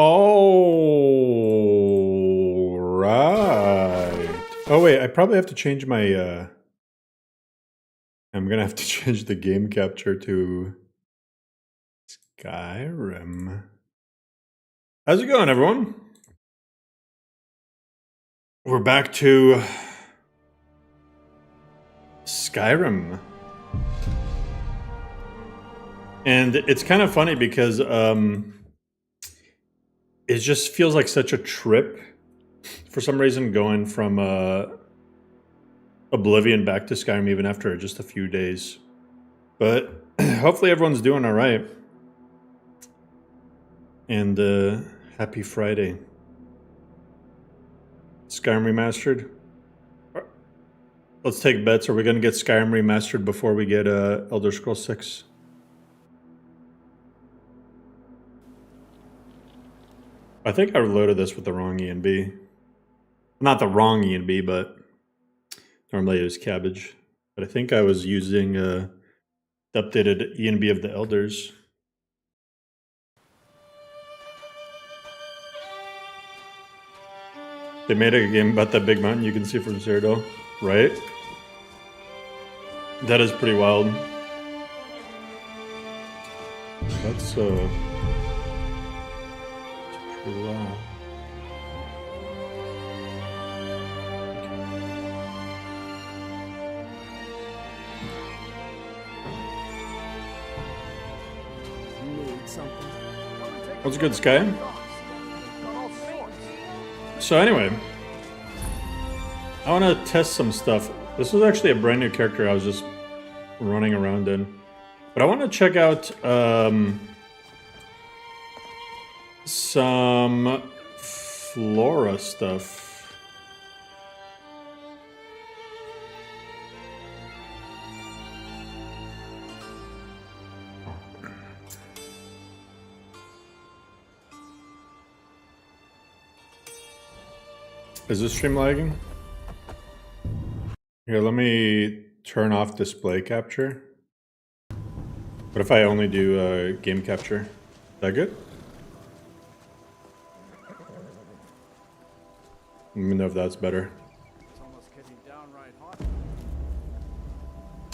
All right. Oh wait, I probably have to change my I'm gonna have to change the game capture to SKYRIM. How's it going, everyone? We're back to SKYRIM. And it's kind of funny because it just feels like such a trip for some reason going from Oblivion back to Skyrim even after just a few days. But hopefully everyone's doing all right. And happy Friday. Skyrim Remastered. Let's take bets. Are we going to get Skyrim Remastered before we get Elder Scrolls 6? I think I loaded this with the wrong ENB. Not the wrong ENB, but normally it was cabbage. But I think I was using the updated ENB of the Elders. They made a game about that big mountain you can see from Cyrodiil, right? That is pretty wild. That's pretty loud. What's good, Sky? So anyway, I want to test some stuff. This was actually a brand new character I was just running around in. But I want to check out some flora stuff. Is this stream lagging? Here, let me turn off display capture. What if I only do game capture? Is that good? Let me know if that's better.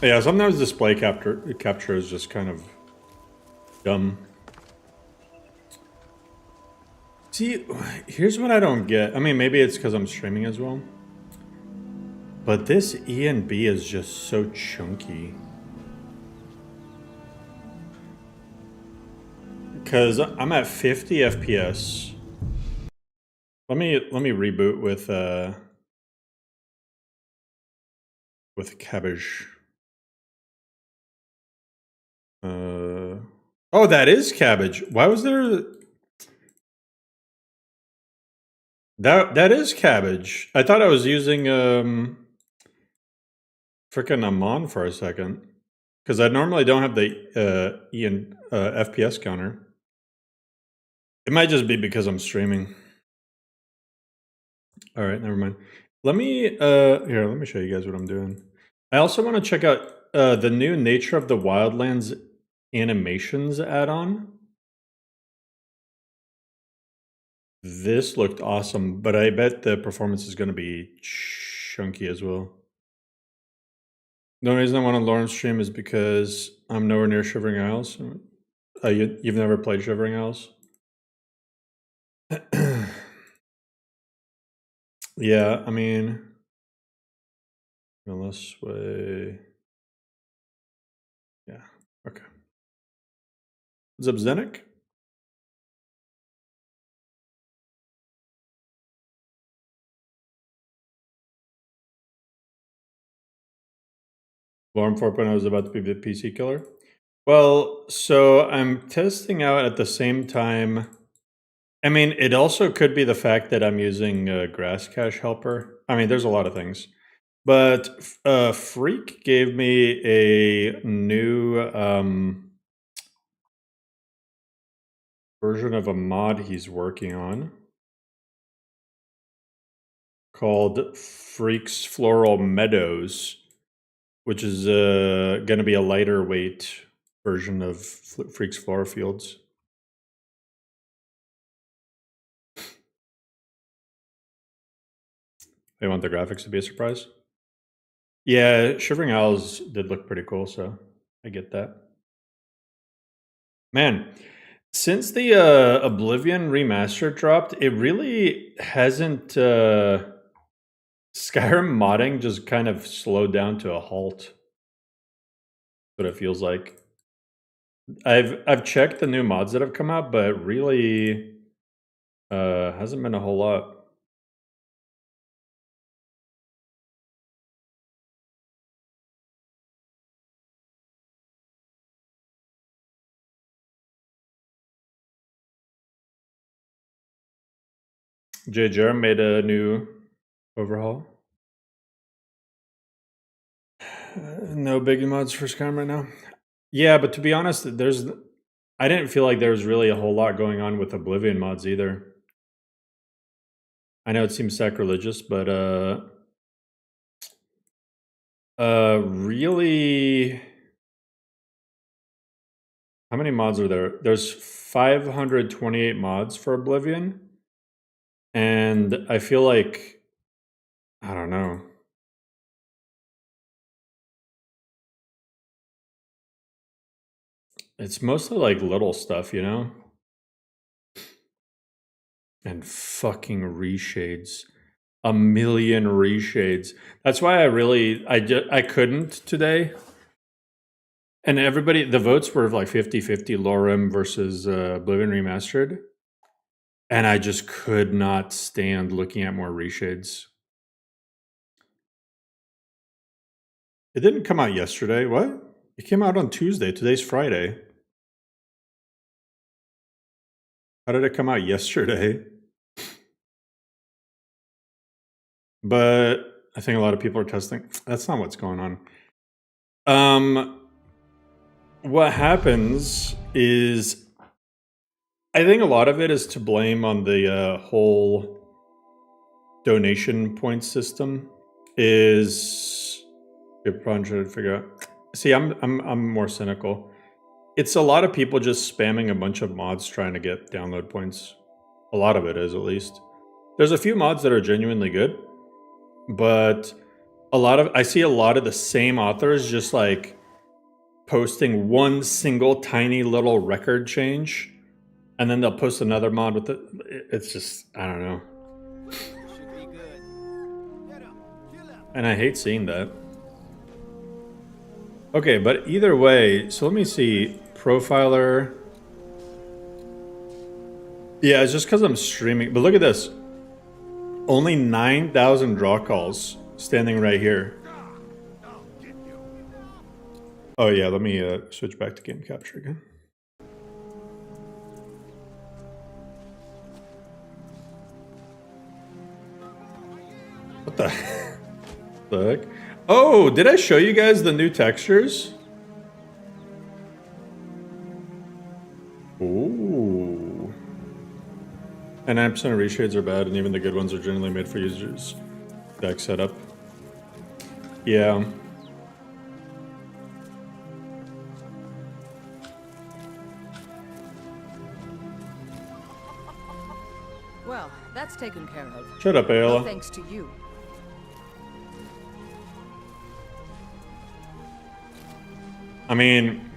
Yeah, sometimes display capture is just kind of dumb. See, here's what I don't get. I mean, maybe it's because I'm streaming as well. But this ENB is just so chunky. Because I'm at 50 FPS. Let me reboot with cabbage. Oh, that is cabbage. Why was there... That is cabbage. I thought I was using frickin' Amon for a second. Because I normally don't have the FPS counter. It might just be because I'm streaming. All right, never mind. Let me here, let me show you guys what I'm doing. I also want to check out the new Nature of the Wildlands animations add-on. This looked awesome, but I bet the performance is going to be chunky as well. The only reason I want to LoreRim stream is because I'm nowhere near Shivering Isles. You've never played Shivering Isles? Yeah, I mean, this way. Yeah, okay. Zebzenic? LoreRim 4.0 is about to be the PC killer. Well, so I'm testing out at the same time. I mean, it also could be the fact that I'm using Grass Cache Helper. I mean, there's a lot of things. But Freak gave me a new version of a mod he's working on called Freak's Floral Meadows, which is going to be a lighter weight version of Freak's Flora Fields. They want the graphics to be a surprise. Yeah, Shivering Isles did look pretty cool, so I get that. Man, since the Oblivion remaster dropped, it really hasn't. Skyrim modding just kind of slowed down to a halt. What it feels like. I've checked the new mods that have come out, but really hasn't been a whole lot. JJ made a new overhaul. No big mods for Skyrim right now. Yeah, but to be honest, I didn't feel like there was really a whole lot going on with Oblivion mods either. I know it seems sacrilegious, but really, how many mods are there? There's 528 mods for Oblivion, and I feel like, I don't know. It's mostly like little stuff, you know? And fucking reshades. A million reshades. That's why I couldn't today. And everybody, the votes were like 50-50 LoreRim versus Oblivion Remastered. And I just could not stand looking at more reshades. It didn't come out yesterday. What? It came out on Tuesday. Today's Friday. How did it come out yesterday? But I think a lot of people are testing. That's not what's going on. What happens is, I think a lot of it is to blame on the whole donation point system. You're probably trying to figure out. See, I'm more cynical. It's a lot of people just spamming a bunch of mods trying to get download points. A lot of it is, at least. There's a few mods that are genuinely good, but I see a lot of the same authors just like posting one single tiny little record change, and then they'll post another mod with it. It's just, I don't know. And I hate seeing that. Okay, but either way, so let me see. Profiler. Yeah, it's just because I'm streaming. But look at this. Only 9,000 draw calls standing right here. Oh yeah, let me switch back to game capture again. What the heck? Oh, did I show you guys the new textures? Ooh. And 9% of reshades are bad, and even the good ones are generally made for users' deck setup. Yeah. Well, that's taken care of. Shut up, Ayla. Well, thanks to you. I mean,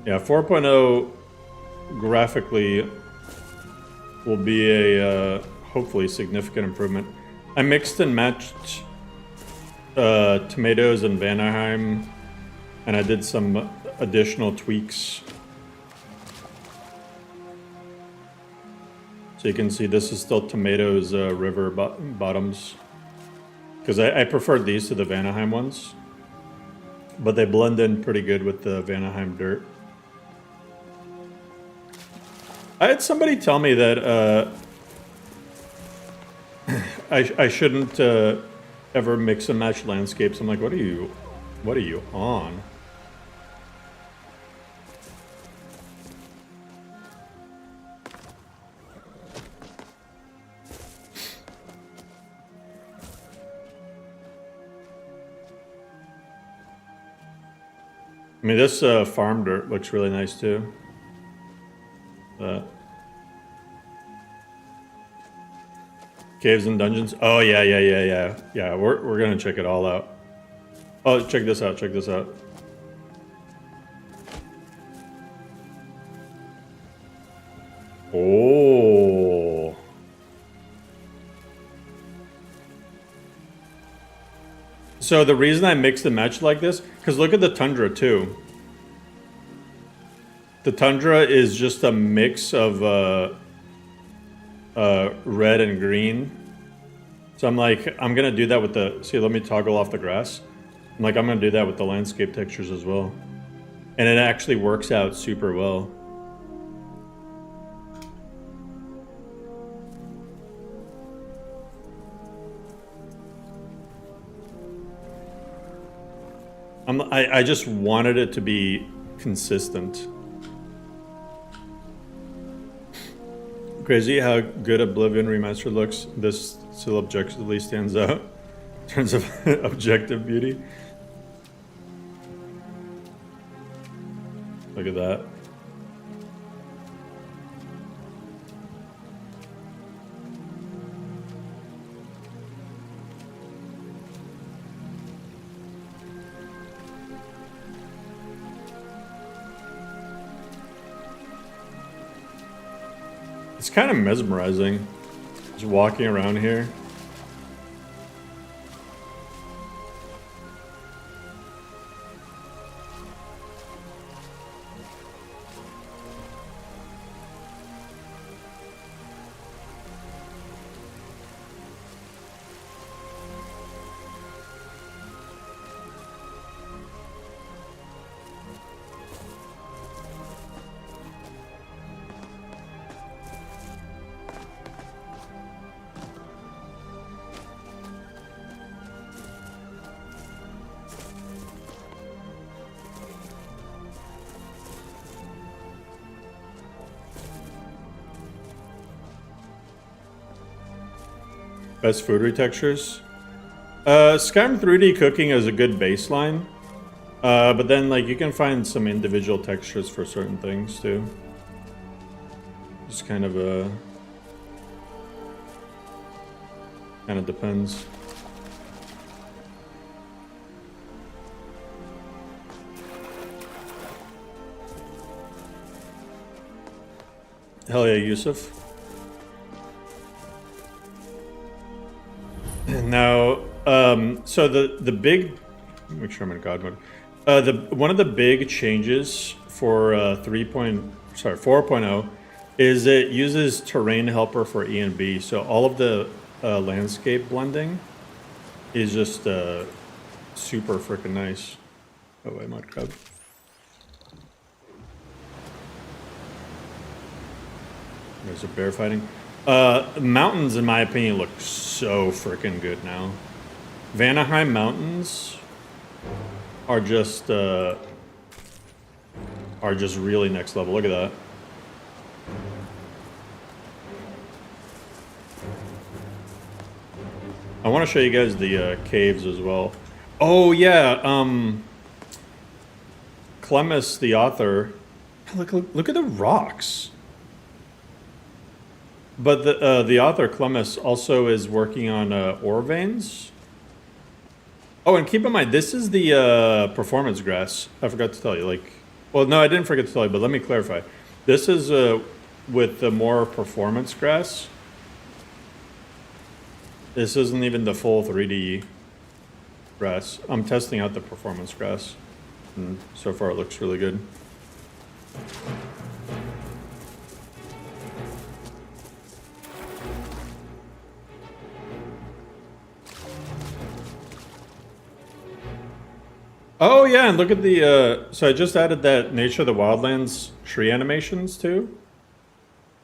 yeah, 4.0 graphically will be a hopefully significant improvement. I mixed and matched tomatoes and Vanaheim, and I did some additional tweaks. So you can see this is still tomatoes river bottoms, because I preferred these to the Vanaheim ones, but they blend in pretty good with the Vanaheim dirt. I had somebody tell me that I shouldn't ever mix and match landscapes. I'm like, what are you on? I mean, this farm dirt looks really nice too. Caves and dungeons. Oh yeah. Yeah, we're gonna check it all out. Oh, check this out. Check this out. Oh. So the reason I mix and match like this, because look at the Tundra too. The Tundra is just a mix of red and green. So I'm like, I'm gonna do that with the, see, let me toggle off the grass. I'm like, I'm gonna do that with the landscape textures as well. And it actually works out super well. I just wanted it to be consistent. Crazy how good Oblivion Remastered looks. This still objectively stands out in terms of objective beauty. Look at that. It's kind of mesmerizing, just walking around here. Best food retextures. Skyrim 3D cooking is a good baseline. But then like you can find some individual textures for certain things too. Just kind of depends. Hell yeah, Yusuf. Now, so the big, make sure I'm in God mode. One of the big changes for 4.0 is it uses terrain helper for E and B. So all of the landscape blending is just super freaking nice. Oh, I might grab. There's a bear fighting. Mountains, in my opinion, look so freaking good now. Vanaheim Mountains are just really next level. Look at that. I want to show you guys the caves as well. Oh yeah, Clemis, the author. Look at the rocks. But the author, Clemis, also is working on ore veins. Oh, and keep in mind, this is the performance grass. I forgot to tell you. Well, no, I didn't forget to tell you, but let me clarify. This is with the more performance grass. This isn't even the full 3D grass. I'm testing out the performance grass, and so far it looks really good. Oh yeah, and look at the, so I just added that Nature of the Wildlands tree animations too.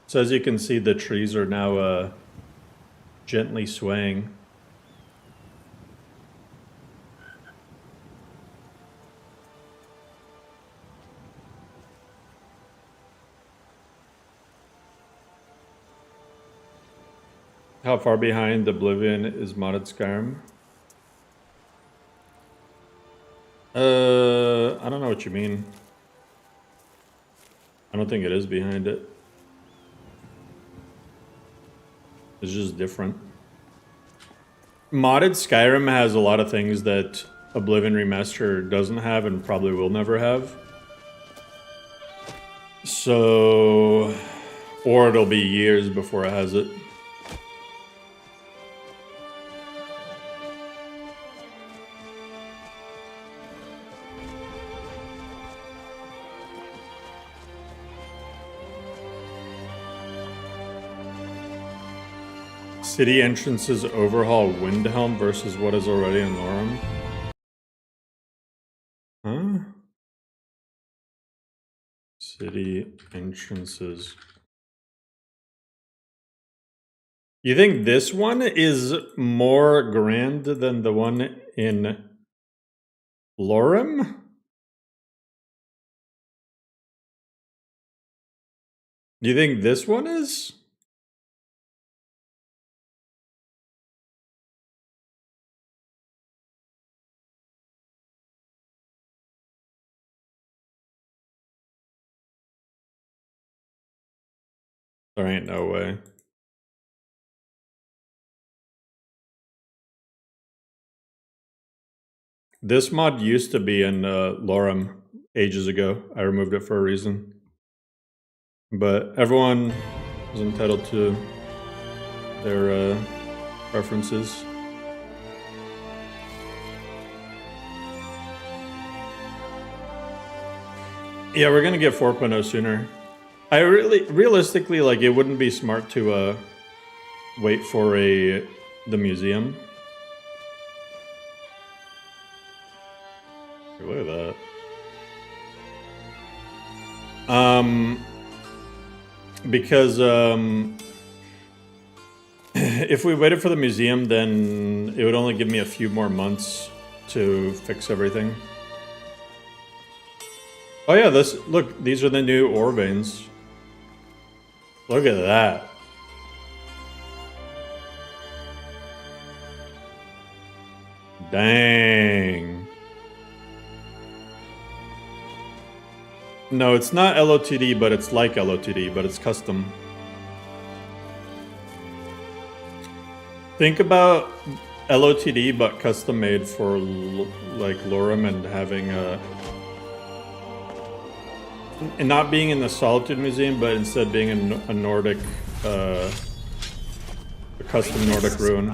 So as you can see, the trees are now gently swaying. How far behind Oblivion is modded Skyrim? I don't know what you mean. I don't think it is behind it. It's just different. Modded Skyrim has a lot of things that Oblivion Remaster doesn't have and probably will never have. So, or it'll be years before it has it. City entrances overhaul Windhelm versus what is already in LoreRim. Huh? City entrances. You think this one is more grand than the one in LoreRim? Do you think this one is? There ain't no way. This mod used to be in LoreRim ages ago. I removed it for a reason. But everyone is entitled to their preferences. Yeah, we're gonna get 4.0 sooner. I realistically, like, it wouldn't be smart to wait for the museum. Look at that. Because if we waited for the museum, then it would only give me a few more months to fix everything. Oh yeah, look, these are the new ore veins. Look at that. Dang. No, it's not LOTD, but it's like LOTD, but it's custom. Think about LOTD, but custom made for like LoreRim and having and not being in the Solitude Museum, but instead being a Nordic, a custom Nordic ruin.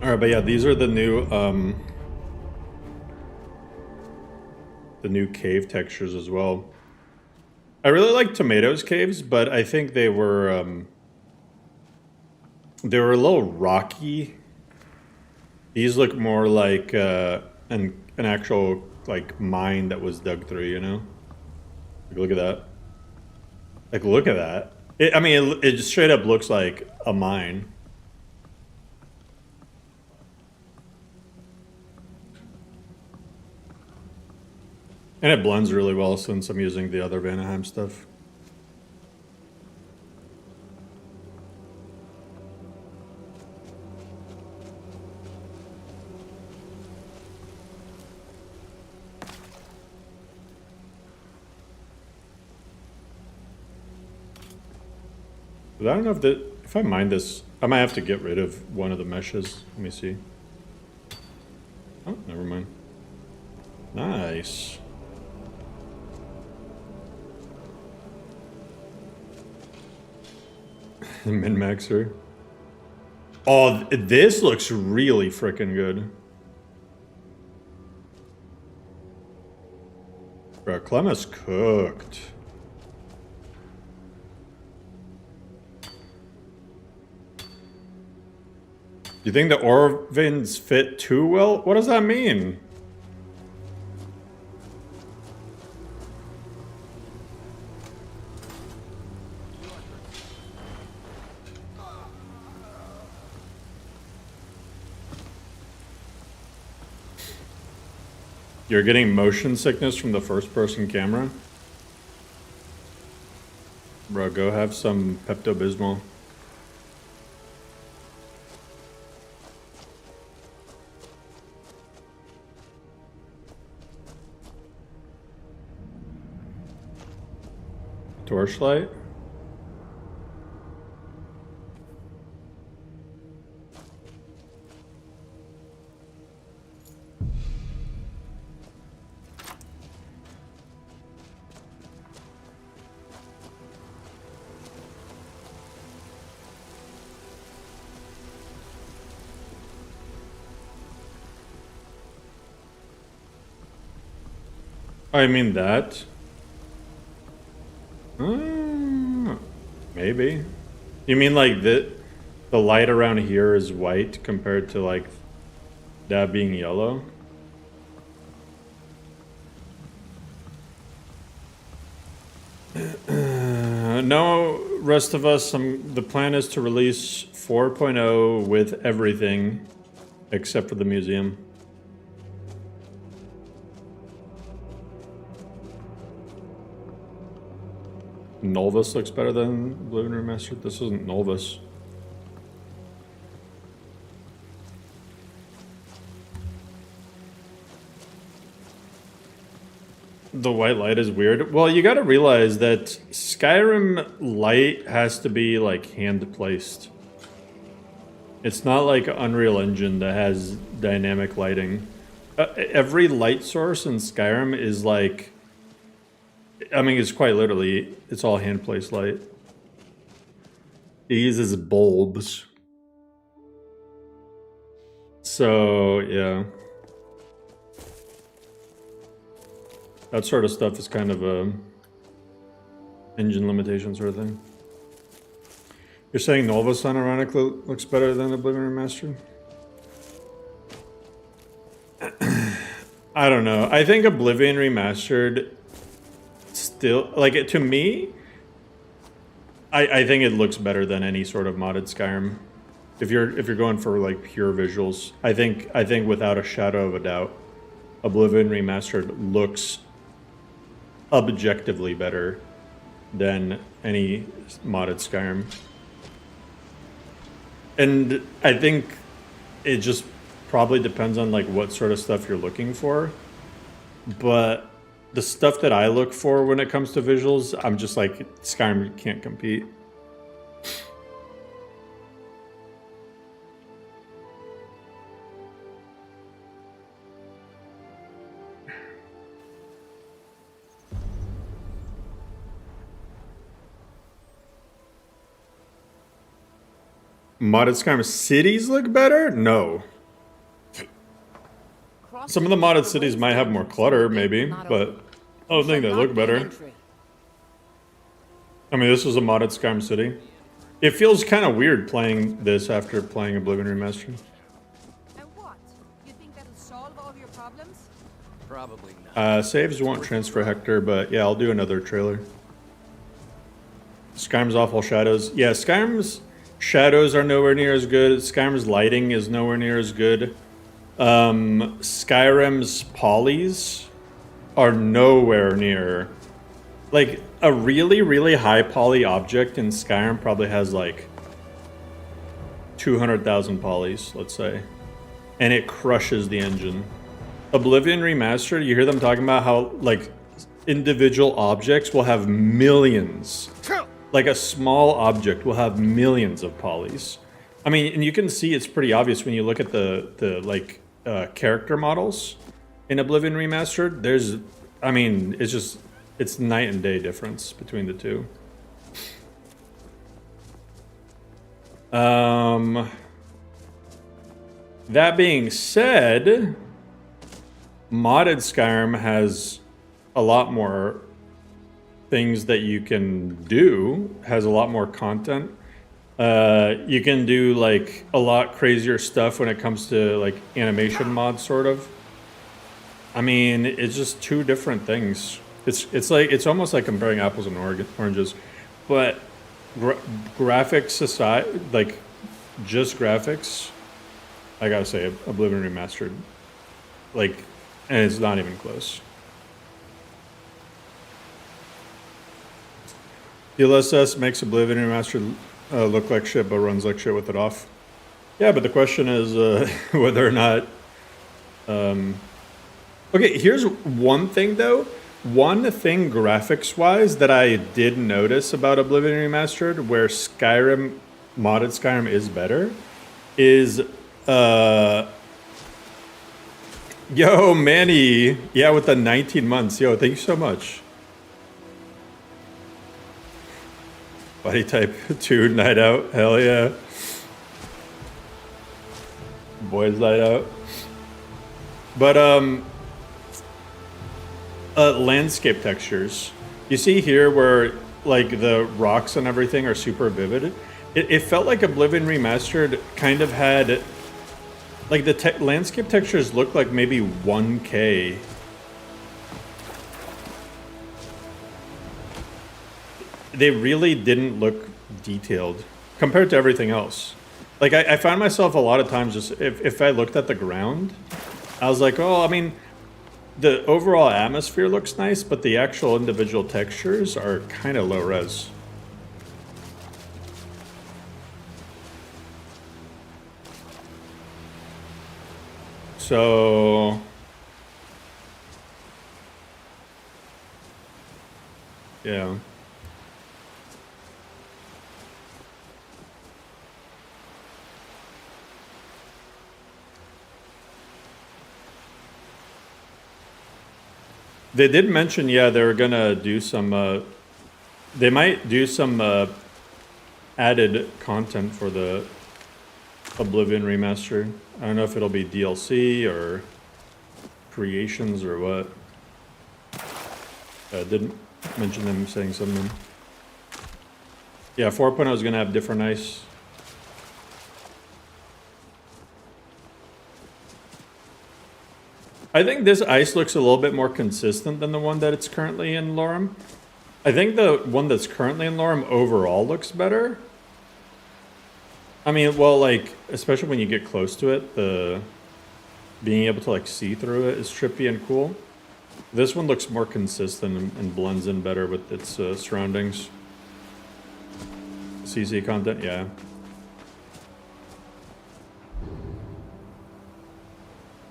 Alright, but yeah, these are the new cave textures as well. I really like Tomatoes caves, but I think they were a little rocky. These look more like an actual like mine that was dug through, you know? Like, look at that. Like, look at that. It just straight up looks like a mine. And it blends really well since I'm using the other Vanaheim stuff. But I don't know if I mine this, I might have to get rid of one of the meshes. Let me see. Oh, never mind. Nice. Min-maxer. Oh, this looks really freaking good. Bro, Clem is cooked. You think the ore veins fit too well? What does that mean? You're getting motion sickness from the first-person camera? Bro, go have some Pepto-Bismol. torchlight. I mean that. Maybe. You mean like the light around here is white compared to like that being yellow? No, rest of us, the plan is to release 4.0 with everything except for the museum. Novus looks better than Oblivion Remastered. This isn't Novus. The white light is weird. Well, you gotta realize that Skyrim light has to be like hand placed. It's not like Unreal Engine that has dynamic lighting. Every light source in Skyrim is like, I mean, it's quite literally, it's all hand placed light. It uses bulbs. So, yeah. That sort of stuff is kind of a engine limitation sort of thing. You're saying Novus unironically looks better than Oblivion Remastered? I don't know. I think Oblivion Remastered still, like, to me, I think it looks better than any sort of modded Skyrim. If you're going for like pure visuals, I think without a shadow of a doubt, Oblivion Remastered looks objectively better than any modded Skyrim. And I think it just probably depends on like what sort of stuff you're looking for. But the stuff that I look for when it comes to visuals, I'm just like, Skyrim can't compete. Modded Skyrim cities look better? No. Some of the modded cities might have more clutter, maybe, but I don't think they look better. I mean, this was a modded Skyrim city. It feels kind of weird playing this after playing Oblivion Remastered. And what? You think that'll solve all of your problems? Probably not. Saves won't transfer Hector, but yeah, I'll do another trailer. Skyrim's awful shadows. Yeah, Skyrim's shadows are nowhere near as good. Skyrim's lighting is nowhere near as good. Skyrim's polys are nowhere near. Like, a really, really high poly object in Skyrim probably has like 200,000 polys, let's say. And it crushes the engine. Oblivion Remastered, you hear them talking about how like individual objects will have millions. Like a small object will have millions of polys. I mean, and you can see it's pretty obvious when you look at the like character models in Oblivion Remastered. There's, I mean, it's night and day difference between the two. That being said, modded Skyrim has a lot more things that you can do, has a lot more content. You can do like a lot crazier stuff when it comes to like animation mods, sort of. I mean, it's just two different things. It's almost like comparing apples and oranges, but graphics aside, like just graphics, I gotta say, Oblivion Remastered, like, and it's not even close. DLSS makes Oblivion Remastered look like shit, but runs like shit with it off. Yeah, but the question is whether or not. Okay, here's one thing though. one thing graphics-wise that I did notice about Oblivion Remastered, where Skyrim, modded Skyrim is better, is, yo, Manny, yeah, with the 19 months, yo, thank you so much. Body type 2, night out, hell yeah. Boys night out. But, landscape textures. You see here where like the rocks and everything are super vivid. It felt like Oblivion Remastered kind of had like the landscape textures looked like maybe 1K. They really didn't look detailed compared to everything else. Like I found myself a lot of times just if I looked at the ground, I was like, oh, I mean, the overall atmosphere looks nice, but the actual individual textures are kind of low res. So, yeah. They did mention, yeah, they were gonna do some, they might do some added content for the Oblivion Remaster. I don't know if it'll be DLC or creations or what. I didn't mention them saying something. Yeah, 4.0 is gonna have different ice. I think this ice looks a little bit more consistent than the one that it's currently in LoreRim. I think the one that's currently in LoreRim overall looks better. I mean, well, like, especially when you get close to it, the being able to like see through it is trippy and cool. This one looks more consistent and blends in better with its surroundings. CC content, yeah.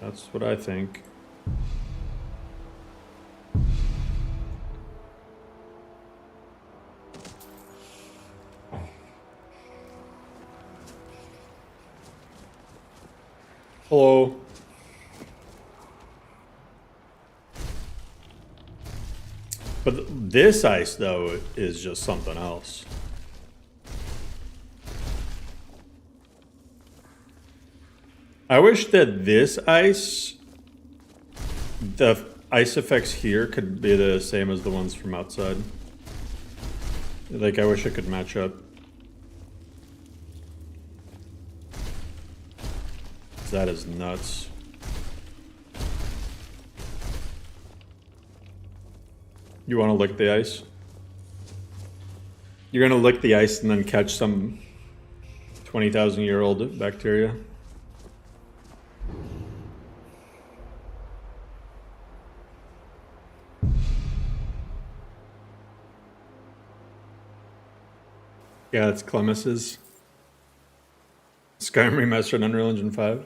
That's what I think. Hello. But this ice, though, is just something else. I wish that this ice, the ice effects here could be the same as the ones from outside. Like, I wish it could match up. That is nuts. You want to lick the ice? You're gonna lick the ice and then catch some 20,000-year-old bacteria? Yeah, it's Clemus's. Skyrim Remastered on Unreal Engine 5.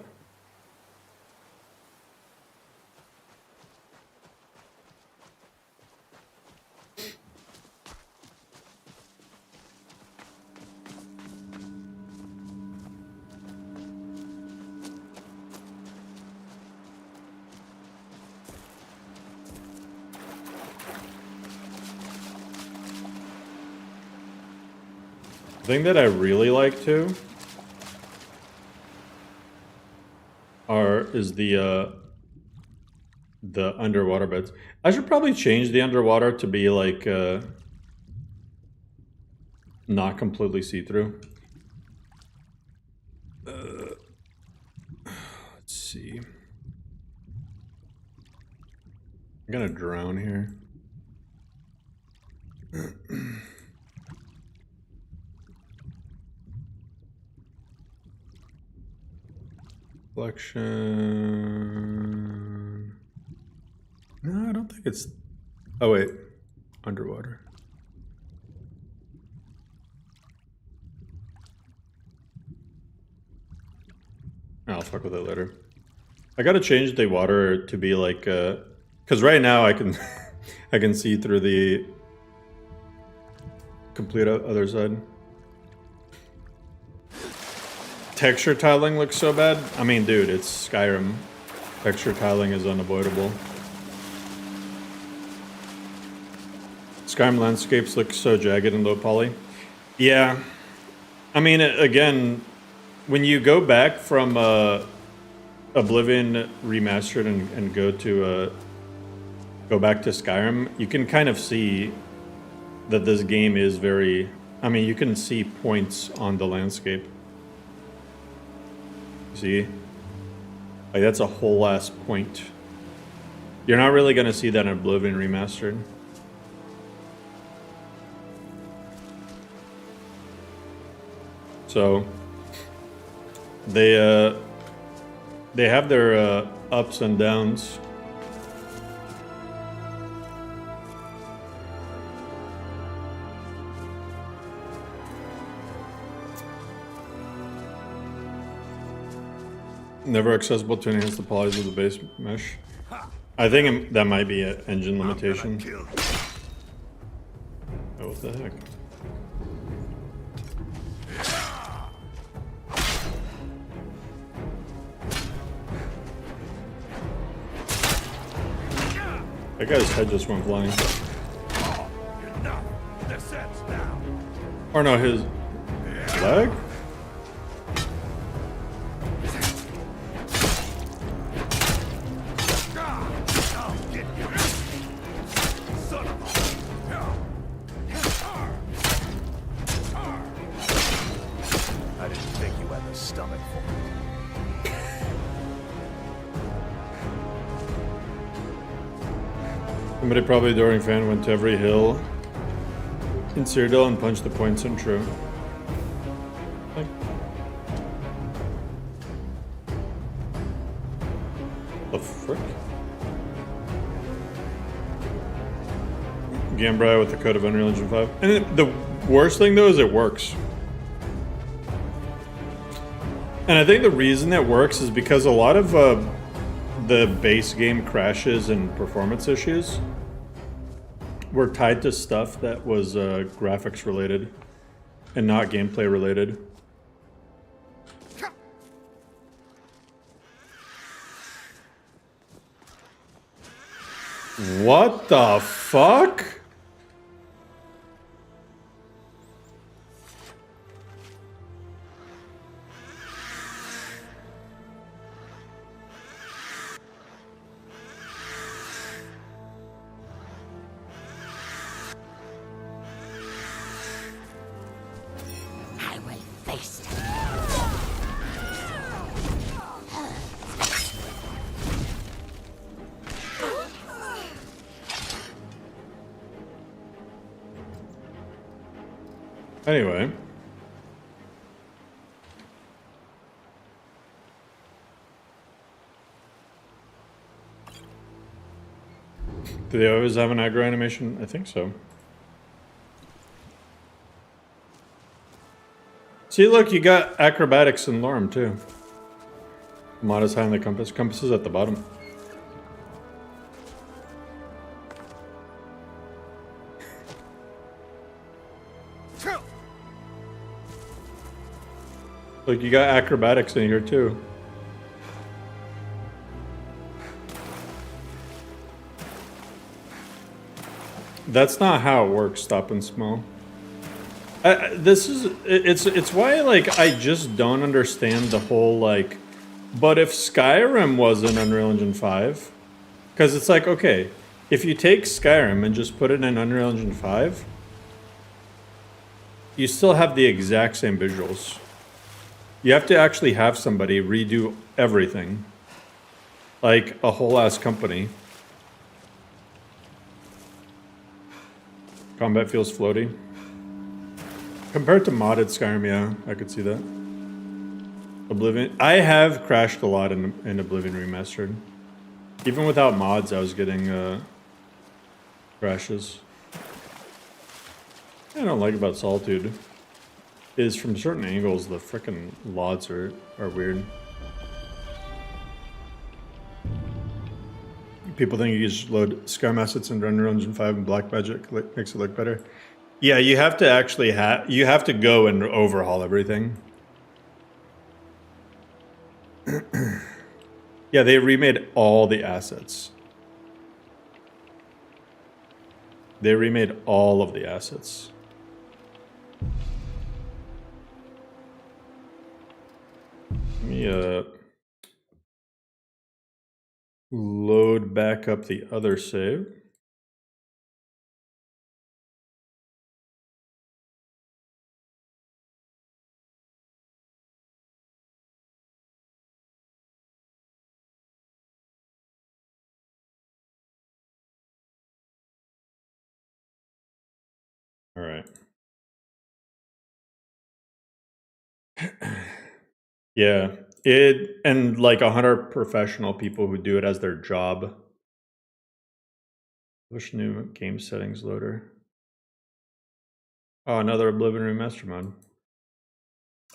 The thing that I really like too is the underwater beds. I should probably change the underwater to be like not completely see-through. Let's see. I'm gonna drown here. Reflection. No, I don't think it's. Oh, wait. Underwater. I'll fuck with it later. I gotta change the water to be like. Because right now I can. I can see through the complete other side. Texture tiling looks so bad. I mean, dude, it's Skyrim. Texture tiling is unavoidable. Skyrim landscapes look so jagged and low poly. Yeah. I mean, again, when you go back from Oblivion Remastered and go back to Skyrim, you can kind of see that this game is very... I mean, you can see points on the landscape. See? Like, that's a whole ass point. You're not really going to see that in Oblivion Remastered. So, they have their ups and downs. Never accessible to enhance the polys of the base mesh. I think that might be an engine limitation. Oh, what the heck? That guy's head just went flying. Or no, his leg? I didn't think you had the stomach for it. Somebody probably adoring fan went to every hill in Cyrodiil and punched the points in true. Like, the frick? Gambrai with the code of Unreal Engine 5. And the worst thing though is it works. And I think the reason it works is because a lot of the base game crashes and performance issues were tied to stuff that was graphics related and not gameplay related. What the fuck? Anyway. Do they always have an aggro animation? I think so. See, look, you got acrobatics in LoreRim too. Mod is high on the compass. Compass is at the bottom. Look, you got acrobatics in here too. That's not how it works, stop and smell. It's why, like, I just don't understand the whole, like, but if Skyrim was in Unreal Engine 5, because it's like, okay, if you take Skyrim and just put it in Unreal Engine 5, you still have the exact same visuals. You have to actually have somebody redo everything. Like a whole ass company. Combat feels floaty. Compared to modded Skyrim, yeah, I could see that. Oblivion. I have crashed a lot in Oblivion Remastered. Even without mods, I was getting crashes. What I don't like about Solitude is from certain angles the frickin' LODs are weird. People think you just load SKYRIM assets and run Unreal 5 and Black Magic makes it look better. Yeah, you have to actually you have to go and overhaul everything. Yeah, they remade all the assets. They remade all of the assets. Let me load back up the other save. All right. Yeah, and like 100 professional people who do it as their job. Push new game settings loader. Oh, another Oblivion Remaster mod.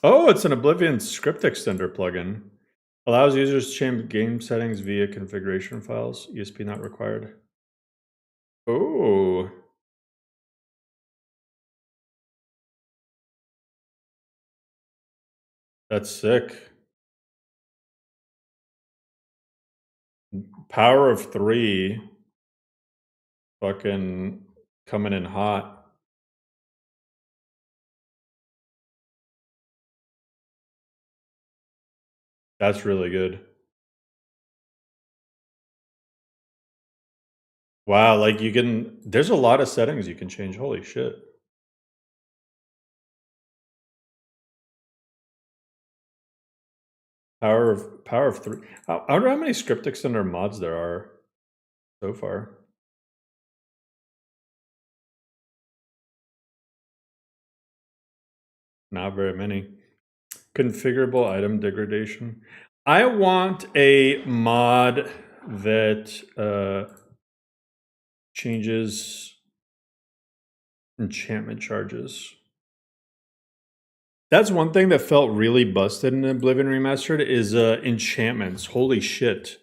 Oh, it's an Oblivion script extender plugin. Allows users to change game settings via configuration files. ESP not required. Oh. That's sick. Power of 3. Fucking coming in hot. That's really good. Wow, like you can, there's a lot of settings you can change. Holy shit. Power of 3. I wonder how many script extender mods there are so far. Not very many. Configurable item degradation. I want a mod that changes enchantment charges. That's one thing that felt really busted in Oblivion Remastered is enchantments. Holy shit.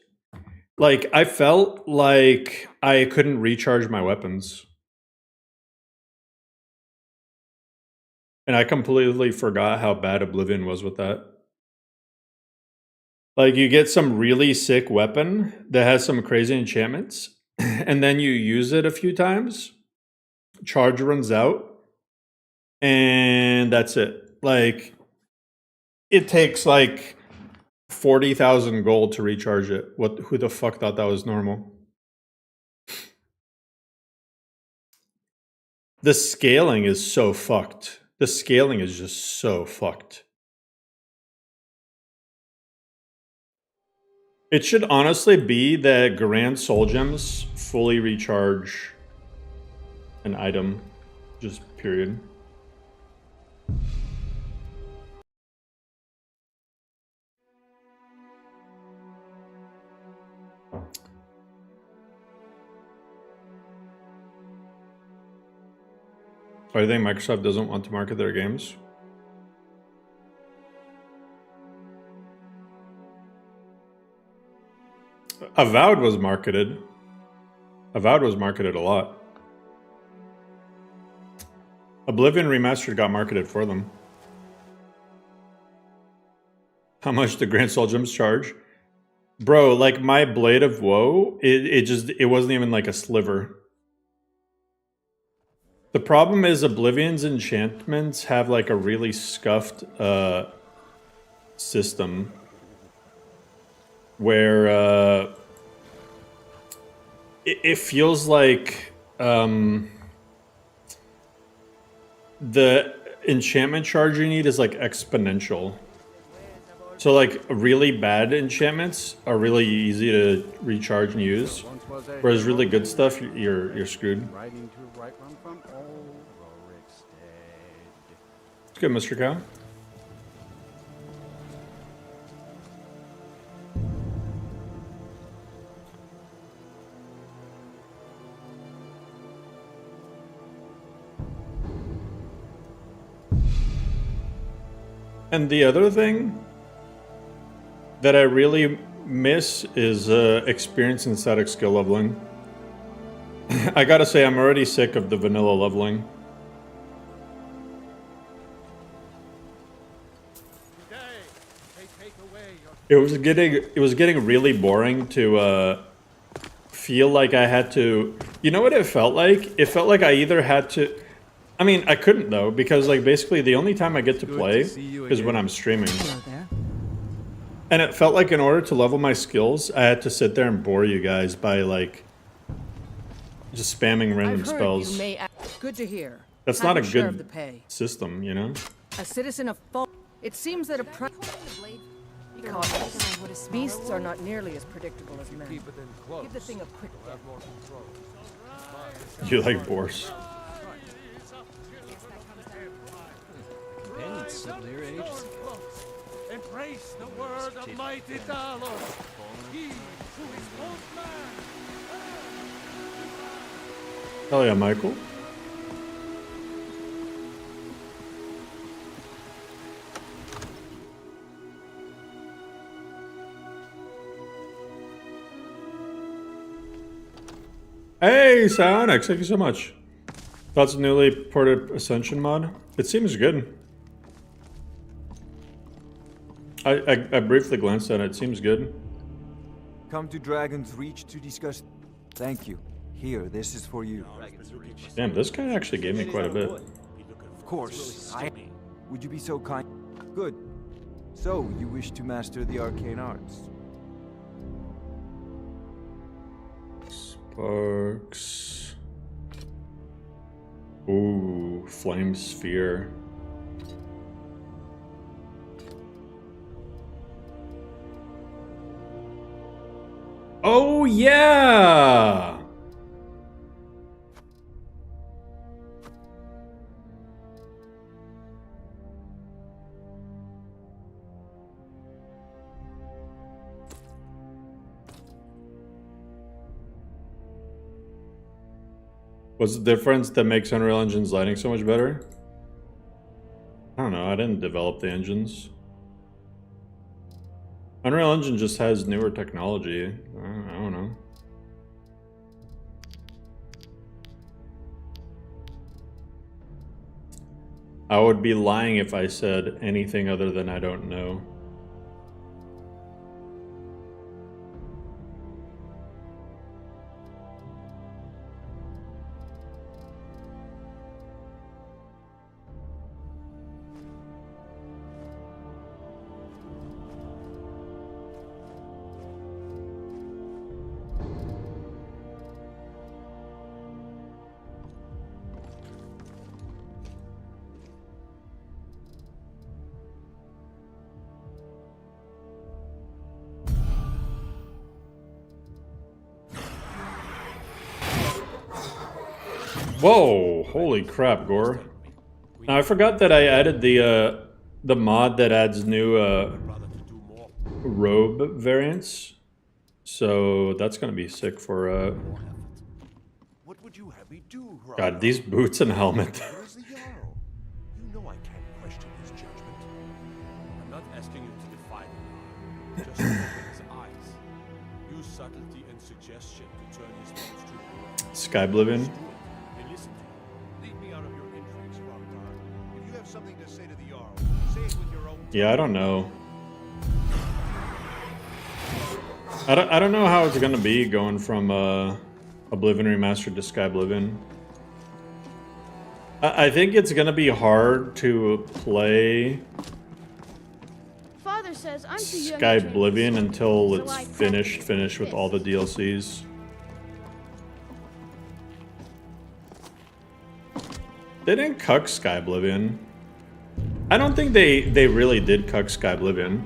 Like, I felt like I couldn't recharge my weapons. And I completely forgot how bad Oblivion was with that. Like, you get some really sick weapon that has some crazy enchantments, and then you use it a few times, charge runs out, and that's it. Like, it takes like 40,000 gold to recharge it. Who the fuck thought that was normal? The scaling is so fucked. The scaling is just so fucked. It should honestly be that Grand Soul Gems fully recharge an item, just period. Why do you think Microsoft doesn't want to market their games? Avowed was marketed. Avowed was marketed a lot. Oblivion Remastered got marketed for them. How much the Grand Soul Gems charge? Bro, like my Blade of Woe, it wasn't even like a sliver. The problem is Oblivion's enchantments have like a really scuffed system where it feels like the enchantment charge you need is like exponential. So like really bad enchantments are really easy to recharge and use, whereas really good stuff you're screwed. It's good, Mr. Cow. And the other thing that I really miss is experience and static skill leveling. I gotta say, I'm already sick of the vanilla leveling. It was getting really boring to feel like I had to. You know what it felt like? It felt like I either had to. I mean, I couldn't though, because like basically the only time I get to play is when I'm streaming. Hello there. And it felt like in order to level my skills, I had to sit there and bore you guys by like just spamming random I've heard spells. you may Good to hear. That's Have not a your share of good the pay. system, you know? A citizen of Fall. It seems that beasts are not nearly as predictable as men. Give the thing a quick death. You like boars. Companions similar your age. Embrace the word of mighty Talos. He who is most man. Hell yeah, Michael. Hey, Psionics, thank you so much. That's a newly ported Ascension mod. It seems good. I briefly glanced at it. It seems good. Come to Dragon's Reach to discuss. Thank you. Here, this is for you. Damn, this guy actually gave me quite a bit. Of course. Would you be so kind? Good. So, you wish to master the arcane arts? Sparks. Ooh, flame sphere. Oh yeah! What's the difference that makes Unreal Engine's lighting so much better? I don't know, I didn't develop the engines. Unreal Engine just has newer technology. I don't know. I would be lying if I said anything other than I don't know. Whoa! Holy crap, Gore. Now, I forgot that I added the mod that adds new robe variants. So that's gonna be sick for What would you have me do, God, these boots and helmet. Where's the Jarl? You know I can't question his judgment. I'm not asking you to defy him. Just open his eyes. Use subtlety and suggestion to turn his thoughts to Skyblivion. They listen to you. Leave me out of your intrigues, Rockdar. If you have something to say to the Jarl, say it with your own. Yeah, I don't know. I don't know how it's gonna be going from Oblivion Remastered to Skyblivion. I think it's gonna be hard to play Father says I'm too young to train Skyblivion this, until so it's I finished practice with all the DLCs. They didn't cuck Skyblivion. I don't think they really did cuck Skyblivion.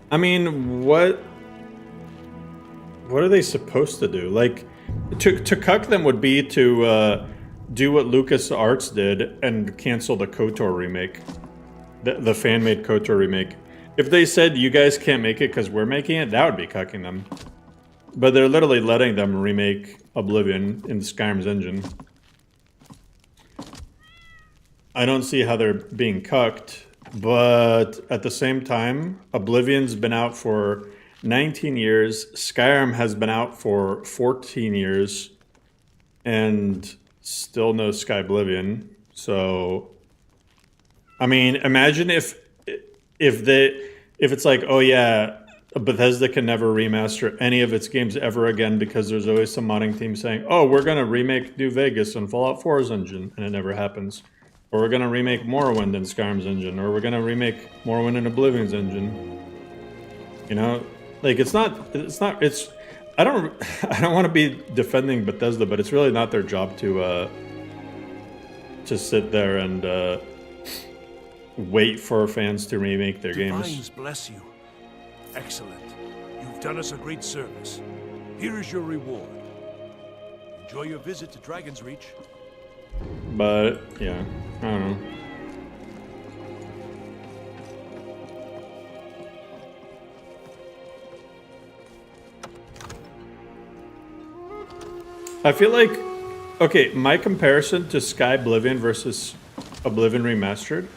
I mean, what are they supposed to do? Like, to cuck them would be to do what LucasArts did and cancel the KOTOR remake. The fan-made KOTOR remake. If they said, you guys can't make it because we're making it, that would be cucking them. But they're literally letting them remake Oblivion in Skyrim's engine. I don't see how they're being cucked. But at the same time, Oblivion's been out for 19 years. Skyrim has been out for 14 years. And still no Skyblivion. So, I mean, imagine if it's like, oh yeah, Bethesda can never remaster any of its games ever again because there's always some modding team saying, oh, we're going to remake New Vegas and Fallout 4's engine, and it never happens. Or we're going to remake Morrowind in Skyrim's engine, or we're going to remake Morrowind in Oblivion's engine. You know, like it's I don't want to be defending Bethesda, but it's really not their job to sit there and wait for fans to remake their games. Divines bless you. Excellent. You've done us a great service. Here is your reward. Enjoy your visit to Dragon's Reach. But yeah, I don't know. I feel like, okay, my comparison to Skyblivion versus Oblivion Remastered,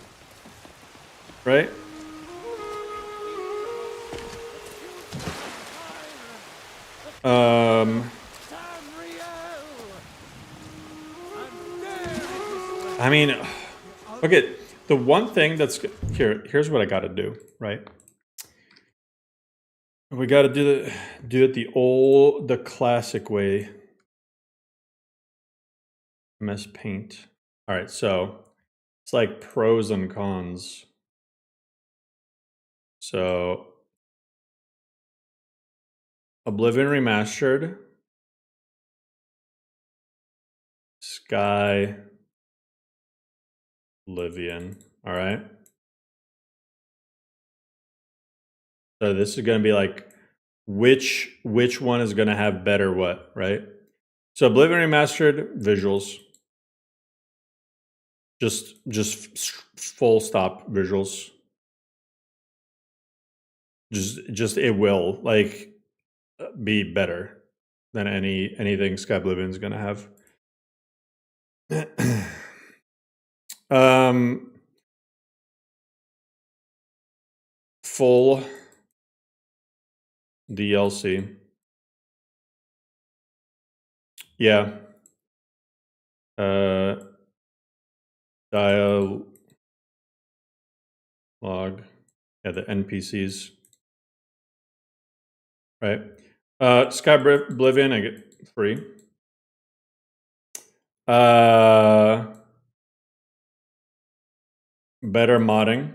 right? I mean, okay, the one thing that's here's what I got to do, right? We got to do it the classic way. MS Paint. All right, so it's like pros and cons. So Oblivion Remastered, Skyblivion. All right. So this is going to be like which one is going to have better what, right? So Oblivion Remastered, visuals. Just full stop visuals. Just it will like be better than anything Skyblivion's gonna have. Full DLC. Yeah. Dialogue. Yeah, the NPCs. Right. Skyblivion, I get free. Better modding.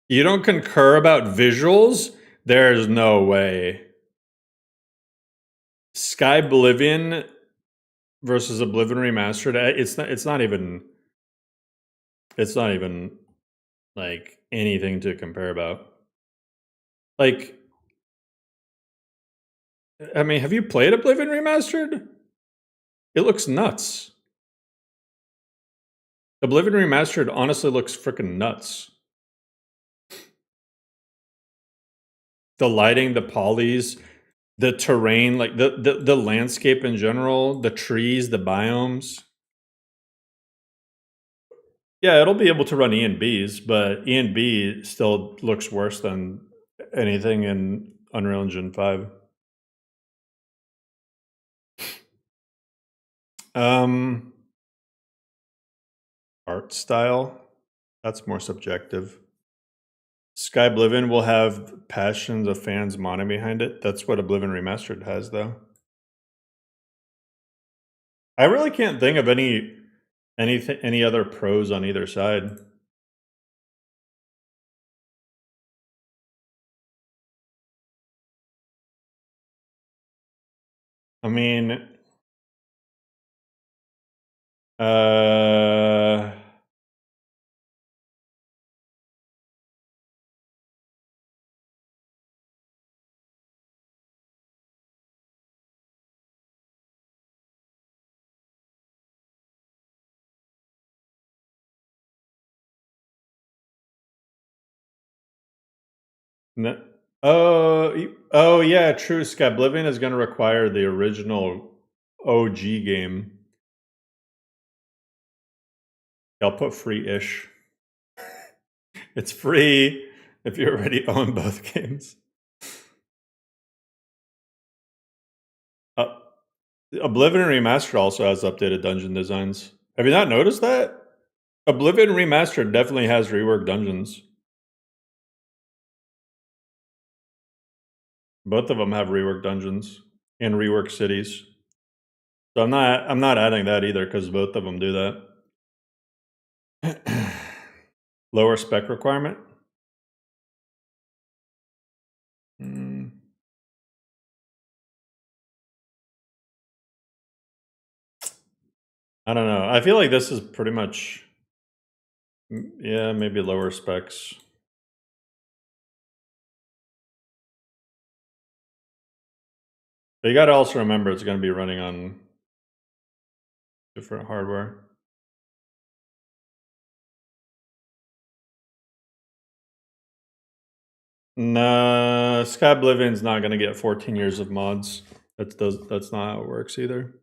You don't concur about visuals? There's no way. Skyblivion versus Oblivion Remastered. It's not even like anything to compare about. Like, I mean, have you played Oblivion Remastered? It looks nuts. Oblivion Remastered honestly looks freaking nuts. The lighting, the polys, the terrain, like the landscape in general, the trees, the biomes. Yeah, it'll be able to run ENBs, but ENB still looks worse than anything in Unreal Engine 5. Art style, that's more subjective. Skyblivion will have passions of fans modding behind it. That's what Oblivion Remastered has, though. I really can't think of any other pros on either side. I mean, oh yeah, true. Skyblivion is going to require the original OG game. I'll put free-ish. It's free if you already own both games. Oblivion Remastered also has updated dungeon designs. Have you not noticed that? Oblivion Remastered definitely has reworked dungeons. Both of them have reworked dungeons and reworked cities. So I'm not adding that either because both of them do that. Lower spec requirement. I don't know. I feel like this is pretty much, yeah, maybe lower specs. But you got to also remember it's going to be running on different hardware. No, Skyblivion's not going to get 14 years of mods. That's not how it works either.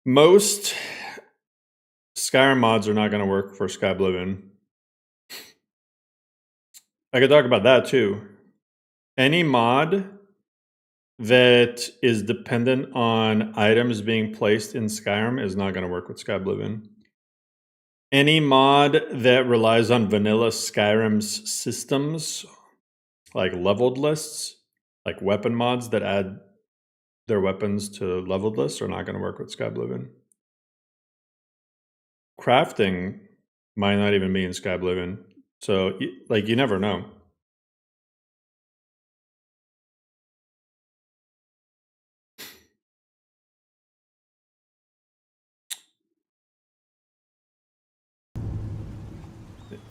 Most Skyrim mods are not going to work for Skyblivion. I could talk about that too. Any mod that is dependent on items being placed in Skyrim is not going to work with Skyblivion. Any mod that relies on vanilla Skyrim's systems, like leveled lists, like weapon mods that add their weapons to leveled lists, are not going to work with Skyblivion. Crafting might not even be in Skyblivion. So, like, you never know.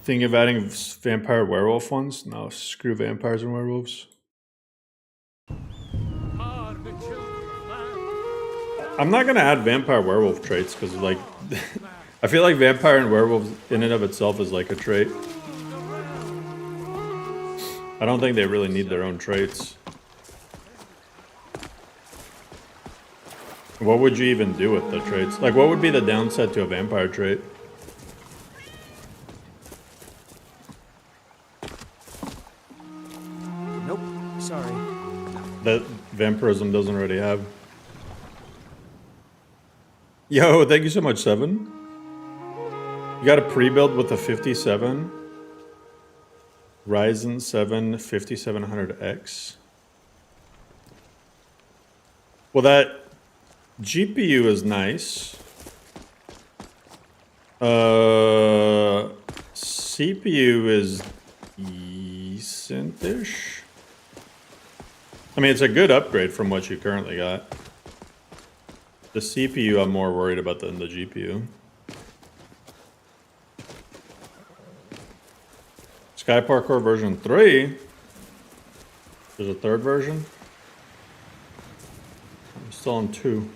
Thinking of adding vampire werewolf ones? No, screw vampires and werewolves. I'm not gonna add vampire werewolf traits because, like, I feel like vampire and werewolf in and of itself is like a trait. I don't think they really need their own traits. What would you even do with the traits? Like, what would be the downside to a vampire trait? Nope, sorry. That vampirism doesn't already have. Yo, thank you so much, 7. You got a pre-build with a 57. Ryzen 7 5700X. Well, that GPU is nice. CPU is decent-ish. I mean, it's a good upgrade from what you currently got. The CPU I'm more worried about than the GPU. Sky Parkour version 3? There's a third version? I'm still on 2.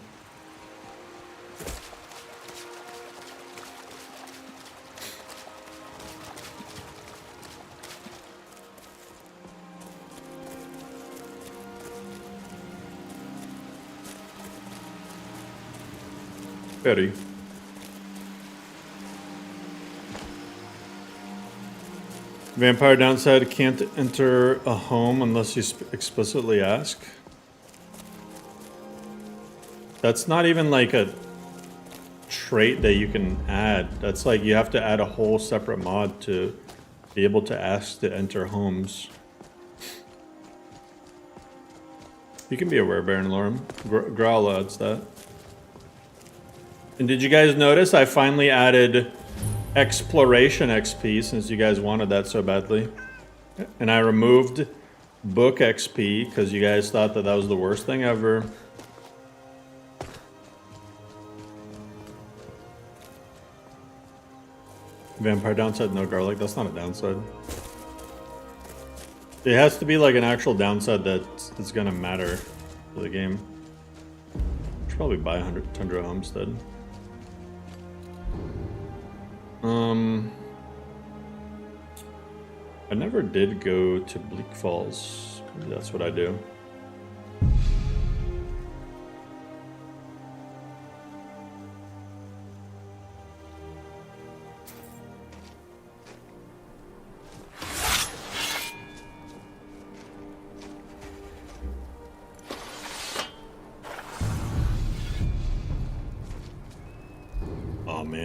Betty. Vampire downside, can't enter a home unless you explicitly ask. That's not even like a trait that you can add. That's like you have to add a whole separate mod to be able to ask to enter homes. You can be a werebear in LoreRim. Growl adds that. And did you guys notice I finally added Exploration XP since you guys wanted that so badly? And I removed Book XP because you guys thought that that was the worst thing ever. Vampire downside, no garlic. That's not a downside. It has to be like an actual downside that's gonna matter for the game. I should probably buy 100 Tundra Homestead. I never did go to Bleak Falls. Maybe that's what I do.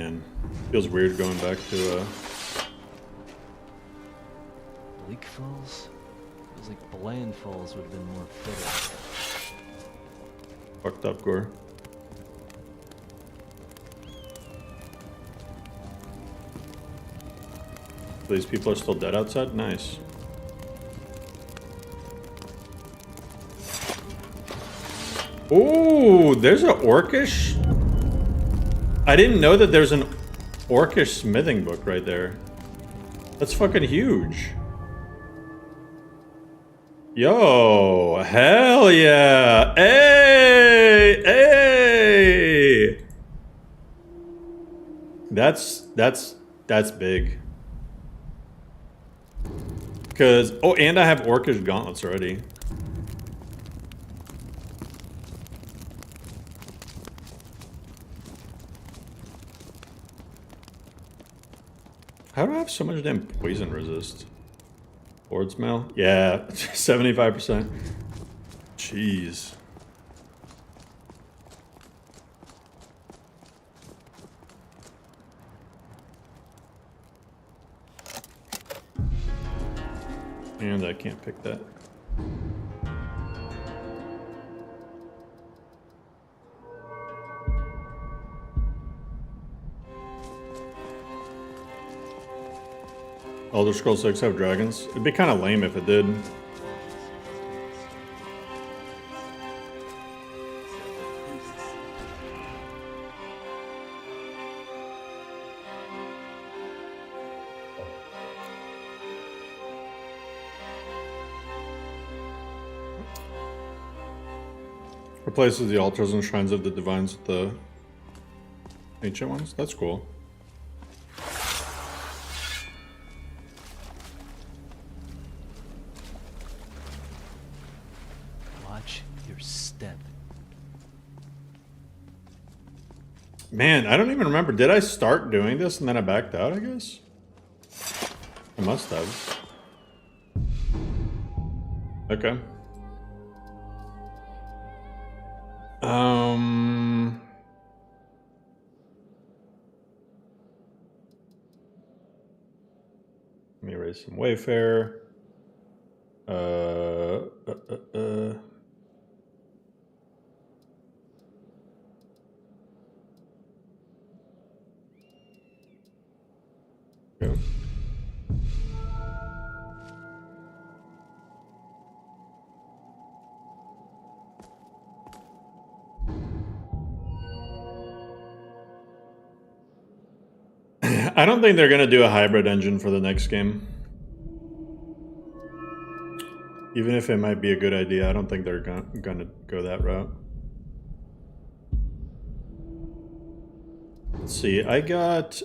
man. Feels weird going back to Bleak Falls? Feels like Bland Falls would have been more fitting. fucked up gore. These people are still dead outside? Nice. Ooh, there's an orcish. I didn't know that there's an orcish smithing book right there. That's fucking huge. Yo, hell yeah. Hey, hey. That's big. Cause, oh, and I have orcish gauntlets already. How do I have so much damn poison resist? Board smell? Yeah, 75%. Jeez. And I can't pick that. Elder Scrolls 6 have dragons? It'd be kind of lame if it did. Replaces the altars and shrines of the divines with the ancient ones? That's cool. Watch your step. Man, I don't even remember. Did I start doing this and then I backed out, I guess? I must have. Okay. Let me erase some Wayfair. Go. I don't think they're gonna do a hybrid engine for the next game. Even if it might be a good idea, I don't think they're gonna go that route. Let's see, I got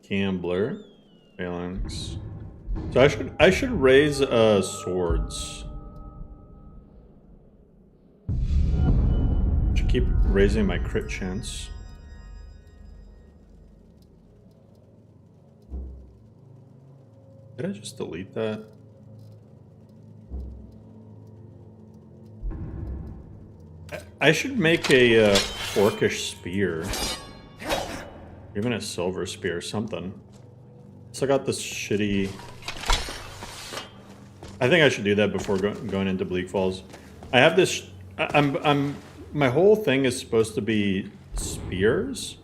Gambler, Phalanx. So I should raise swords. Should keep raising my crit chance. Did I just delete that? I should make a orcish spear. Even a silver spear or something. So I got this shitty... I think I should do that before going into Bleak Falls. I have this... my whole thing is supposed to be spears.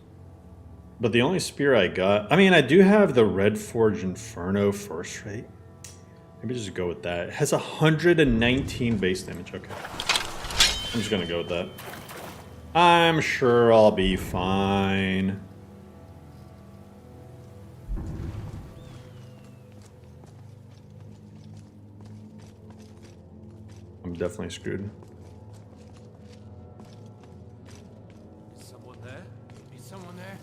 But the only spear I got... I mean, I do have the Red Forge Inferno first rate. Maybe just go with that. It has 119 base damage. Okay. I'm just gonna go with that. I'm sure I'll be fine. I'm definitely screwed. Someone there? Is someone there?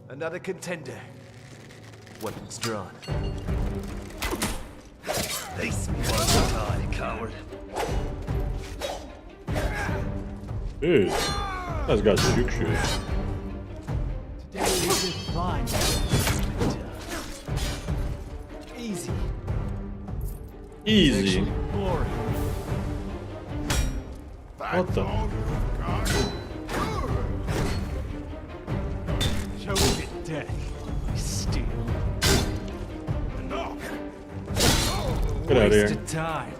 Another contender. Weapons drawn. Face me one more time, coward. Dude, that's got juke shoes. Today isn't fine. Easy. Easy. Boring. What the? Steal. Get out of here. Wasted time.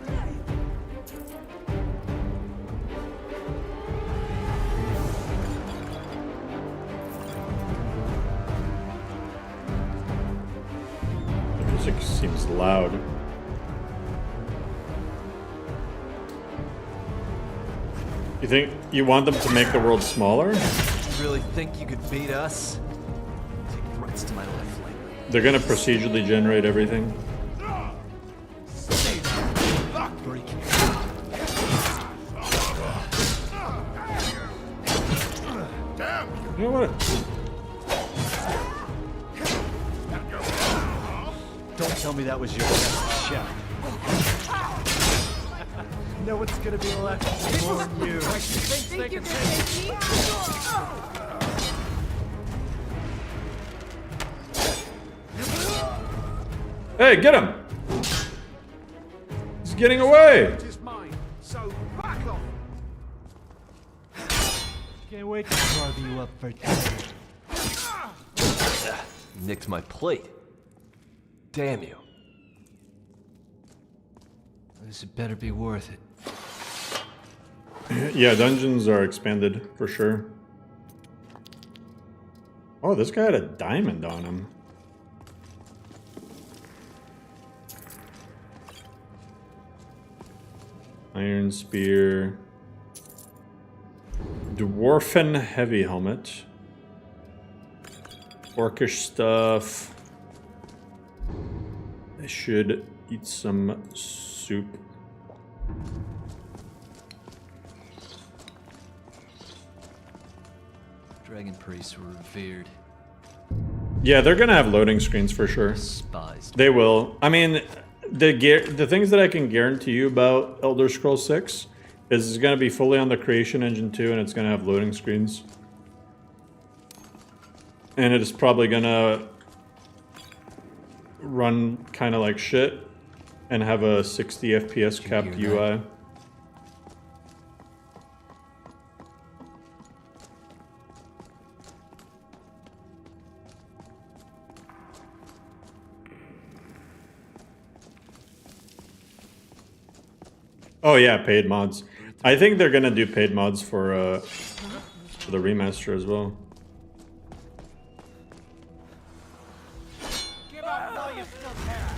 The music seems loud. You think you want them to make the world smaller? You really think you could beat us? Take threats to my life lightly. They're gonna procedurally generate everything. Break. You know what? Don't tell me that was your best shot. No one's gonna be left more than you. Think you're gonna take me? Hey, get him! He's getting away! Is mine, so back off. Can't wait to carve you up for dinner. Nicked my plate. Damn you. This had better be worth it. Yeah, dungeons are expanded for sure. Oh, this guy had a diamond on him. Iron spear. Dwarfen heavy helmet. Orcish stuff. I should eat some soup. Dragon priests were revered. Yeah, they're gonna have loading screens for sure. Despised. They will. I mean, the things that I can guarantee you about Elder Scrolls 6 is it's gonna be fully on the Creation Engine 2 and it's gonna have loading screens. And it is probably gonna run kind of like shit and have a 60 FPS capped UI. Oh yeah, paid mods. I think they're gonna do paid mods for the remaster as well. Give up while you still can.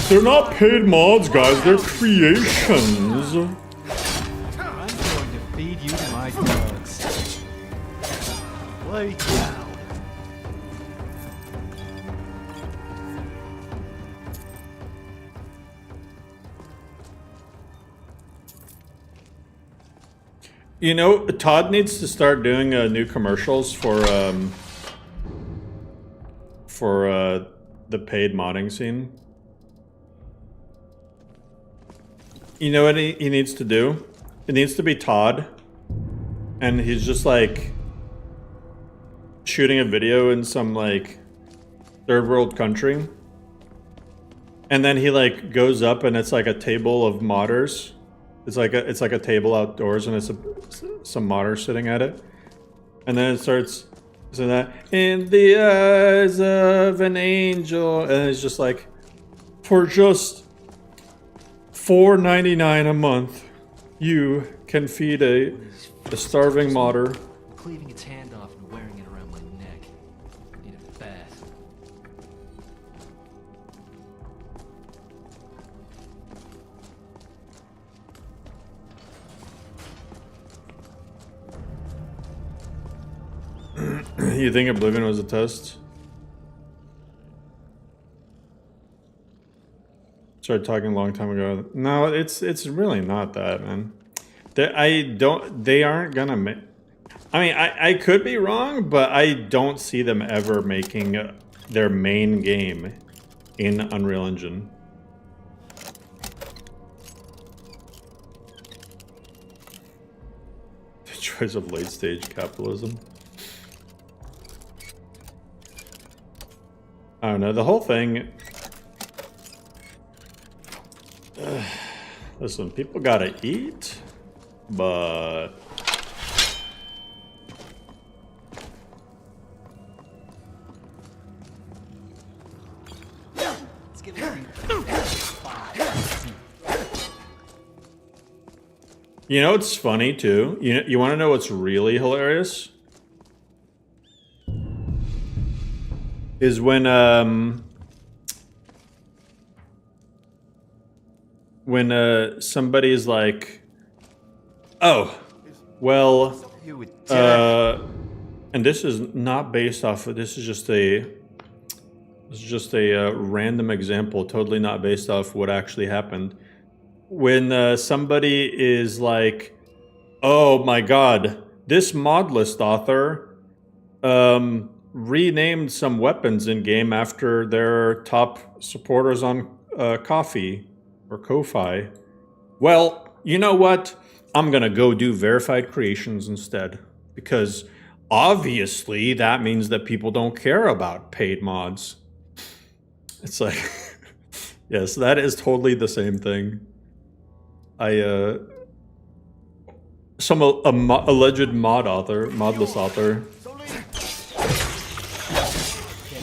They're not paid mods, guys. They're creations. I'm going to feed you to my dogs. Lay down. You know, Todd needs to start doing new commercials for the paid modding scene. You know what he needs to do? It needs to be Todd, and he's just like shooting a video in some like third world country, and then he like goes up and it's like a table of modders. It's like a table outdoors, and it's some modders sitting at it, and then it starts saying that in the eyes of an angel, and it's just like for just $4.99 a month, you can feed a starving modder. Cleaving its hand off and wearing it around my neck. I need a bath. You think Oblivion was a test? Started talking a long time ago. No, it's really not that, man. They aren't gonna make. I mean, I could be wrong, but I don't see them ever making their main game in Unreal Engine. The choice of late stage capitalism. I don't know, the whole thing. Listen, people gotta eat. but you know what's funny too? You want to know what's really hilarious? Is when somebody's like, oh, well, and this is not based off of, this is just a random example, totally not based off what actually happened. When somebody is like, oh my god, this mod list author renamed some weapons in game after their top supporters on Ko-fi or Ko-fi. Well, you know what? I'm gonna go do verified creations instead, because obviously that means that people don't care about paid mods. It's like, yes, that is totally the same thing. Some alleged modless author,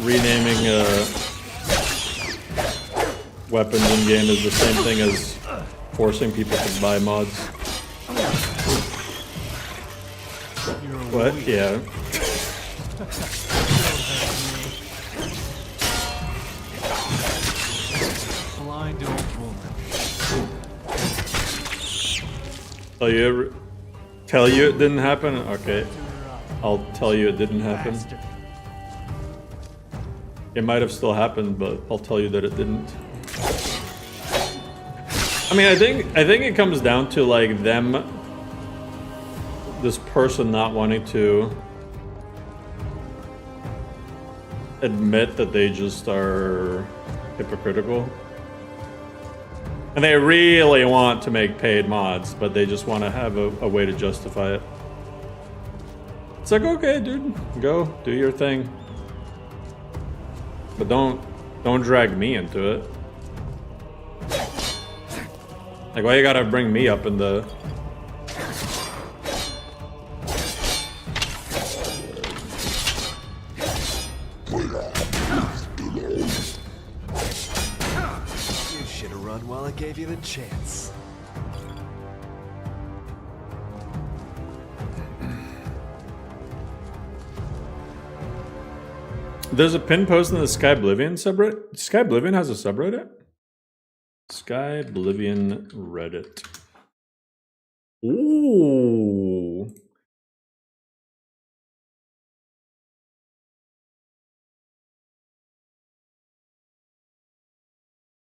renaming weapons in game is the same thing as forcing people to buy mods. What? Yeah. Blind old woman. Tell you it didn't happen? Okay. I'll tell you it didn't happen. It might have still happened, but I'll tell you that it didn't. I mean, I think it comes down to like this person not wanting to admit that they just are hypocritical. And they really want to make paid mods, but they just want to have a way to justify it. It's like, okay, dude, go do your thing. But don't drag me into it. Like, why you gotta bring me up in the... You should have run while I gave you the chance. There's a pin post in the Skyblivion subreddit. Skyblivion has a subreddit? Skyblivion Reddit. Ooh.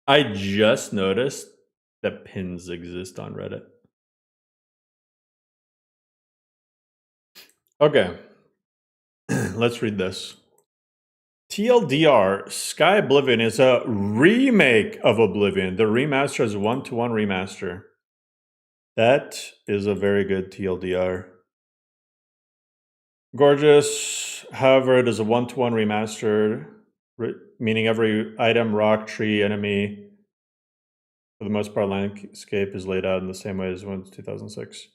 I just noticed that pins exist on Reddit. Okay. Let's read this. TLDR, Skyblivion is a remake of Oblivion. The remaster is a 1-to-1 remaster. That is a very good TLDR. Gorgeous. However, it is a 1-to-1 remaster, meaning every item, rock, tree, enemy, for the most part, landscape is laid out in the same way as when 2006.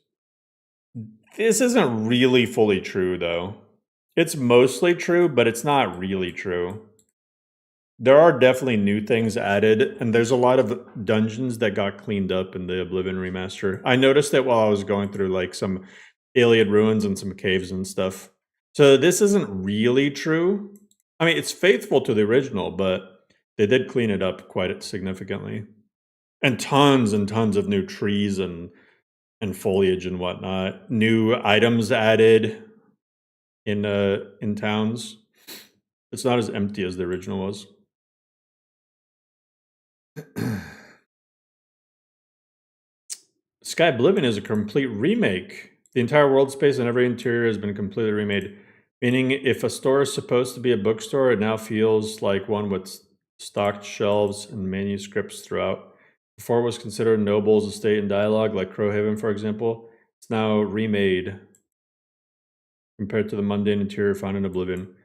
This isn't really fully true, though. It's mostly true, but it's not really true. There are definitely new things added, and there's a lot of dungeons that got cleaned up in the Oblivion remaster. I noticed it while I was going through like some Iliad ruins and some caves and stuff. So this isn't really true. I mean, it's faithful to the original, but they did clean it up quite significantly. And tons of new trees and foliage and whatnot. New items added in towns. It's not as empty as the original was. Skyblivion is a complete remake. The entire world space and every interior has been completely remade. Meaning, if a store is supposed to be a bookstore, it now feels like one with stocked shelves and manuscripts throughout. Before it was considered noble's estate and dialogue, like Crowhaven, for example, it's now remade compared to the mundane interior found in Oblivion.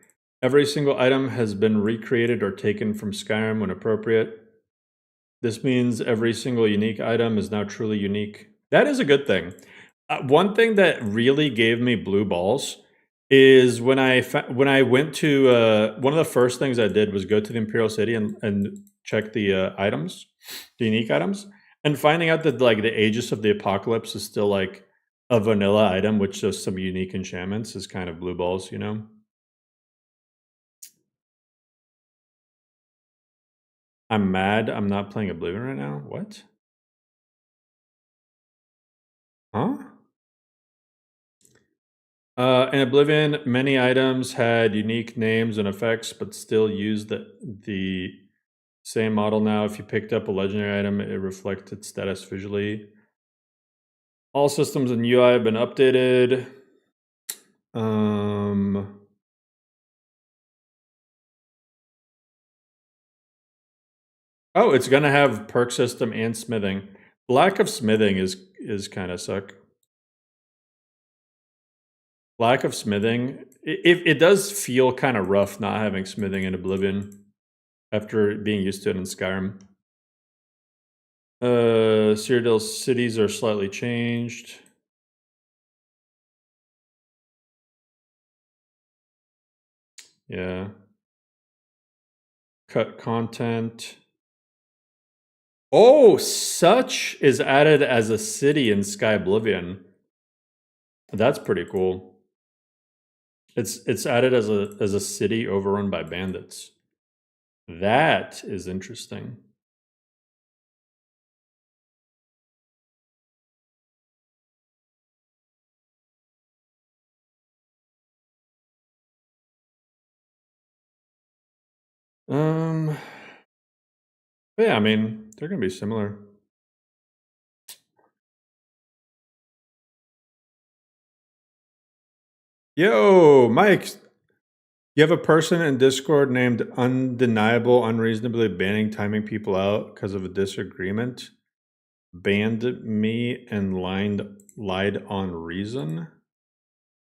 Every single item has been recreated or taken from Skyrim when appropriate. This means every single unique item is now truly unique. That is a good thing. One thing that really gave me blue balls is when I went to one of the first things I did was go to the Imperial City and check the items, the unique items, and finding out that like the Aegis of the Apocalypse is still like a vanilla item, which does some unique enchantments, is kind of blue balls, you know. I'm mad I'm not playing Oblivion right now. What? Huh? In Oblivion, many items had unique names and effects, but still used the same model now. If you picked up a legendary item, it reflected status visually. All systems and UI have been updated. Oh, it's gonna have perk system and smithing. Lack of smithing is kind of suck. Lack of smithing, it does feel kind of rough not having smithing in Oblivion after being used to it in Skyrim. Cyrodiil's cities are slightly changed. Yeah. Cut content. Oh, such is added as a city in Skyblivion. That's pretty cool. It's added as a city overrun by bandits. That is interesting. Yeah, I mean, they're gonna be similar. Yo, Mike, you have a person in Discord named Undeniable Unreasonably banning timing people out because of a disagreement. Banned me and lied on reason.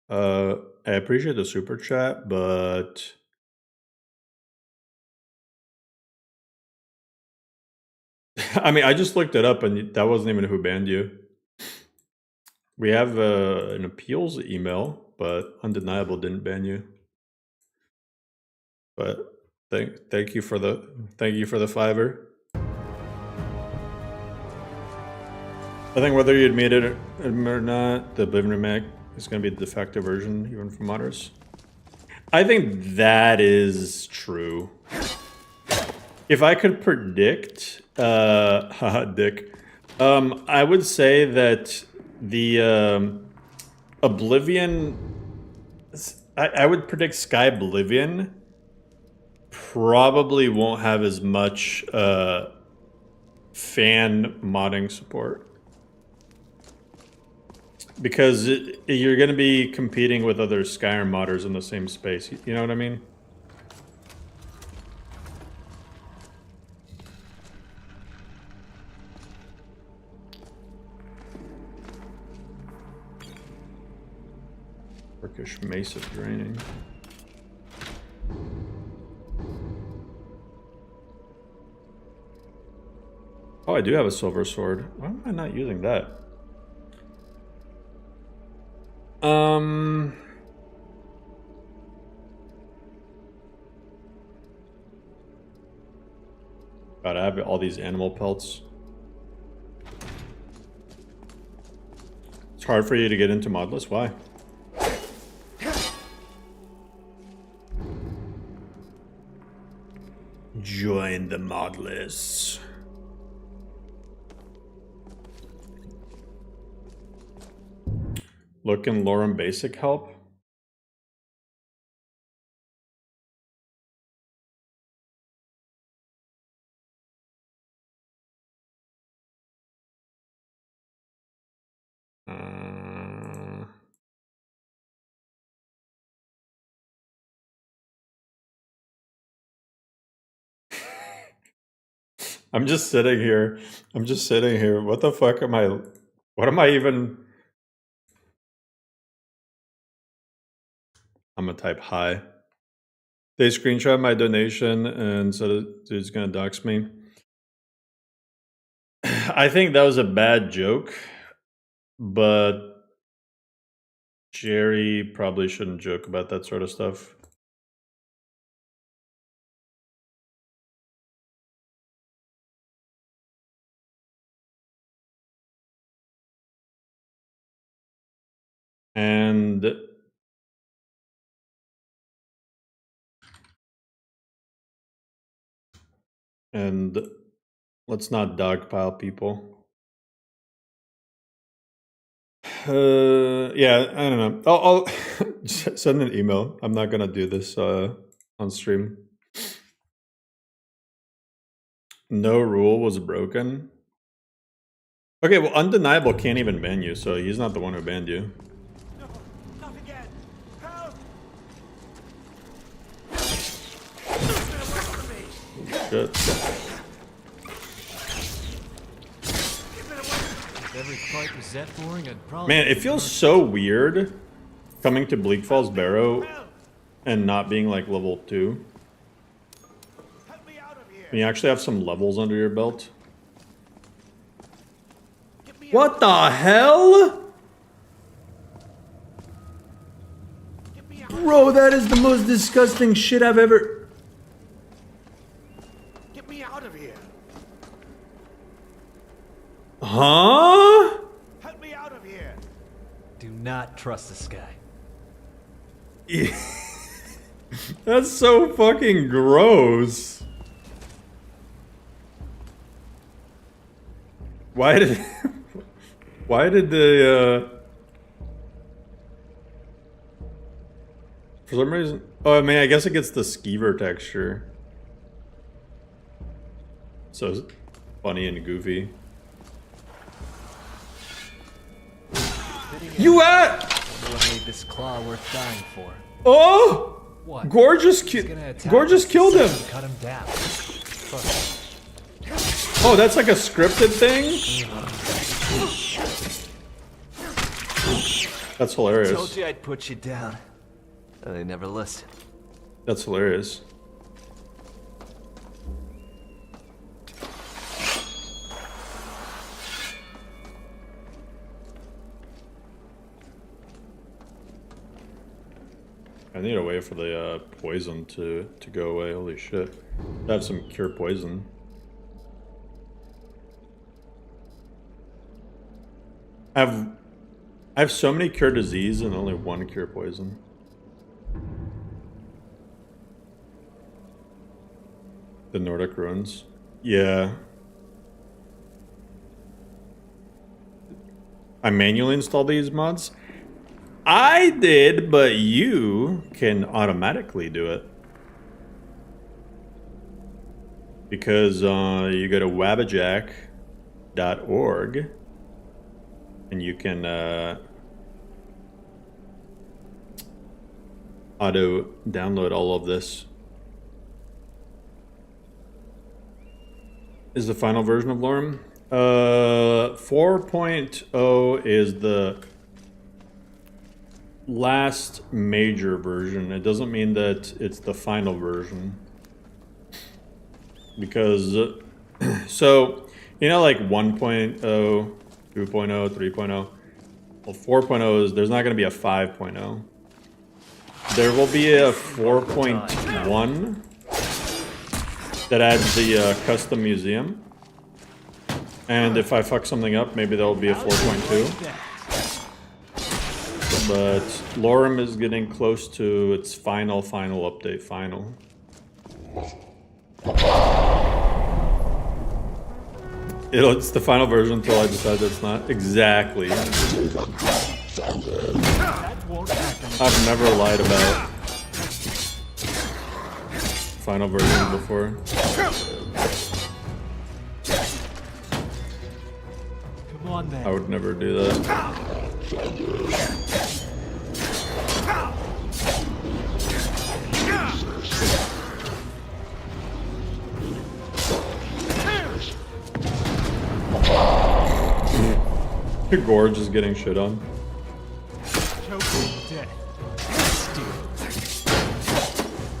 I appreciate the super chat, but I mean, I just looked it up and that wasn't even who banned you. We have an appeals email, but Undeniable didn't ban you. But thank you for the fiver. I think whether you admit it or not, the Oblivion remake is going to be the de facto version, even for modders. I think that is true. If I could predict, haha, dick, I would say that the Oblivion, I would predict Skyblivion probably won't have as much fan modding support. Because you're going to be competing with other Skyrim modders in the same space. You know what I mean? Turkish mace of draining. Oh, I do have a silver sword. Why am I not using that? God, I have all these animal pelts. It's hard for you to get into modless. Why? Join the modless. Look in LoreRim basic help. I'm just sitting here. What the fuck am I? What am I even? I'm gonna type hi. They screenshot my donation and said dude's gonna dox me. I think that was a bad joke, but Jerry probably shouldn't joke about that sort of stuff. And let's not dogpile people. Yeah, I don't know. I'll send an email. I'm not gonna do this on stream. No rule was broken. Okay, well, Undeniable can't even ban you, so he's not the one who banned you. No, not again. Help! Shit. If every fight was that boring, I'd probably... Man, it feels so weird coming to Bleak Falls Barrow and not being like level 2. Help me out of here. You actually have some levels under your belt. What the hell? Bro, that is the most disgusting shit I've ever... Get me out of here. Huh? Help me out of here. Do not trust this guy. That's so fucking gross. Why did they, for some reason... Oh, I mean, I guess it gets the skeever texture. So funny and goofy. You at? What made this claw worth dying for? Oh! What? Gorgeous He's gonna attack Gorgeous us killed and him. Cut him down. Fuck. Oh, that's like a scripted thing? That's hilarious. Told you I'd put you down. They never listen. That's hilarious. I need a way for the poison to go away. Holy shit. I have some cure poison. I have so many cure disease and only one cure poison. The Nordic ruins. Yeah. I manually installed these mods. I did, but you can automatically do it. Because you go to wabajack.org and you can auto download all of this. Is the final version of LoreRim? 4.0 is the last major version. It doesn't mean that it's the final version. Because, so, you know, like 1.0, 2.0, 3.0. Well, 4.0 is, there's not going to be a 5.0. There will be a 4.1 that adds the custom museum. And if I fuck something up, maybe there'll be a 4.2. But LoreRim is getting close to its final update. It's the final version until I decide that it's not. Exactly. I've never lied about final version before. Come on, then. I would never do that. Gorge is getting shit on. Choking dead.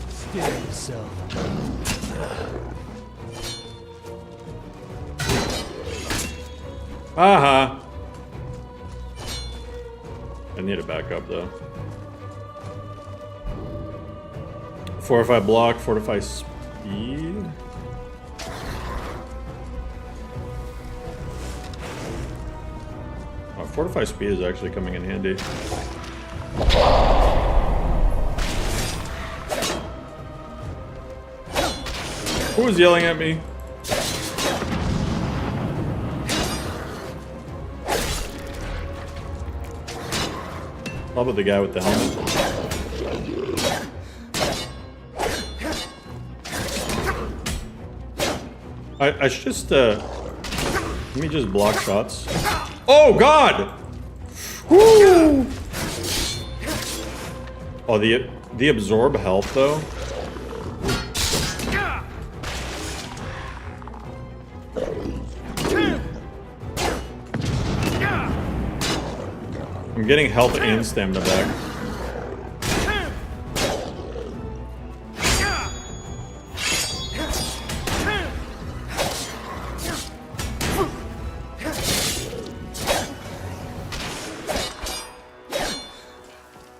Steal yourself. I need a backup though. Fortify block, fortify speed. Oh, fortify speed is actually coming in handy. Who was yelling at me? Probably the guy with the helmet. I should just, let me just block shots. Oh, God! Woo! Oh, the absorb health, though. I'm getting health and stamina back.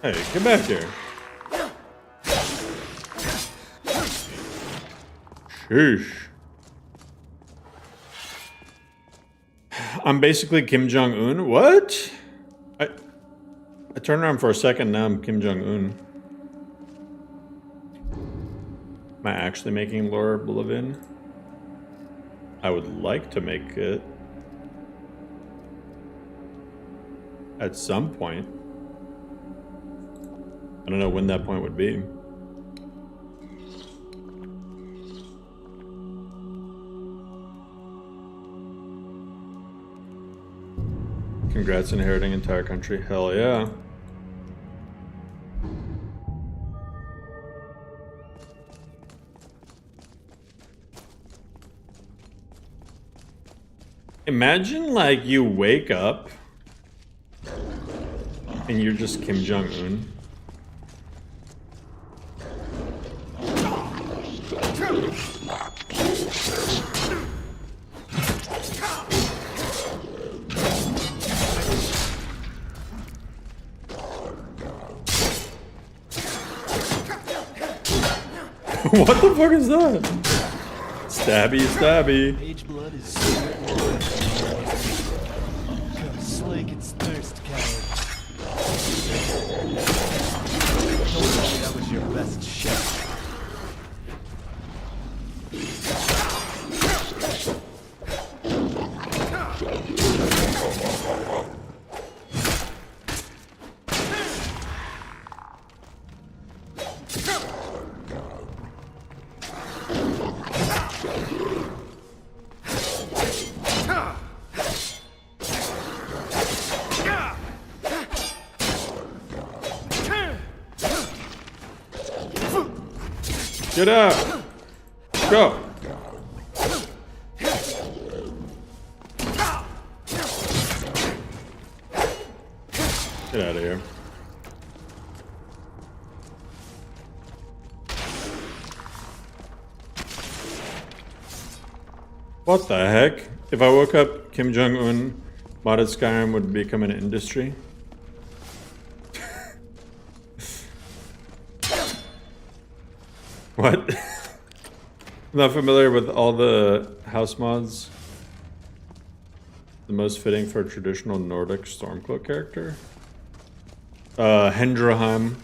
Hey, get back here. Sheesh. I'm basically Kim Jong-un? What? I turned around for a second, now I'm Kim Jong-un. Am I actually making LoreRim? I would like to make it. At some point. I don't know when that point would be. Congrats inheriting entire country. Hell yeah. Imagine like you wake up and you're just Kim Jong-un. What the fuck is that? Stabby, stabby. Mage blood is come slake its thirst, coward. Told you that was your best shot. Get out! Go! Get out of here. What the heck? If I woke up Kim Jong-un, modded Skyrim would become an industry? What? I'm not familiar with all the house mods. The most fitting for a traditional Nordic Stormcloak character? Hendraheim.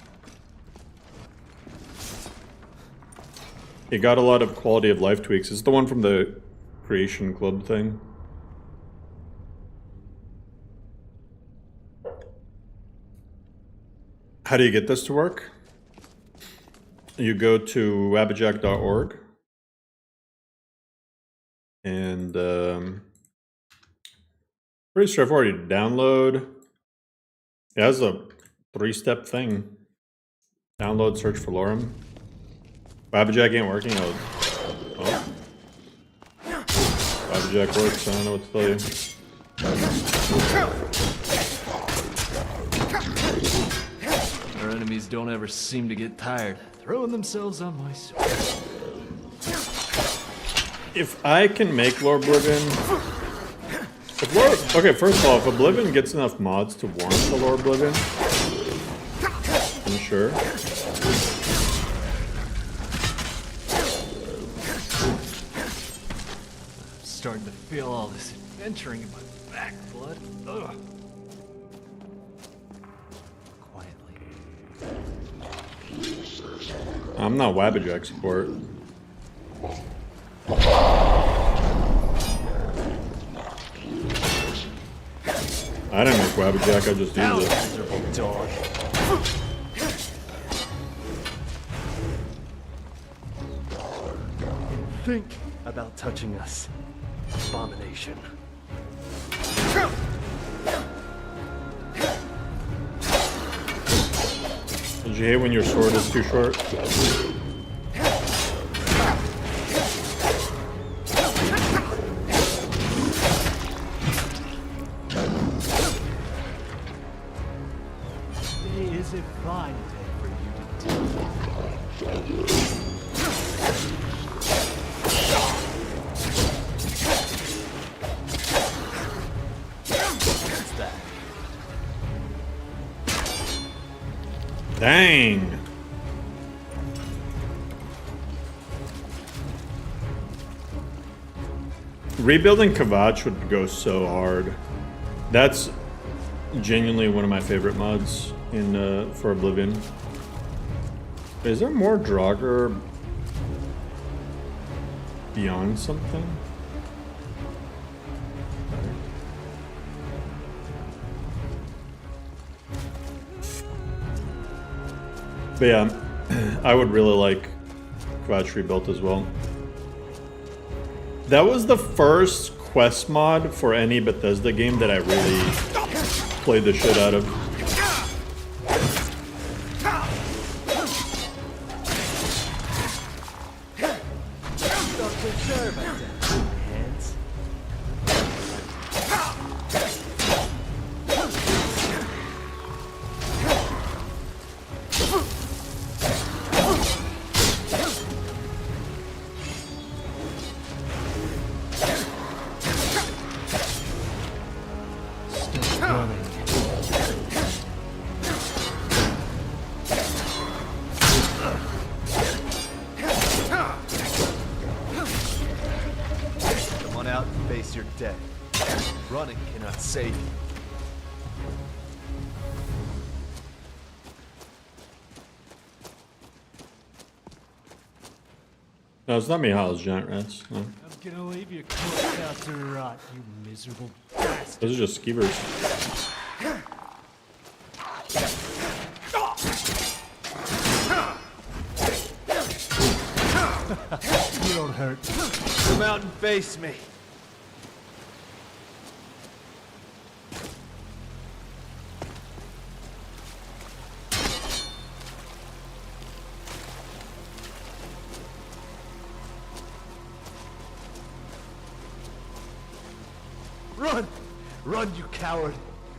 It got a lot of quality of life tweaks. It's the one from the Creation Club thing. How do you get this to work? You go to wabajack.org and pretty straightforward. You download. It has a 3-step thing. Download, search for LoreRim. Wabajack ain't working. Oh. Wabajack works. I don't know what to tell you. Our enemies don't ever seem to get tired throwing themselves on my sword. If I can make LoreRim, Okay, first of all, if Oblivion gets enough mods to warrant the LoreRim, I'm sure. I'm starting to feel all this adventuring in my back, blood. Ugh. Quietly. I'm not Wabbajack support. I didn't make Wabbajack, I just used it. Miserable dog. Think about touching us, abomination. Did you hate when your sword is too short? Today is a fine day for you to tell. Dang! Rebuilding Kvatch would go so hard. That's genuinely one of my favorite mods in for Oblivion. Is there more Draugr beyond something? But yeah, I would really like Kvatch rebuilt as well. That was the first quest mod for any Bethesda game that I really played the shit out of. Come on out and face your death. Running cannot save you. No, it's not me, Howl's giant rats. No. I'm gonna leave your corpse out to rot, you miserable bastard. Those are just skeevers. You don't hurt. Come out and face me. Run! Run, you coward!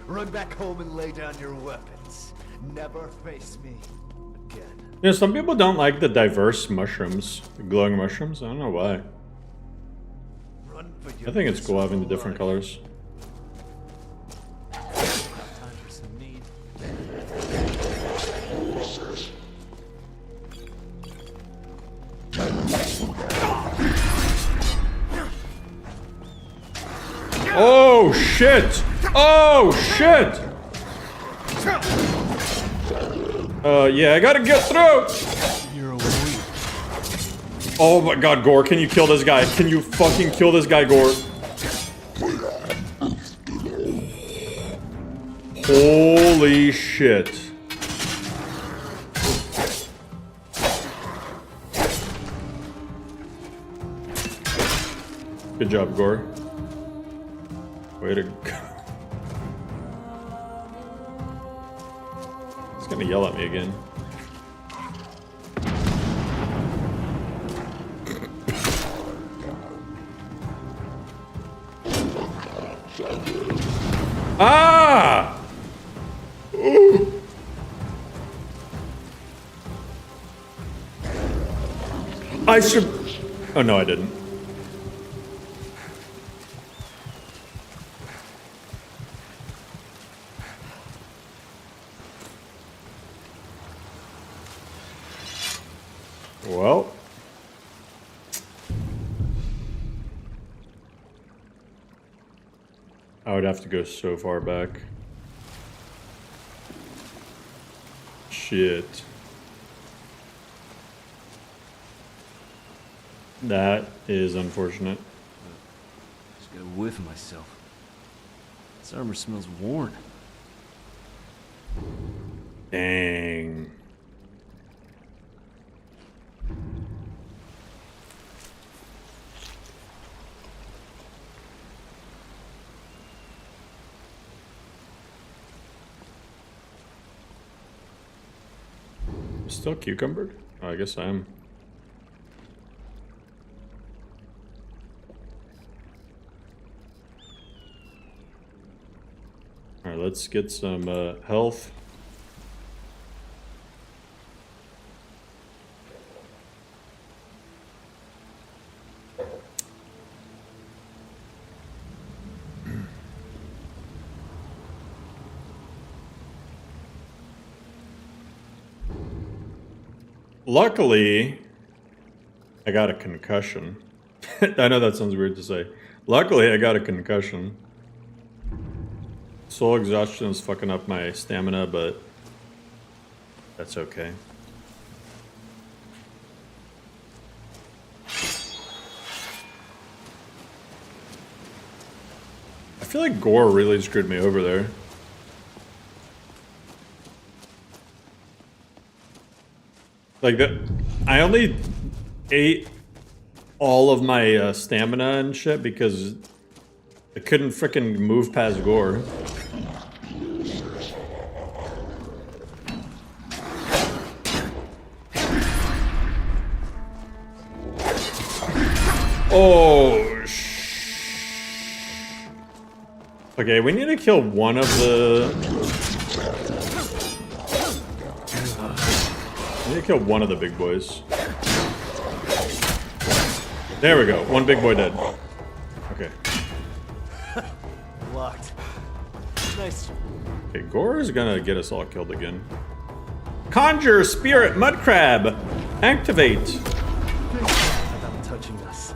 Run back home and lay down your weapons. Never face me again. You know, some people don't like the diverse mushrooms, the glowing mushrooms. I don't know why. Run for your I think it's cool having the miserable different life. colors. Time for some meat. Oh shit! Oh shit! Yeah, I gotta get through! You're a weak. Oh my god, Gore, can you kill this guy? Can you fucking kill this guy, Gore? Holy shit. Good job, Gore. Way to go. He's gonna yell at me again. Ah! Ooh. I should... Oh no, I didn't. Well. I would have to go so far back. Shit. That is unfortunate. Just got a whiff of myself. This armor smells worn. Dang. Still cucumbered? Oh, I guess I am. Alright, let's get some health. Luckily, I got a concussion. I know that sounds weird to say. Luckily, I got a concussion. Soul exhaustion is fucking up my stamina, but that's okay. I feel like gore really screwed me over there. Like that, I only ate all of my stamina and shit because I couldn't frickin' move past gore. Oh, okay, we need to kill one of the... I need to kill one of the big boys. There we go. One big boy dead. Okay. Locked. Nice. Okay, Gore is gonna get us all killed again. Conjure Spirit Mud Crab! Activate! Without touching us.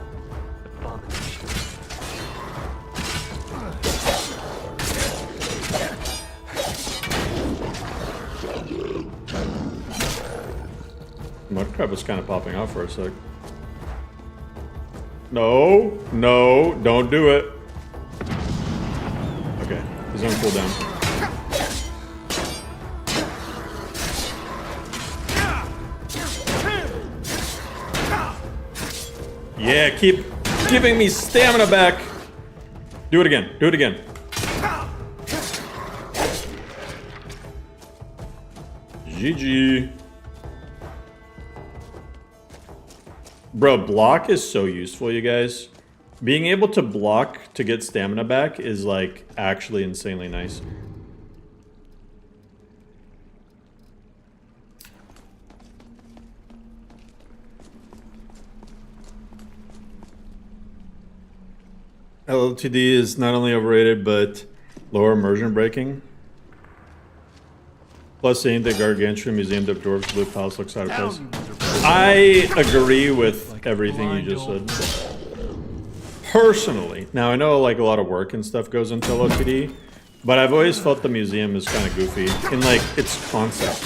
Abomination. Mud Crab was kind of popping off for a sec. No, no, don't do it. Okay, he's on cooldown. Yeah, keep giving me stamina back. Do it again, do it again. GG. Bro, block is so useful, you guys. Being able to block to get stamina back is like actually insanely nice. LTD is not only overrated, but lower immersion breaking. Plus, seeing the Gargantuan Museum of Dwarves Blue Palace looks out of place. I agree with everything you just said. Personally. Now, I know like a lot of work and stuff goes into LOTD, but I've always felt the museum is kind of goofy in like its concept.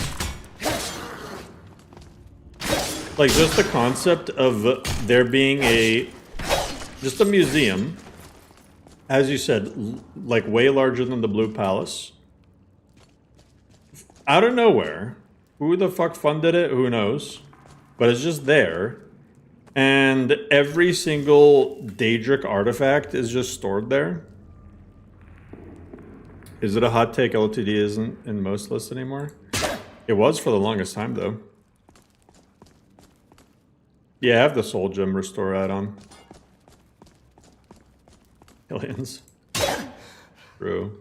Like just the concept of there being just a museum, as you said, like way larger than the Blue Palace. Out of nowhere. Who the fuck funded it? Who knows? But it's just there. And every single Daedric artifact is just stored there. Is it a hot take LTD isn't in most lists anymore? It was for the longest time, though. Yeah, I have the Soul Gem Restore add-on. Aliens. True.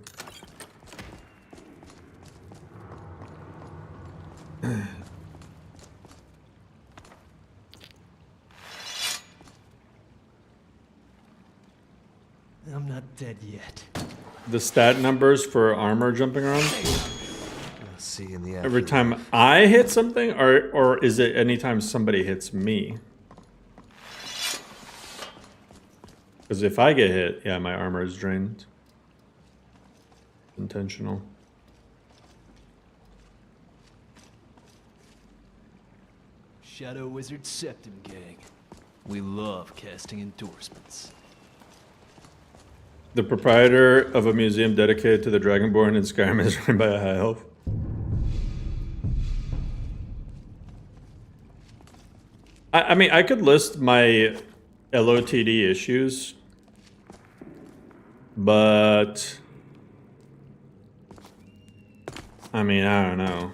I'm not dead yet. The stat numbers for armor jumping around? see in the Every time I hit something, or is it anytime somebody hits me? Because if I get hit, yeah, my armor is drained. Intentional. Shadow Wizard Septum Gang. We love casting endorsements. The proprietor of a museum dedicated to the Dragonborn in Skyrim is run by a high elf. I mean, I could list my LOTD issues, but I mean, I don't know.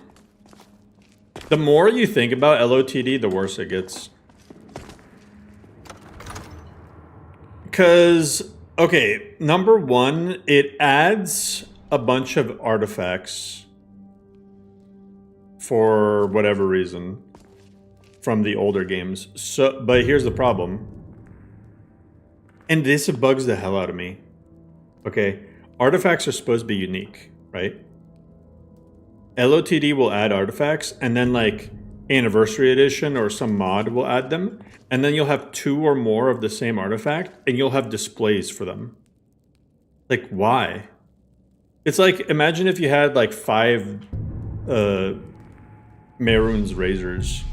The more you think about LOTD, the worse it gets. Because, okay, number one, it adds a bunch of artifacts for whatever reason from the older games. So, but here's the problem. And this bugs the hell out of me. Okay, artifacts are supposed to be unique, right? LOTD will add artifacts, and then like Anniversary Edition or some mod will add them, and then you'll have 2 or more of the same artifact, and you'll have displays for them. Like, why? It's like, imagine if you had like 5 Mehrunes razors,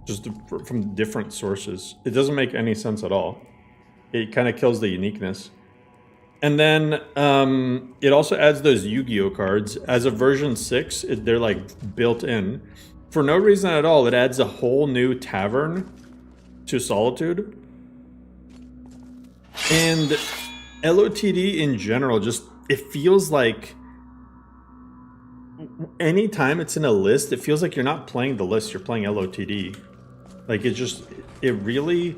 just from different sources. It doesn't make any sense at all. It kind of kills the uniqueness. And then it also adds those Yu-Gi-Oh cards. As of version 6, they're like built in. For no reason at all, it adds a whole new tavern to Solitude. And LOTD in general, just, it feels like anytime it's in a list, it feels like you're not playing the list, you're playing LOTD. Like, it really,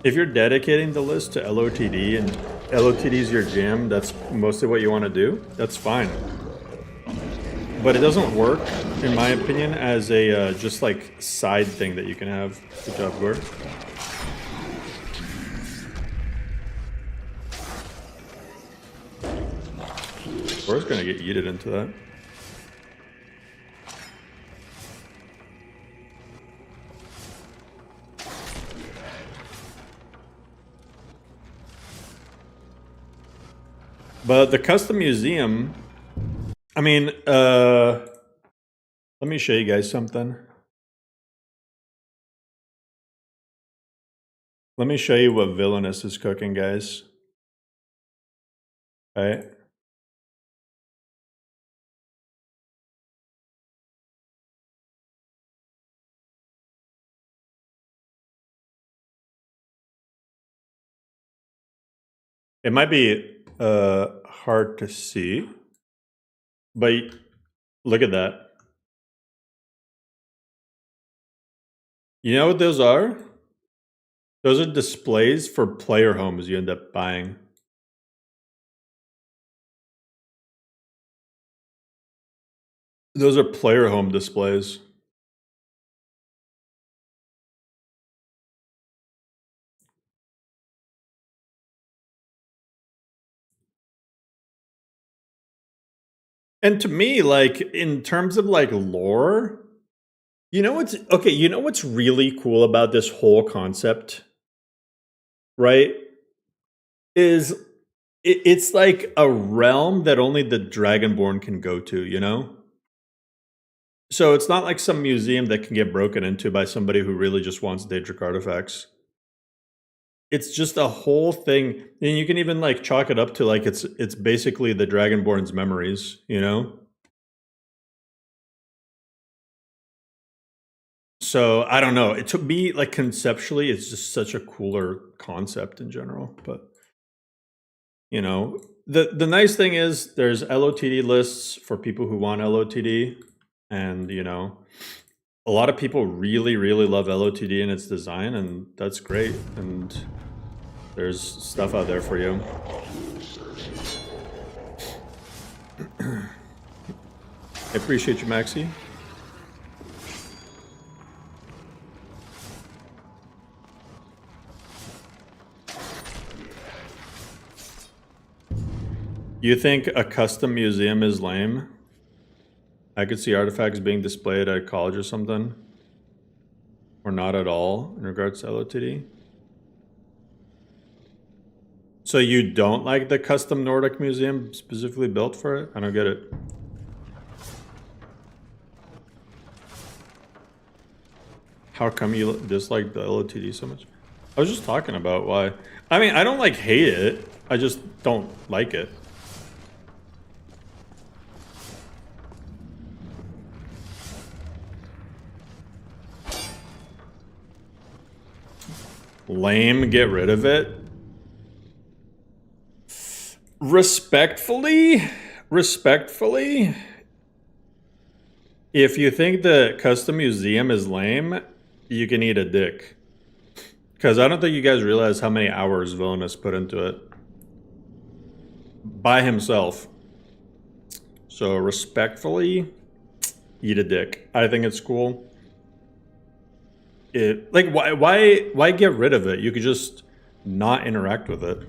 if you're dedicating the list to LOTD and LOTD is your jam, that's mostly what you want to do, that's fine. But it doesn't work, in my opinion, as a just like side thing that you can have. Good job, Gord. Gord's gonna get yeeted into that. But the custom museum, I mean, let me show you guys something. Let me show you what Villainous is cooking, guys. All right. It might be hard to see, but look at that. You know what those are? Those are displays for player homes you end up buying. Those are player home displays. And to me, like, in terms of like lore, you know what's okay, you know what's really cool about this whole concept, right? Is it's like a realm that only the Dragonborn can go to, you know? So it's not like some museum that can get broken into by somebody who really just wants Daedric artifacts. It's just a whole thing, and you can even like chalk it up to like it's basically the Dragonborn's memories, you know? So I don't know. It took me like conceptually, it's just such a cooler concept in general. But you know, the nice thing is there's LOTD lists for people who want LOTD, and you know, a lot of people really, really love LOTD and its design, and that's great. And there's stuff out there for you. I appreciate you, Maxi. You think a custom museum is lame? I could see artifacts being displayed at college or something. Or not at all in regards to LOTD. So you don't like the custom Nordic museum specifically built for it? I don't get it. How come you dislike the LOTD so much? I was just talking about why. I mean, I don't like hate it. I just don't like it. Lame, get rid of it. Respectfully, if you think the custom museum is lame, you can eat a dick. Because I don't think you guys realize how many hours Villainous put into it. By himself. So respectfully, eat a dick. I think it's cool. Like, why get rid of it? You could just not interact with it.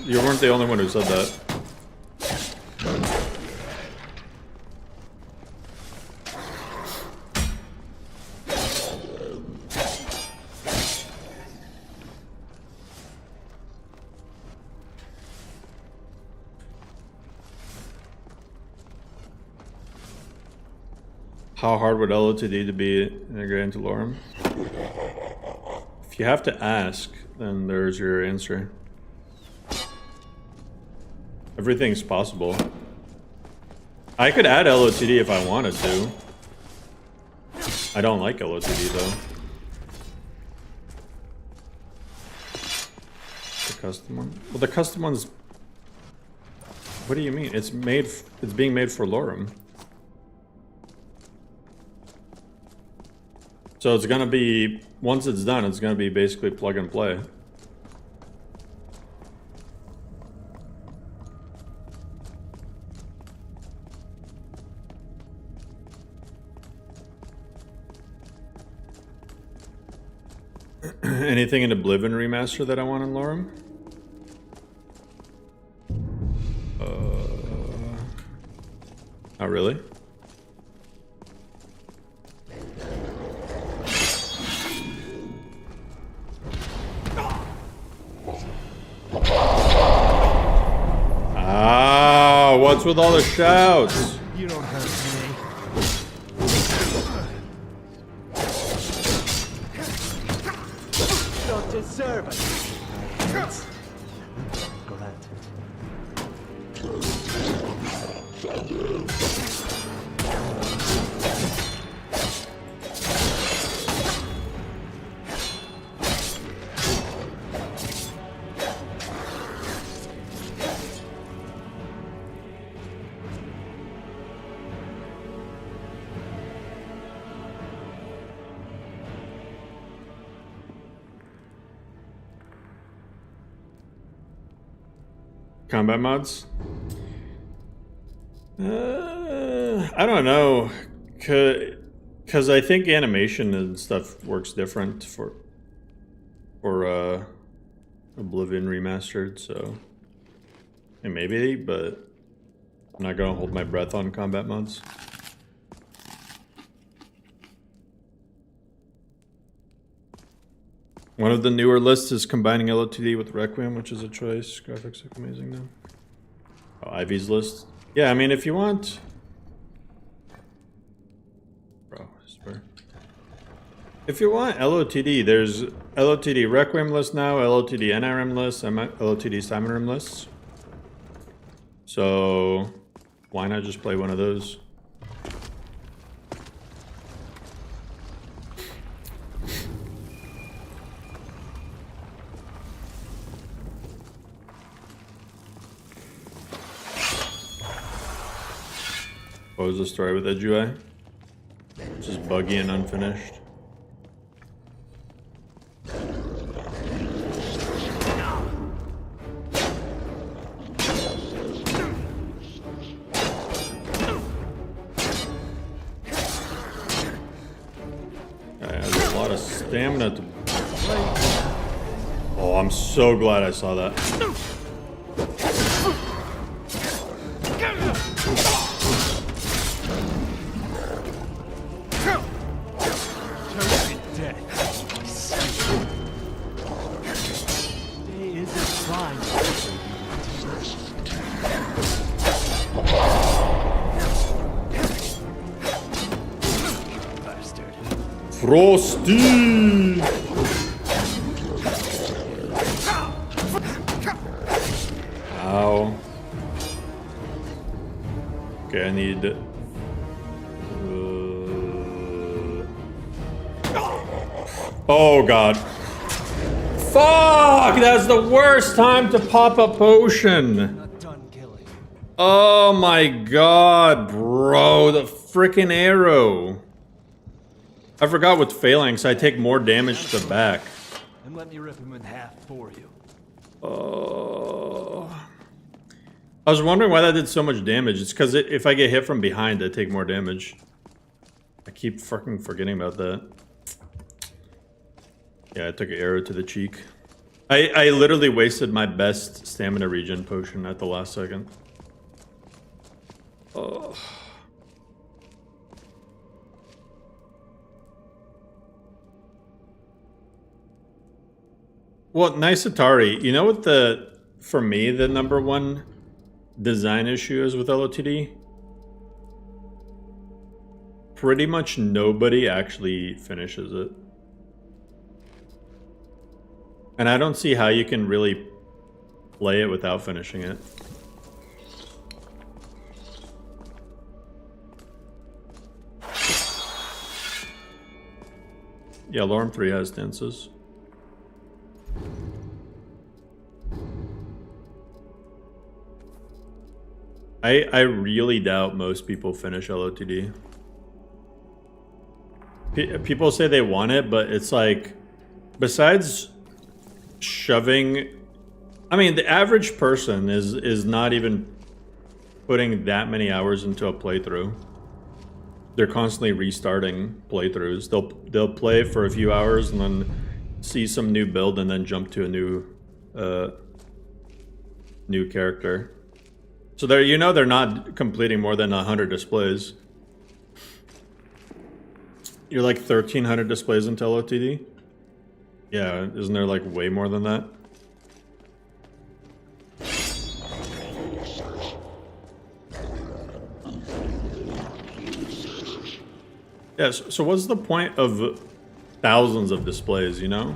You weren't the only one who said that. How hard would LOTD to be integrated into LoreRim? If you have to ask, then there's your answer. Everything's possible. I could add LOTD if I wanted to. I don't like LOTD though. The custom one? Well, the custom one's... What do you mean? It's being made for LoreRim. So it's gonna be, once it's done, it's gonna be basically plug and play. Anything in Oblivion Remaster that I want in LoreRim? Not really. What's with all the shouts? You don't hurt me. Don't deserve it. Combat mods? I don't know, cause I think animation and stuff works different for Oblivion Remastered, so maybe, but I'm not gonna hold my breath on combat mods. One of the newer lists is combining LOTD with Requiem, which is a choice. Graphics look amazing now. Oh, Ivy's list. Yeah, I mean, if you want... Bro, I swear. If you want LOTD, there's LOTD Requiem list now, LOTD NRM list, LOTD Simon Rim lists. So, why not just play one of those? What was the story with Edge UI? Just buggy and unfinished. Guy has a lot of stamina to... Oh, I'm so glad I saw that. Frosty! Ow. Okay, I need... Oh god. Fuck! That's the worst time to pop a potion! Oh my god, bro. The freaking arrow. I forgot with phalanx, I take more damage to the back. And let me rip him in half for you. Oh. I was wondering why that did so much damage. It's because if I get hit from behind, I take more damage. I keep fucking forgetting about that. Yeah, I took an arrow to the cheek. I literally wasted my best stamina regen potion at the last second. Oh. Well, nice Atari. You know what for me, the #1 design issue is with LOTD? Pretty much nobody actually finishes it. And I don't see how you can really play it without finishing it. Yeah, LoreRim 3 has dances. I really doubt most people finish LOTD. People say they want it, but it's like, besides shoving... I mean, the average person is not even putting that many hours into a playthrough. They're constantly restarting playthroughs. They'll play for a few hours and then see some new build and then jump to a new character. So they're not completing more than 100 displays. You're like 1,300 displays in LOTD? Yeah, isn't there like way more than that? Yeah, so what's the point of thousands of displays, you know?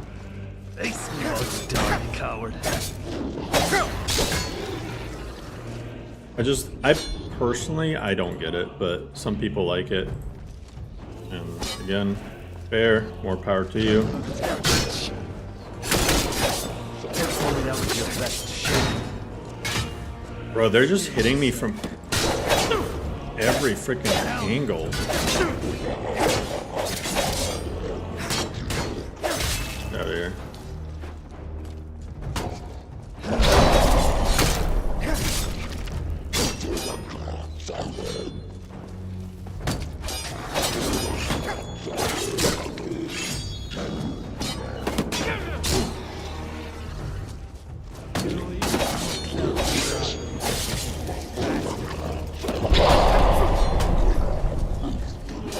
Face me, you darn coward. I personally, I don't get it, but some people like it. And again, fair, more power to you. Bro, they're just hitting me from every freaking angle. Out of here.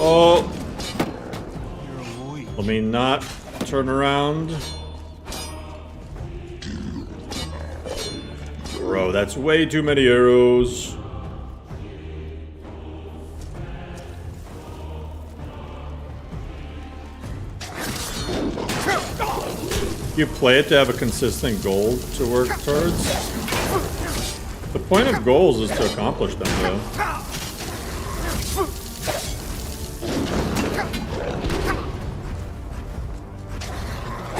Oh, let me not turn around. Bro, that's way too many arrows. You play it to have a consistent goal to work towards. The point of goals is to accomplish them, though.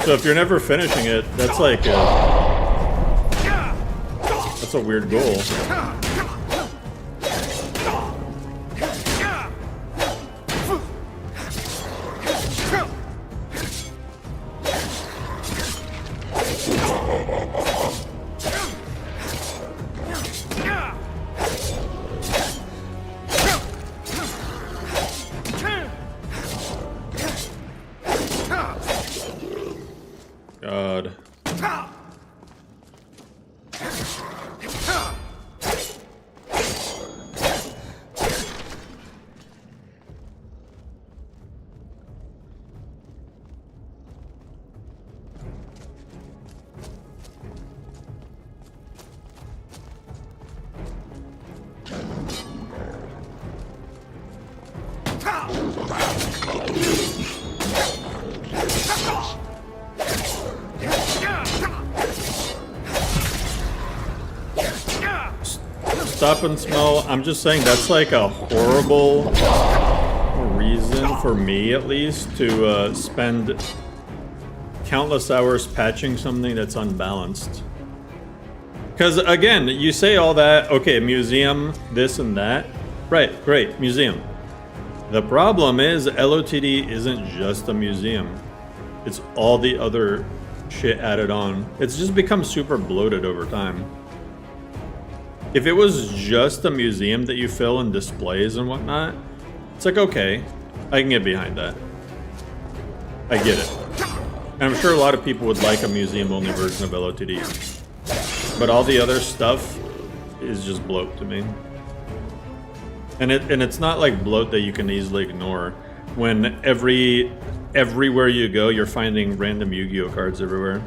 So if you're never finishing it, that's like that's a weird goal. God. stop and smell. I'm just saying that's like a horrible reason for me, at least, to spend countless hours patching something that's unbalanced. Because again, you say all that, okay, museum, this and that. Right, great, museum. The problem is LOTD isn't just a museum. It's all the other shit added on. It's just become super bloated over time. If it was just a museum that you fill in displays and whatnot, it's like, okay, I can get behind that. I get it. And I'm sure a lot of people would like a museum-only version of LOTD. But all the other stuff is just bloat to me. And it's not like bloat that you can easily ignore when everywhere you go, you're finding random Yu-Gi-Oh cards everywhere.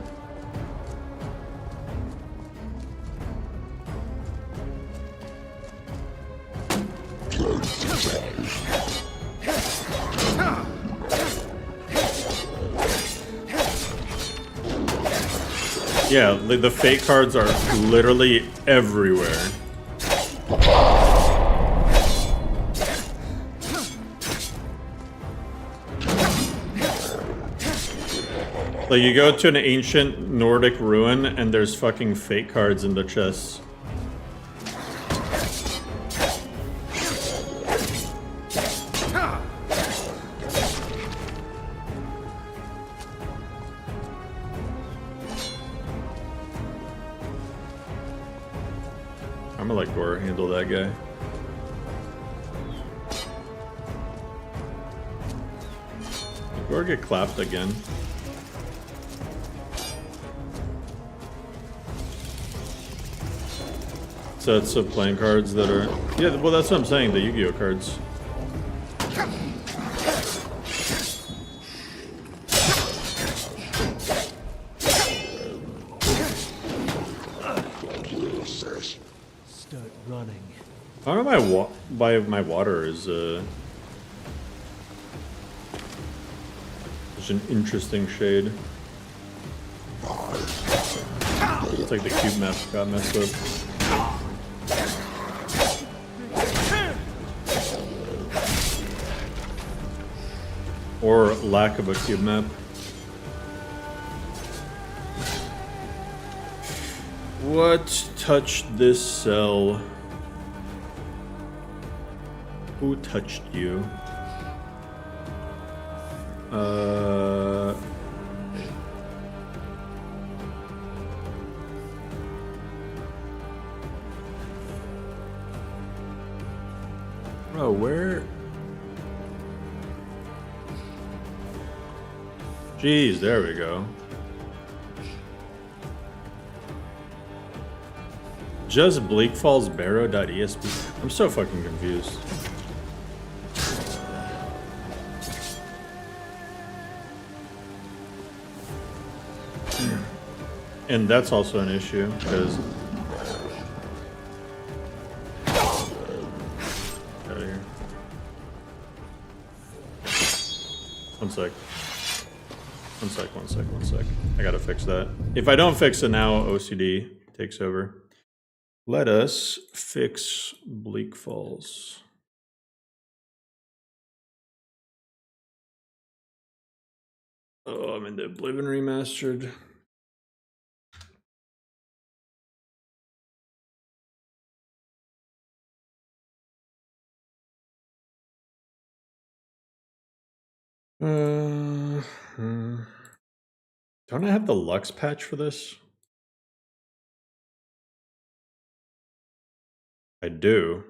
Yeah, the fake cards are literally everywhere. Like, you go to an ancient Nordic ruin and there's fucking fake cards in the chests. I'm gonna let Gore handle that guy. Gore get clapped again. Sets of playing cards that are... Yeah, well, that's what I'm saying, the Yu-Gi-Oh cards. Start running. I don't know why my water is such an interesting shade. It's like the cube map got messed up. Or lack of a cube map. What touched this cell? Who touched you? Bro, where? Jeez, there we go. Just Bleak Falls Barrow.esp. I'm so fucking confused. And that's also an issue, because... Out of here. One sec. One sec. I gotta fix that. If I don't fix it now, OCD takes over. Let us fix Bleak Falls. Oh, I'm in the Oblivion Remastered. Don't I have the Lux patch for this? I do.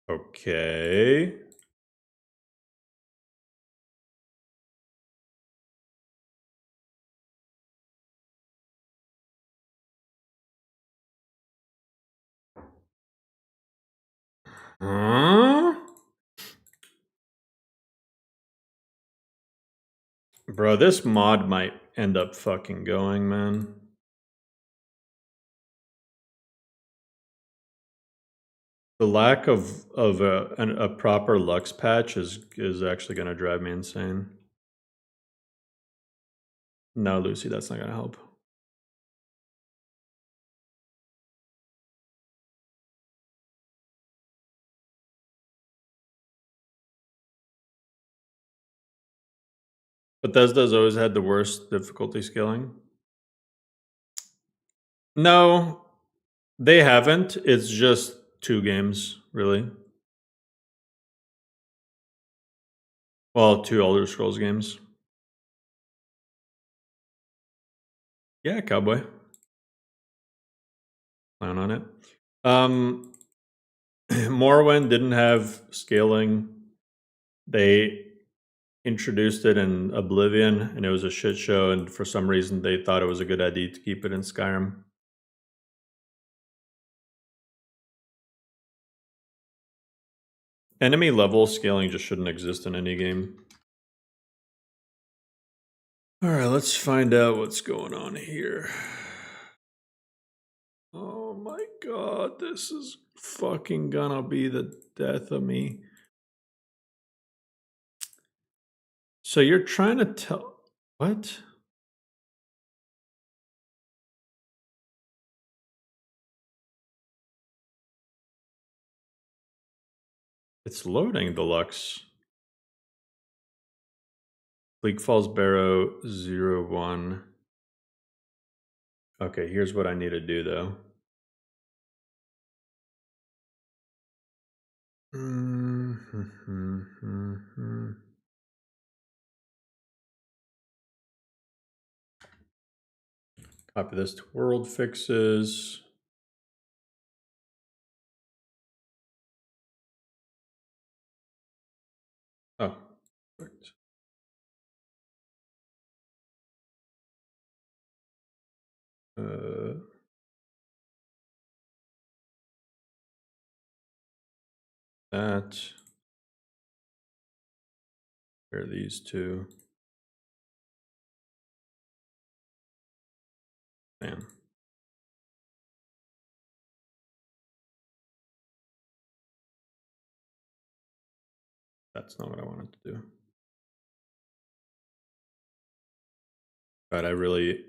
Okay. Huh? Bro, this mod might end up fucking going, man. The lack of a proper Lux patch is actually gonna drive me insane. No, Lucy, that's not gonna help. Bethesda's always had the worst difficulty scaling. No, they haven't. It's just 2 games, really. Well, 2 Elder Scrolls games. Yeah, Cowboy. Plan on it. Morrowind didn't have scaling. They introduced it in Oblivion, and it was a shit show, and for some reason they thought it was a good idea to keep it in Skyrim. Enemy level scaling just shouldn't exist in any game. Alright, let's find out what's going on here. Oh my god, this is fucking gonna be the death of me. So you're trying to tell... What? It's loading, Deluxe. Bleak Falls Barrow 01. Okay, here's what I need to do, though. Copy this to world fixes. Oh, perfect. That. Here are these two. Bam. That's not what I wanted to do. But I really...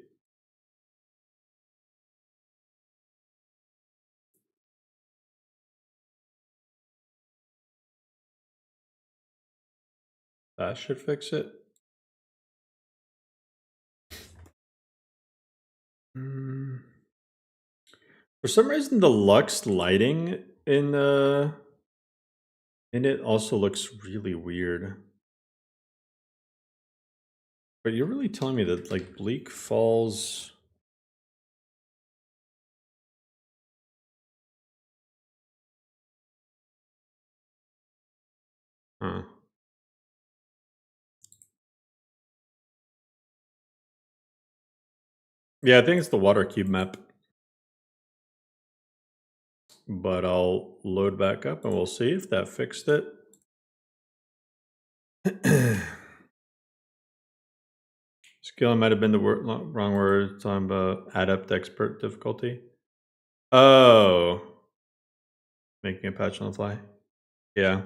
That should fix it. For some reason, the Lux lighting in it also looks really weird. But you're really telling me that, like, Bleak Falls... Huh. Yeah, I think it's the water cube map. But I'll load back up and we'll see if that fixed it. Skill might have been the wrong word. Talking about adept expert difficulty. Oh. Making a patch on the fly. Yeah.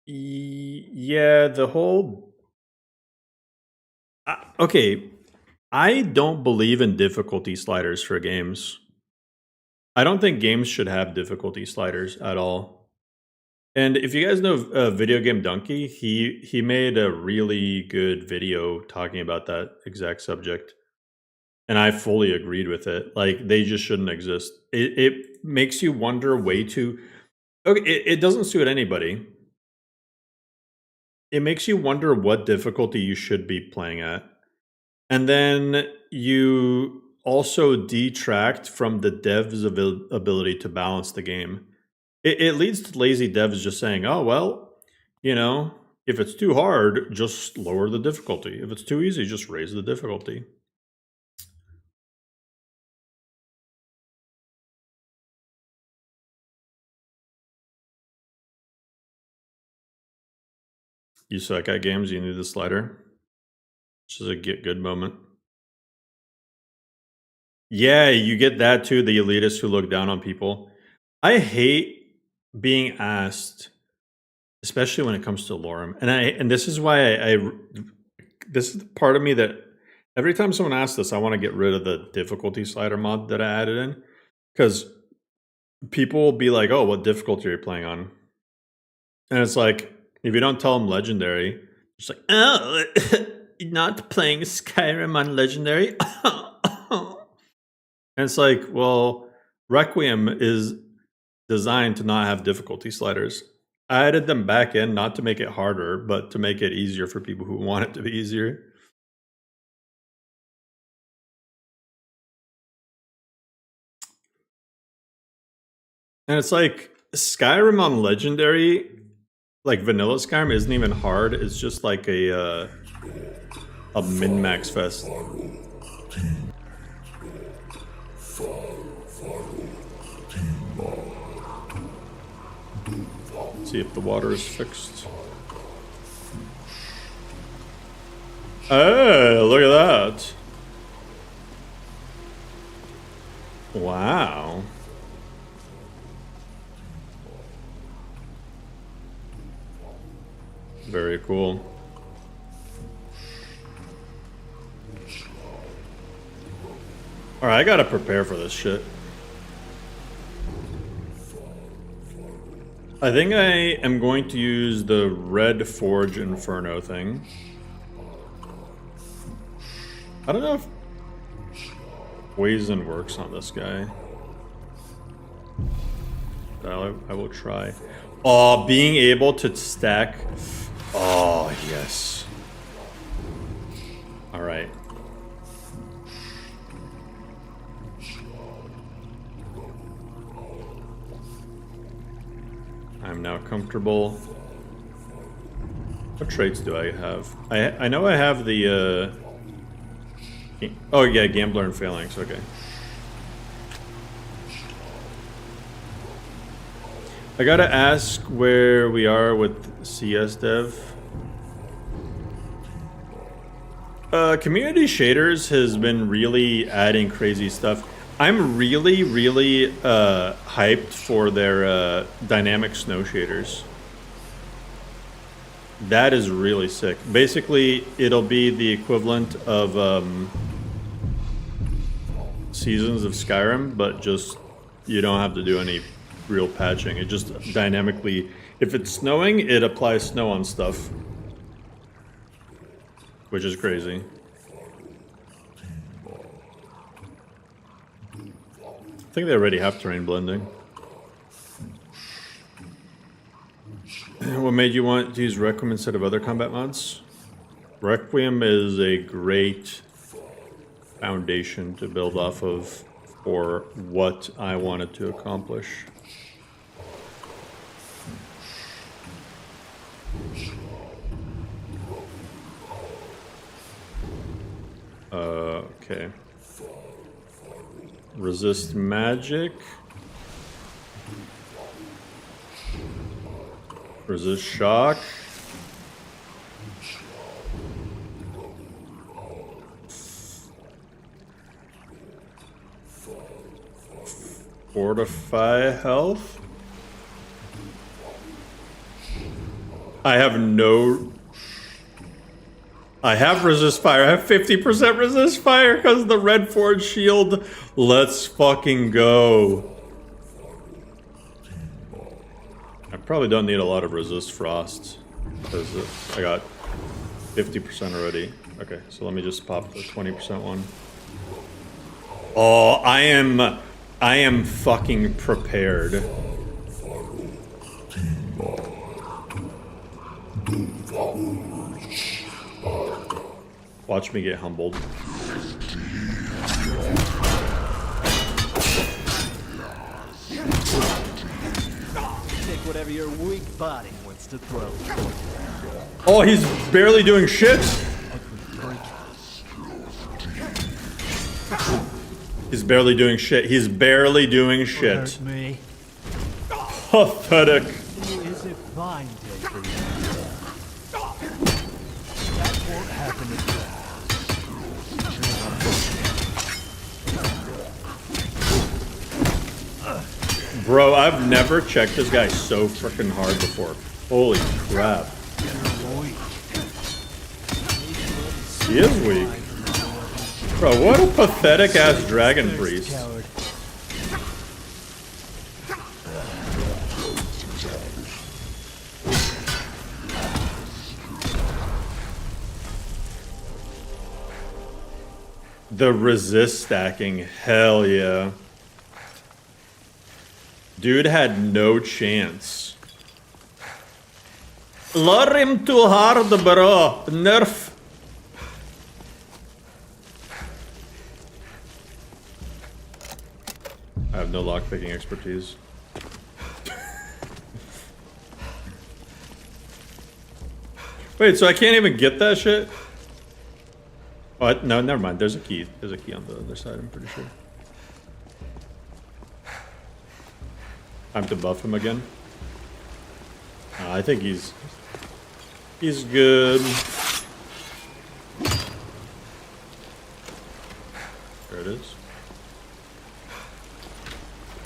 Yeah, the whole... okay. I don't believe in difficulty sliders for games. I don't think games should have difficulty sliders at all. And if you guys know Video Game Donkey, he made a really good video talking about that exact subject. And I fully agreed with it. Like, they just shouldn't exist. It makes you wonder way too... Okay, it doesn't suit anybody. It makes you wonder what difficulty you should be playing at. And then you also detract from the dev's ability to balance the game. It leads to lazy devs just saying, oh, well, you know, if it's too hard, just lower the difficulty. If it's too easy, just raise the difficulty. You suck at games, you need the slider. Which is a get good moment. Yeah, you get that too, the elitists who look down on people. I hate being asked, especially when it comes to LoreRim. And this is why this is the part of me that every time someone asks this, I want to get rid of the difficulty slider mod that I added in. Because people will be like, oh, what difficulty are you playing on? And it's like, If you don't tell them legendary, it's like, oh, not playing Skyrim on legendary. And it's like, well, Requiem is designed to not have difficulty sliders. I added them back in not to make it harder, but to make it easier for people who want it to be easier. And it's like Skyrim on legendary, like vanilla Skyrim, isn't even hard. It's just like a min-max fest. See if the water is fixed. Hey, look at that. Wow. Very cool. Alright, I gotta prepare for this shit. I think I am going to use the Red Forge Inferno thing. I don't know if Poison works on this guy. I will try. Oh, being able to stack. Oh, yes. All right. I'm now comfortable. What traits do I have? I know I have the oh yeah, Gambler and Phalanx, okay. I gotta ask where we are with CS Dev. Community Shaders has been really adding crazy stuff. I'm really hyped for their dynamic snow shaders. That is really sick. Basically, it'll be the equivalent of Seasons of Skyrim, but just you don't have to do any real patching. It just dynamically, if it's snowing, it applies snow on stuff, which is crazy. I think they already have terrain blending. What made you want to use Requiem instead of other combat mods? Requiem is a great foundation to build off of for what I wanted to accomplish. Okay. Resist magic. Resist shock. Fortify health. I have no... I have resist fire. I have 50% resist fire because of the Red Forge shield. Let's fucking go. I probably don't need a lot of resist frost because I got 50% already. Okay, so let me just pop the 20% one. Oh, I am fucking prepared. Watch me get humbled. Take whatever your weak body wants to throw. Oh, he's barely doing shit. He's barely doing shit. He's barely doing shit. Hurt me. Pathetic. Who is a fine day for you? That won't happen again. Bro, I've never checked this guy so freaking hard before. Holy crap. He is weak. Bro, what a pathetic ass dragon priest. The resist stacking, hell yeah. Dude had no chance. LoreRim too hard, bro. Nerf. I have no lockpicking expertise. Wait, so I can't even get that shit? Oh, no, never mind. There's a key. There's a key on the other side, I'm pretty sure. Time to buff him again. I think he's good. There it is.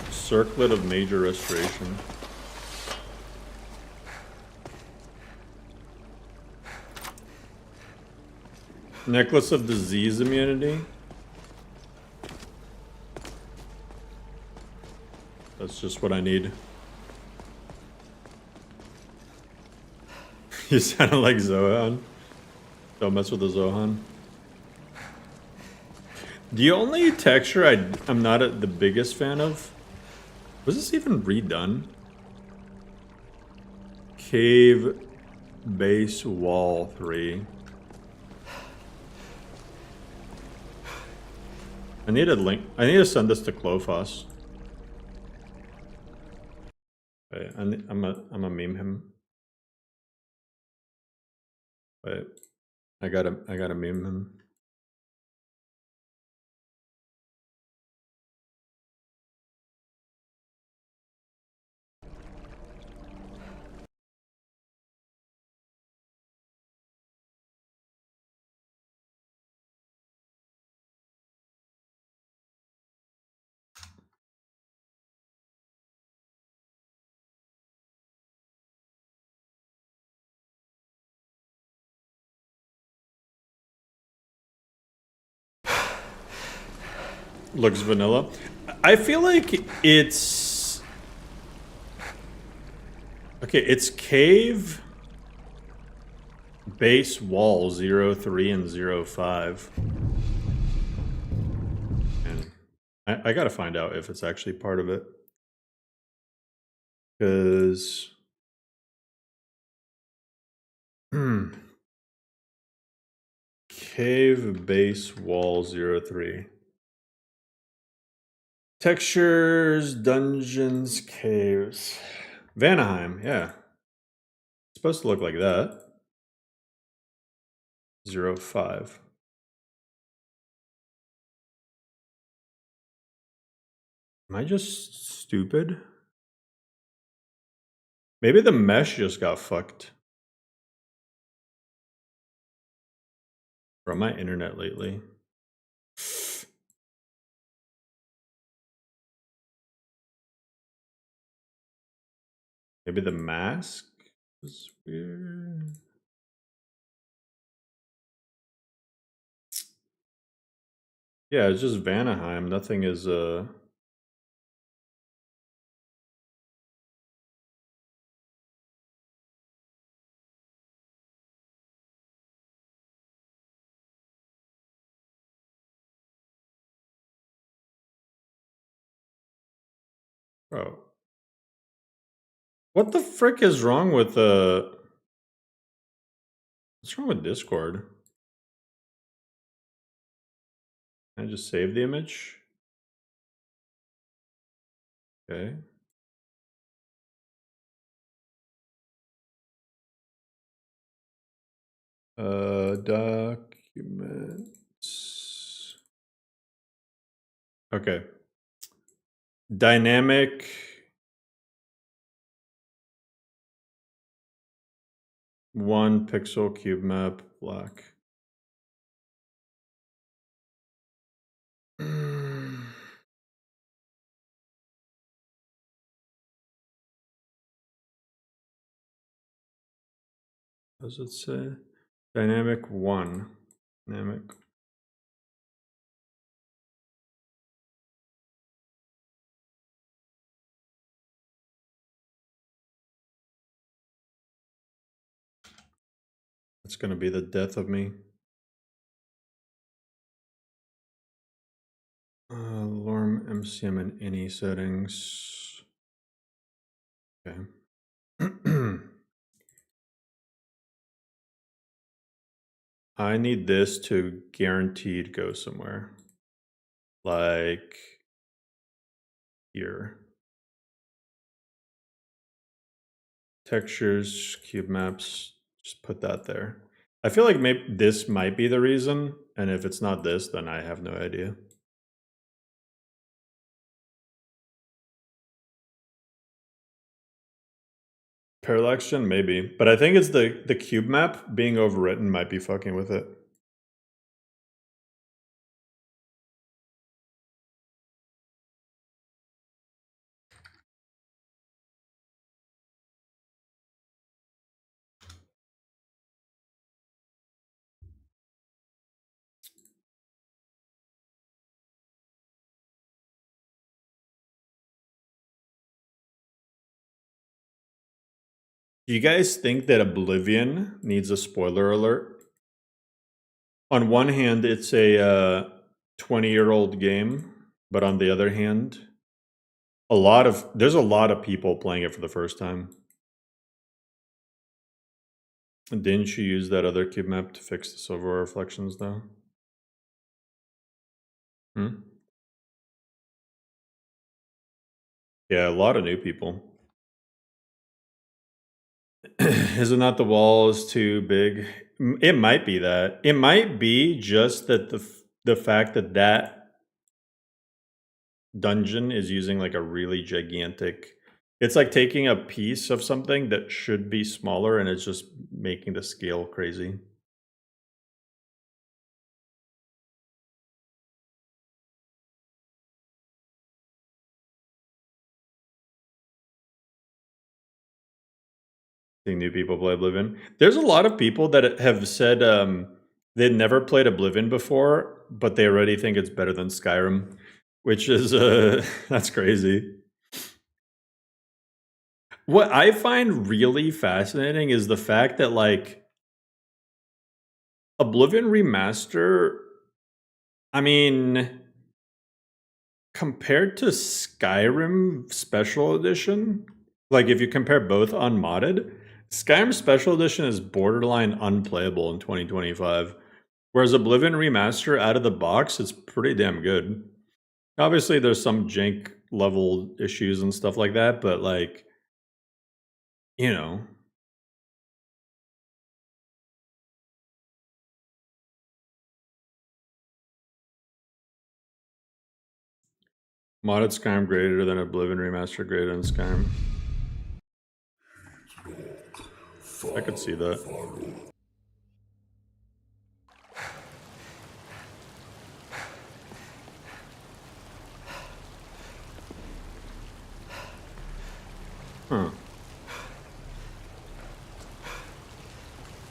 Circlet of Major Restoration. Necklace of Disease Immunity. That's just what I need. You sounded like Zohan. Don't mess with the Zohan. The only texture I'm not the biggest fan of. Was this even redone? Cave Base Wall 3. I need a link. I need to send this to Clofos. Wait, I'm a meme him. Wait, I gotta meme him. Looks vanilla. I feel like it's... Okay, it's Cave Base Wall 03 and 05. And I gotta find out if it's actually part of it. Because... Cave Base Wall 03. Textures, dungeons, caves. Vanaheim, yeah. It's supposed to look like that. 05. Am I just stupid? Maybe the mesh just got fucked. Or my internet lately. Maybe the mask is weird. Yeah, it's just Vanaheim. Nothing is Bro. What the frick is wrong with what's wrong with Discord? Can I just save the image? Okay. Documents. Okay. Dynamic. One pixel cube map, black. What does it say? Dynamic 1. Dynamic. That's gonna be the death of me. LoreRim, MCM, and any settings. Okay. I need this to guaranteed go somewhere. Like here. Textures, cube maps, just put that there. I feel like maybe this might be the reason, and if it's not this, then I have no idea. Parallax gen, maybe. But I think it's the cube map being overwritten might be fucking with it. Do you guys think that Oblivion needs a spoiler alert? On one hand, it's a 20-year-old game, but on the other hand, there's a lot of people playing it for the first time. Didn't you use that other cube map to fix the silver reflections though? Yeah, a lot of new people. Is it not the wall is too big? It might be that. It might be just that the fact that that dungeon is using like a really gigantic. It's like taking a piece of something that should be smaller and it's just making the scale crazy. Seeing new people play Oblivion. There's a lot of people that have said they'd never played Oblivion before, but they already think it's better than Skyrim, which is that's crazy. What I find really fascinating is the fact that like Oblivion Remaster, I mean, compared to Skyrim Special Edition, like if you compare both unmodded, Skyrim Special Edition is borderline unplayable in 2025, whereas Oblivion Remaster out of the box is pretty damn good. Obviously, there's some jank level issues and stuff like that, but like, you know. Modded Skyrim greater than Oblivion Remaster greater than Skyrim. I could see that. Huh.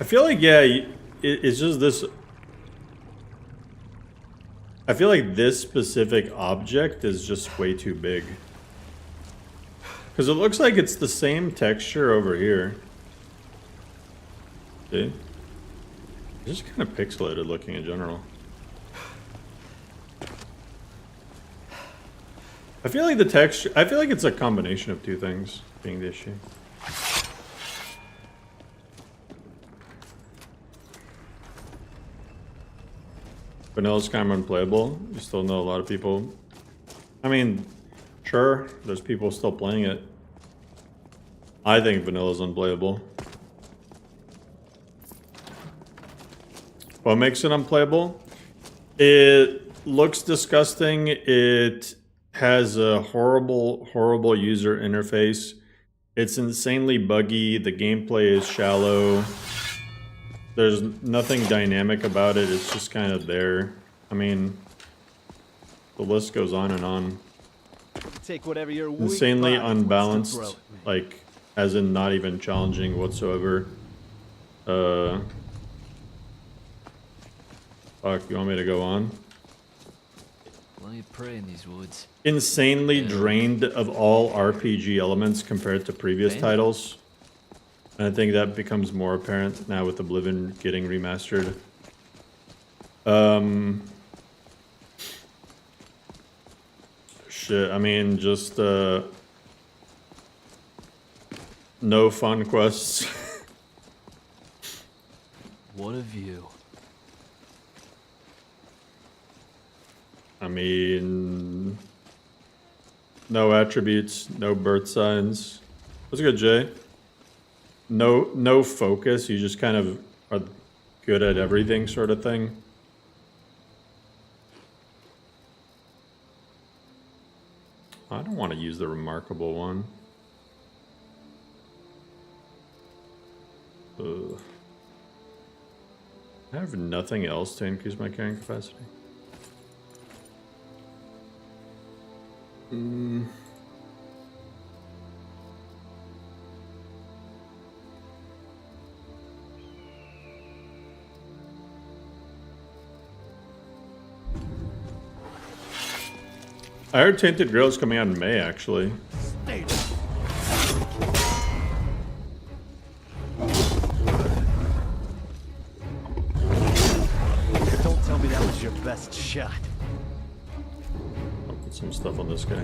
I feel like, yeah, it's just this. I feel like this specific object is just way too big. Because it looks like it's the same texture over here. See? It's just kind of pixelated looking in general. I feel like the texture, I feel like it's a combination of two things being the issue. Vanilla's kind of unplayable. You still know a lot of people. I mean, sure, there's people still playing it. I think Vanilla's unplayable. What makes it unplayable? It looks disgusting. It has a horrible, horrible user interface. It's insanely buggy. The gameplay is shallow. There's nothing dynamic about it. It's just kind of there. I mean, the list goes on and on. Take whatever you're Insanely unbalanced, like, as in not even challenging whatsoever. Fuck, you want me to go on? Why you pray in these woods? Insanely drained of all RPG elements compared to previous titles. And I think that becomes more apparent now with Oblivion getting remastered. Shit, I mean, just, no fun quests. What a view. I mean, no attributes, no birth signs. What's good, Jay? No focus. You just kind of are good at everything, sort of thing. I don't want to use the remarkable one. Ugh. I have nothing else to increase my carrying capacity. I heard Tainted Grail is coming out in May, actually. Don't tell me that was your best shot. I'll put some stuff on this guy.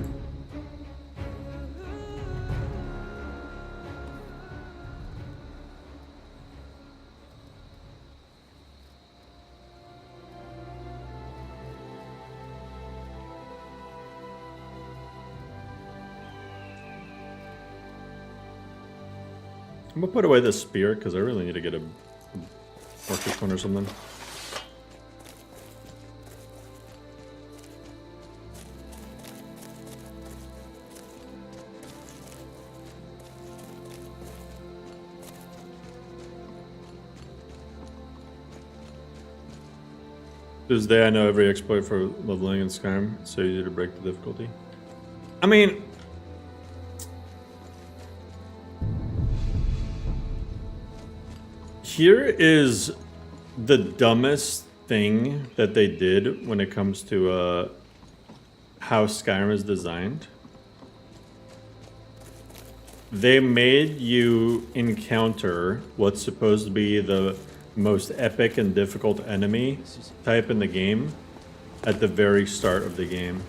I'm gonna put away this spear because I really need to get a orcish one or something. This day I know every exploit for leveling in Skyrim. It's so easy to break the difficulty. I mean, here is the dumbest thing that they did when it comes to how Skyrim is designed. They made you encounter what's supposed to be the most epic and difficult enemy type in the game at the very start of the game.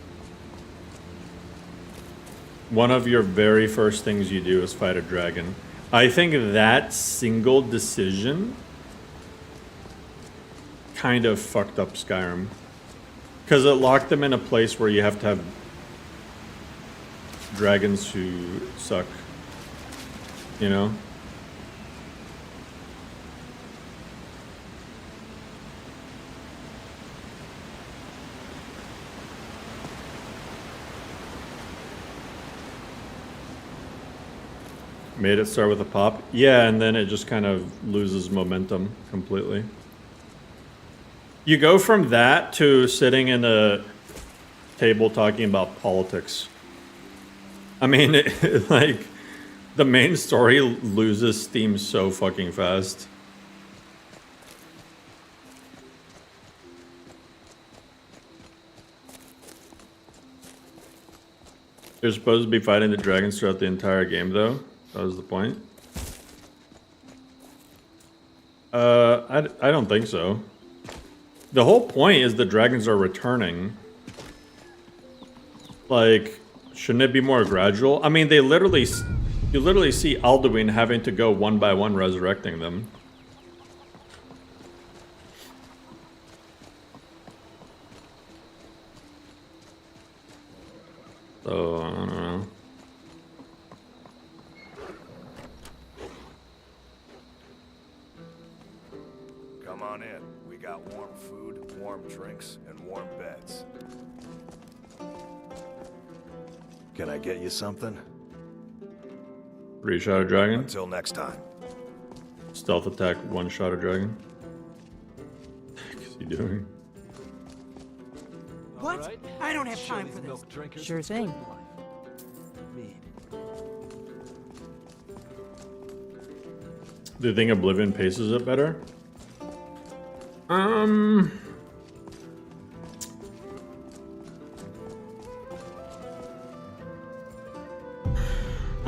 One of your very first things you do is fight a dragon. I think that single decision kind of fucked up Skyrim. Because it locked them in a place where you have to have dragons who suck. You know? Made it start with a pop? Yeah, and then it just kind of loses momentum completely. You go from that to sitting in a table talking about politics. I mean, like, the main story loses steam so fucking fast. You're supposed to be fighting the dragons throughout the entire game, though. That was the point. I don't think so. The whole point is the dragons are returning. Like, shouldn't it be more gradual? I mean, you literally see Alduin having to go one by one resurrecting them. So, I don't know. Come on in. We got warm food, warm drinks, and warm beds. Can I get you something? Three-shot a dragon. Until next time. Stealth attack, one-shot a dragon. What is he doing? What? Right. I don't have Show time these for this. milk drinkers Sure what's thing. good in life. Mead. Do you think Oblivion paces it better? I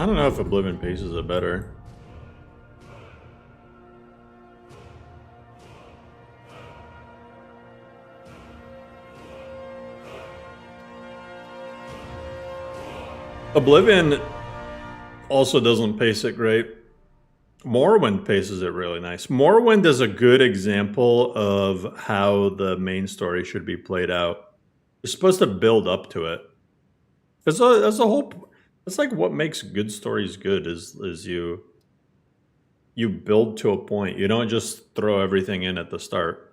don't know if Oblivion paces it better. Oblivion also doesn't pace it great. Morrowind paces it really nice. Morrowind is a good example of how the main story should be played out. You're supposed to build up to it. That's a whole. That's like what makes good stories good. Is you build to a point. You don't just throw everything in at the start.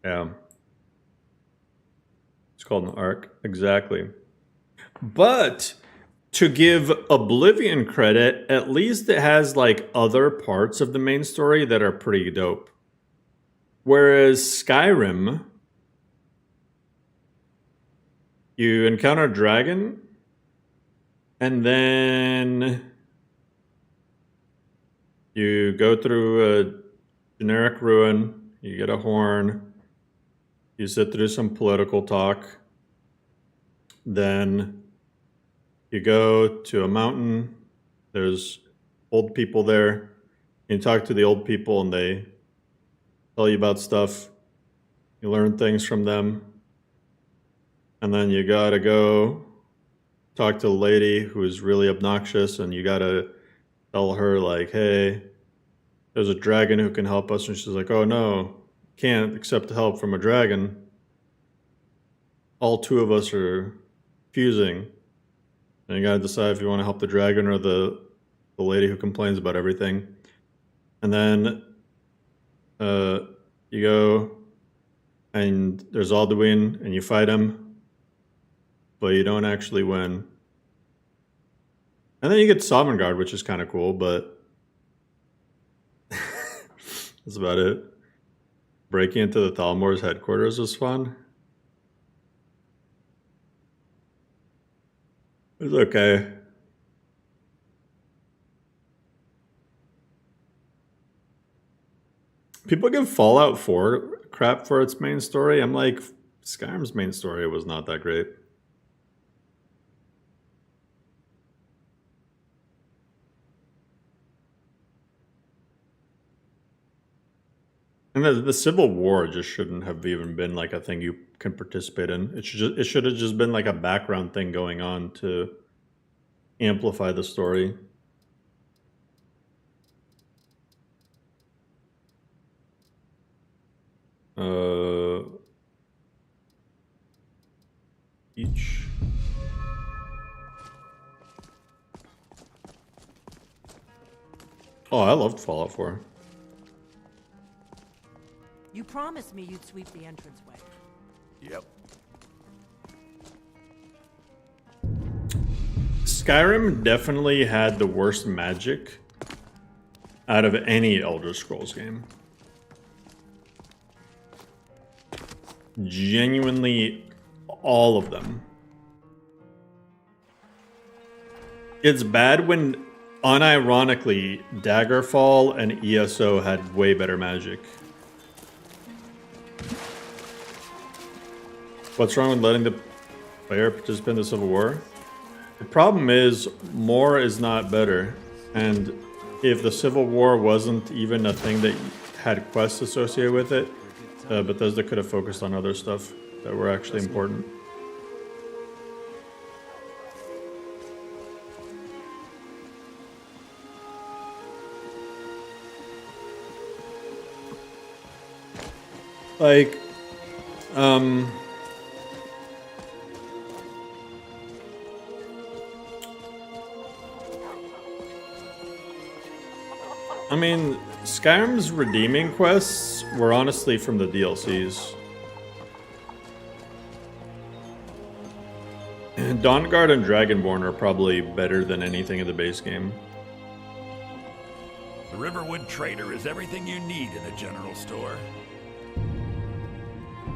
Yeah. It's called an arc. Exactly. But to give Oblivion credit, at least it has like other parts of the main story that are pretty dope. Whereas Skyrim, you encounter a dragon, and then you go through a generic ruin, you get a horn, you sit through some political talk, then you go to a mountain, there's old people there, you talk to the old people and they tell you about stuff, you learn things from them, and then you gotta go talk to the lady who's really obnoxious and you gotta tell her like, hey, there's a dragon who can help us, and she's like, oh no, can't accept help from a dragon. All two of us are fusing. And you gotta decide if you want to help the dragon or the lady who complains about everything. And then you go and there's Alduin and you fight him, but you don't actually win. And then you get Sovngarde, which is kind of cool, but that's about it. Breaking into the Thalmor's headquarters was fun. It was okay. People give Fallout 4 crap for its main story. I'm like, Skyrim's main story was not that great. And the Civil War just shouldn't have even been like a thing you can participate in. It should have just been like a background thing going on to amplify the story. Each. Oh, I loved Fallout 4. You promised me you'd sweep the entranceway. Yep. Skyrim definitely had the worst magic out of any Elder Scrolls game. Genuinely, all of them. It's bad when, unironically, Daggerfall and ESO had way better magic. What's wrong with letting the player participate in the Civil War? The problem is, more is not better. And if the Civil War wasn't even a thing that had quests associated with it, Bethesda could have focused on other stuff that were actually important. Like, I mean, Skyrim's redeeming quests were honestly from the DLCs. Dawnguard and Dragonborn are probably better than anything in the base game. The Riverwood Trader is everything you need in a general store.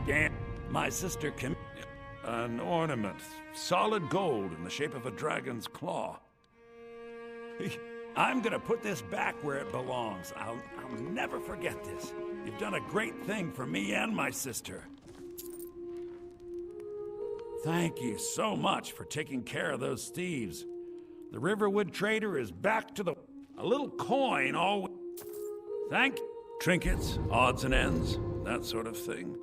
Damn, my sister can... An ornament, solid gold in the shape of a dragon's claw. I'm gonna put this back where it belongs. I'll never forget this. You've done a great thing for me and my sister. Thank you so much for taking care of those thieves. The Riverwood trader is back to the... A little coin always... Thank you. Trinkets, odds and ends, that sort of thing.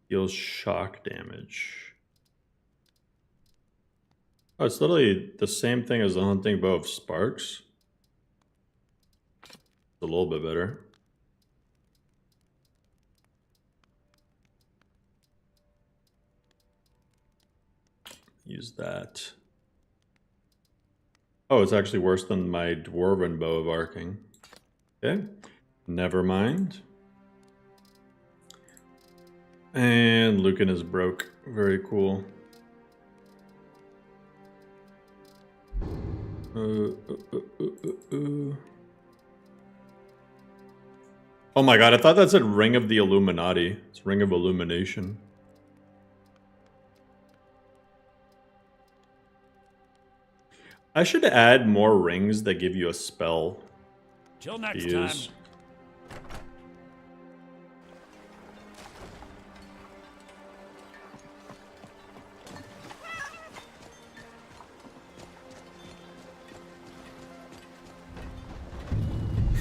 Deals shock damage. Oh, it's literally the same thing as the hunting bow of sparks. It's a little bit better. Use that. Oh, it's actually worse than my dwarven bow of arcing. Okay, never mind. And Lucan is broke. Very cool. Oh my god, I thought that said Ring of the Illuminati. It's Ring of Illumination. I should add more rings that give you a spell. Till next time.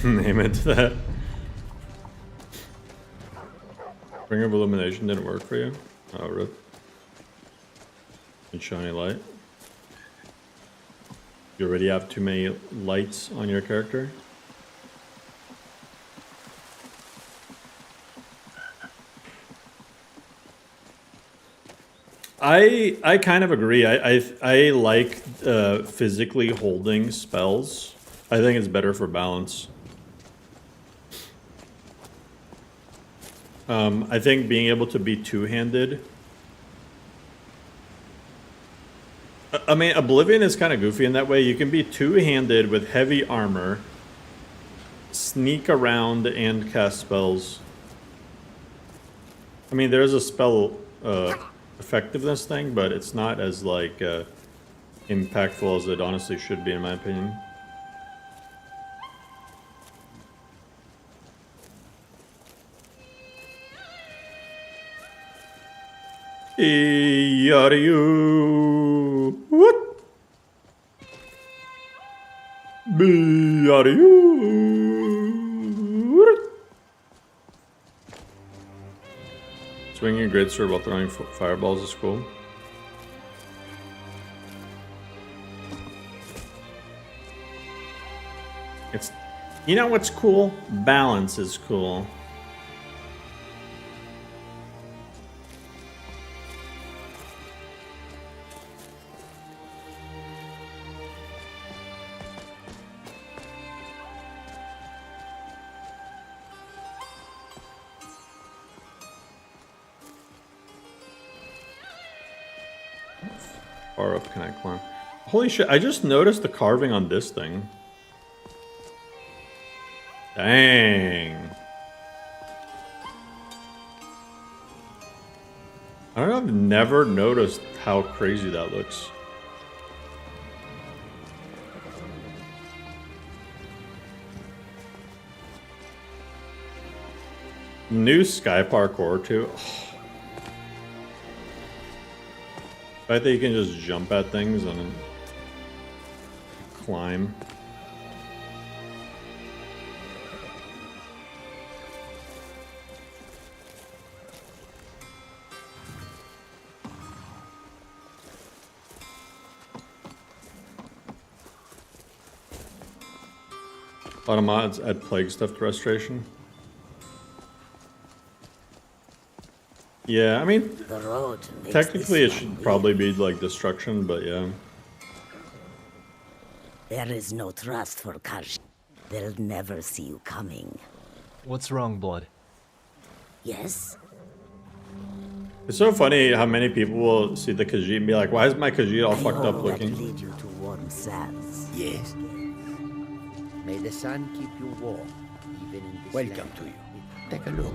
Name it that. Ring of Illumination didn't work for you? Oh, rip. And shiny light. You already have too many lights on your character? I kind of agree. I like physically holding spells. I think it's better for balance. I think being able to be two-handed. I mean, Oblivion is kind of goofy in that way. You can be two-handed with heavy armor, sneak around, and cast spells. I mean, there is a spell effectiveness thing, but it's not as like impactful as it honestly should be, in my opinion. Are you? What? Are you? Swinging a greatsword while throwing fireballs is cool. It's, you know what's cool? Balance is cool. Far up can I climb? Holy shit, I just noticed the carving on this thing. Dang. I don't know, I've never noticed how crazy that looks. New sky parkour too. I think you can just jump at things and climb. A lot of mods add plague stuff to restoration. Yeah, I mean, technically it should probably be like destruction, but yeah. There is no trust for Karsh. They'll never see you coming. What's wrong, Blood? Yes? It's so funny how many people will see the Khajiit and be like, why is my Khajiit all fucked up looking? Lead you to warm sands. Yes. May the sun keep you warm, even in this Welcome to you. Take a look.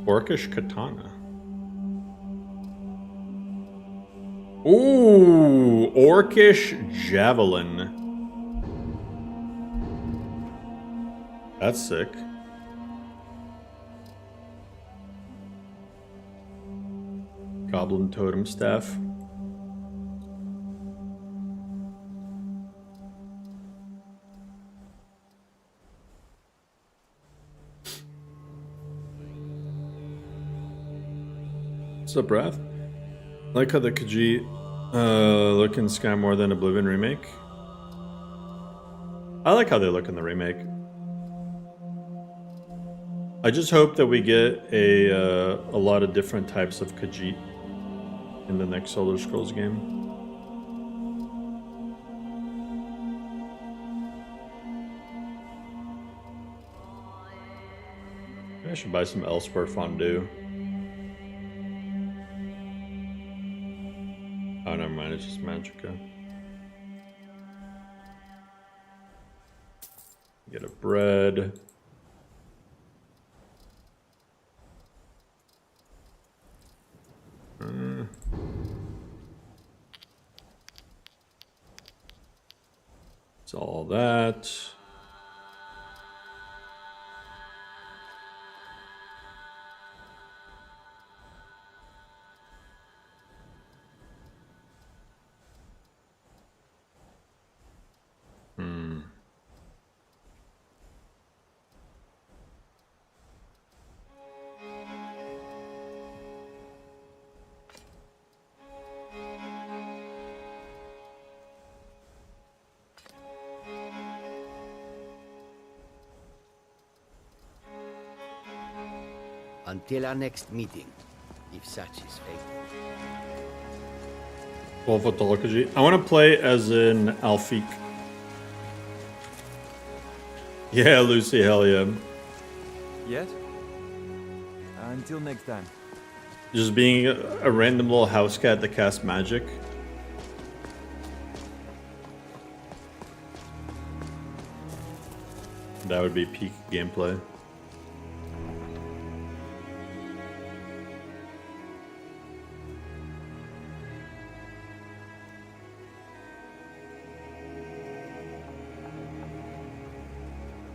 Orcish katana. Ooh, orcish javelin. That's sick. Goblin totem staff. What's up, Wrath? I like how the Khajiit look in Sky more than Oblivion remake. I like how they look in the remake. I just hope that we get a lot of different types of Khajiit in the next Elder Scrolls game. Maybe I should buy some Elspur fondue. Oh, never mind, it's just Magicka. Get a bread. It's all that. Until our next meeting, if such is fate. 12-foot tall Khajiit. I want to play as an Alfiq. Yeah, Lucy, hell yeah. Yet? Until next time. Just being a random little house cat that casts magic. That would be peak gameplay.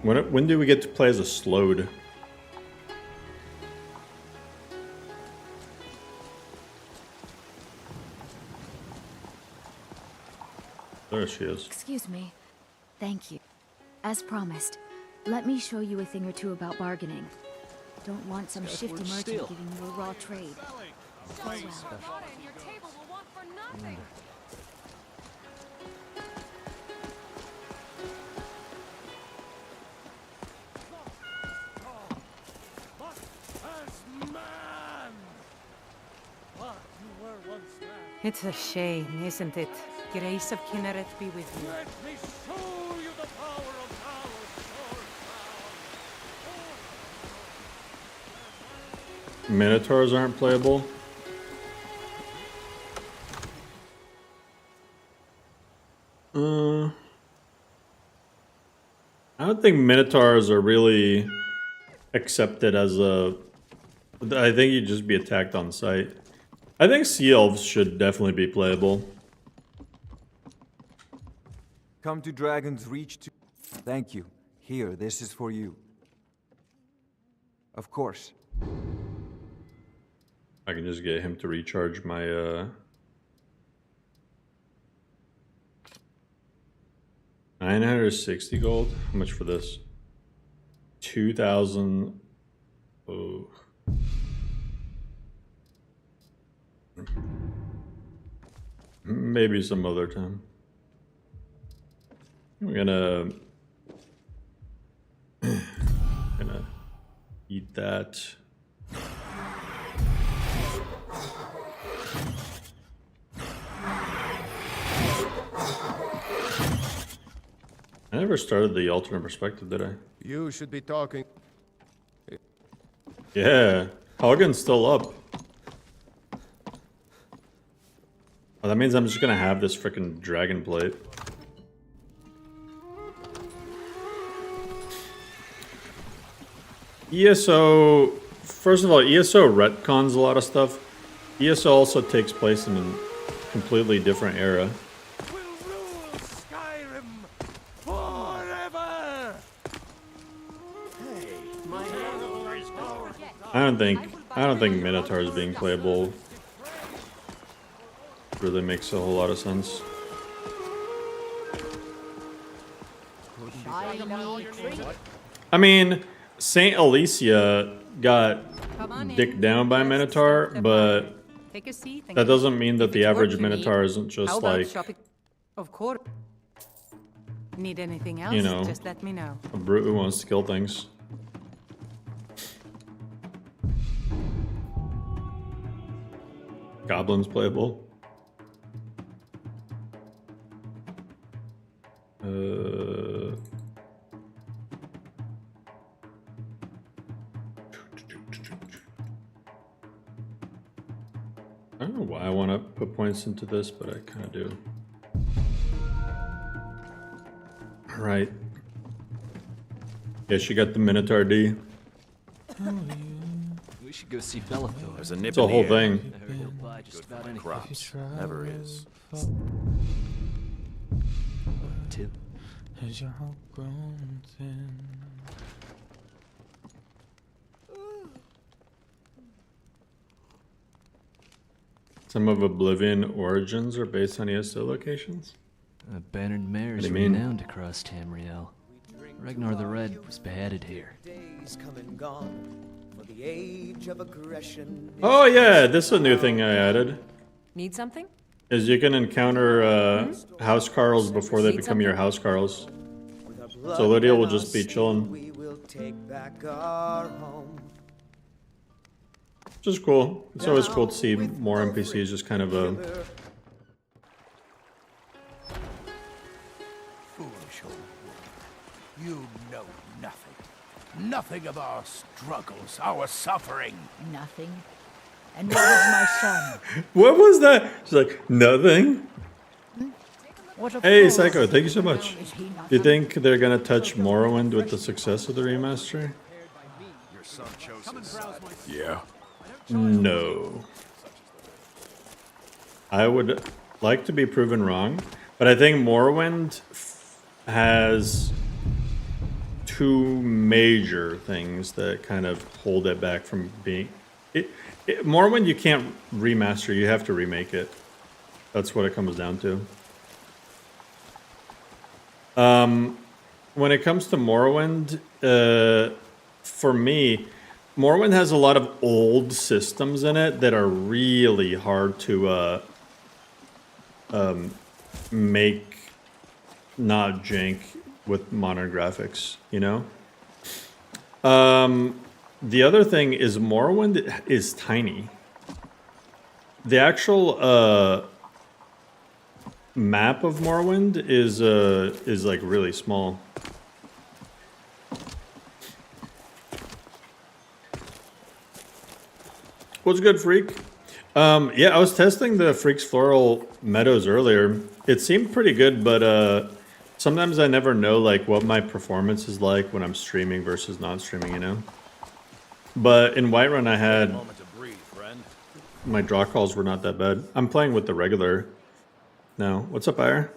When do we get to play as a Slode? There she is. Excuse me. Thank you. As promised, let me show you a thing or two about bargaining. Don't want some shifty merchant giving you a raw trade. Well. It's a shame, isn't it? Grace of Kinneret be with you. Let me show you the power of our sword. Minotaurs aren't playable. I don't think Minotaurs are really accepted as a... I think you'd just be attacked on sight. I think Sea Elves should definitely be playable. Come to Dragon's Reach to... Thank you. Here, this is for you. Of course. I can just get him to recharge my, 960 gold? How much for this? 2,000... Oh... Maybe some other time. I'm gonna eat that. I never started the alternate perspective, did I? You should be talking. Yeah, Hagen's still up. Oh, that means I'm just gonna have this frickin' dragon plate. ESO... First of all, ESO retcons a lot of stuff. ESO also takes place in a completely different era. Will rule Skyrim forever. Hey, my I don't think Minotaur is being playable really makes a whole lot of sense. I mean, Saint Alicia got dicked down by Minotaur, but that doesn't mean that the average Minotaur isn't just like, Of course. Need anything else? you know, Just let me know. a brute who wants to kill things. Goblins playable. I don't know why I want to put points into this, but I kind of do. All right. Yeah, she got the Minotaur D. We should go see Bellathor. There's a nip It's a in the whole air. thing. I heard he'll buy just about anything. Crops. Never is. Two. Some of Oblivion origins are based on ESO locations. Bannered mare is What do you mean? renowned across Tamriel. Ragnar the Red was beheaded here. Days come and gone, for the age of aggression is Oh yeah, this is a new thing I added. Need something? Is you can encounter house Carls before they become your house Carls. with our blood So Lydia will and just our be sin, chilling. We will take back our home. Which is cool. It's always cool to see more NPCs just kind of Foolish old woman. You know nothing. Nothing of our struggles, our suffering. Nothing. And where is my son? What was that? She's like, nothing. What a Hey, fool. Psycho, thank you so much. Is he not Do you think they're gonna touch Morrowind with the success of the remaster? Your son chose his side. Yeah. No. I would like to be proven wrong, but I think Morrowind has two major things that kind of hold it back from being... Morrowind you can't remaster, you have to remake it. That's what it comes down to. When it comes to Morrowind, for me, Morrowind has a lot of old systems in it that are really hard to make not jank with modern graphics, you know? The other thing is Morrowind is tiny. The actual map of Morrowind is like really small. What's good, Freak? Yeah, I was testing the Freak's Floral Meadows earlier. It seemed pretty good, but sometimes I never know like what my performance is like when I'm streaming versus not streaming, you know? But in Whiterun I had... Moment to breathe, friend. My draw calls were not that bad. I'm playing with the regular now. What's up, Ire?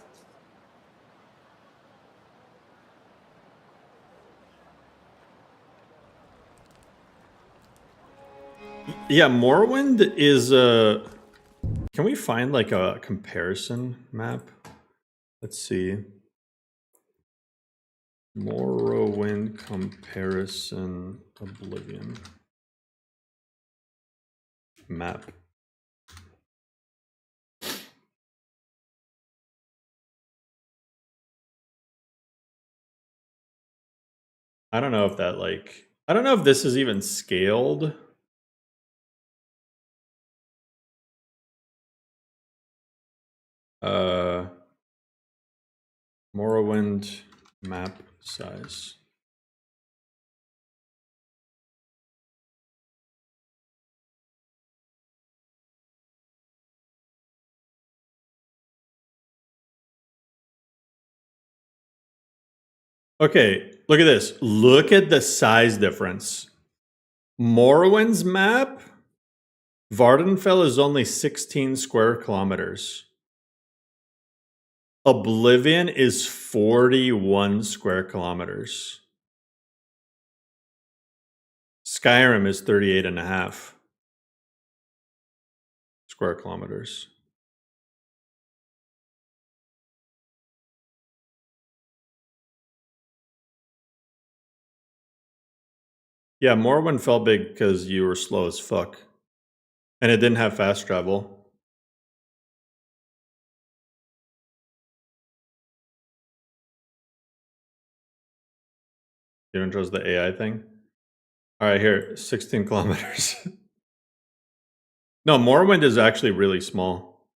Yeah, Morrowind is can we find like a comparison map? Let's see. Morrowind comparison Oblivion map. I don't know if that like I don't know if this is even scaled. Morrowind map size. Okay, look at this. Look at the size difference. Morrowind's map, Vardenfell is only 16 square kilometers. Oblivion is 41 square kilometers. Skyrim is 38.5 square kilometers. Yeah, Morrowind felt big because you were slow as fuck. And it didn't have fast travel. You don't trust the AI thing? Alright, here, 16 kilometers. No, Morrowind is actually really small.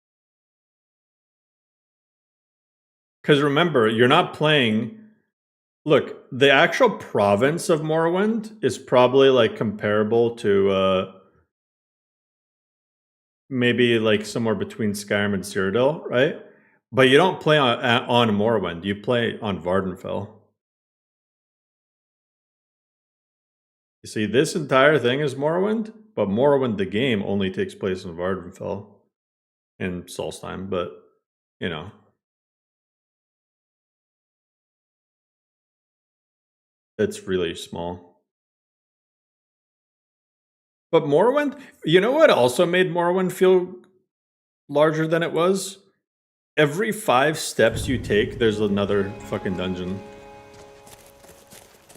Because remember, you're not playing... Look, the actual province of Morrowind is probably like comparable to maybe like somewhere between Skyrim and Cyrodiil, right? But you don't play on Morrowind, you play on Vardenfell. You see, this entire thing is Morrowind, but Morrowind, the game, only takes place in Vardenfell and Solstheim, but, you know. It's really small. But Morrowind, you know what also made Morrowind feel larger than it was? Every 5 steps you take, there's another fucking dungeon.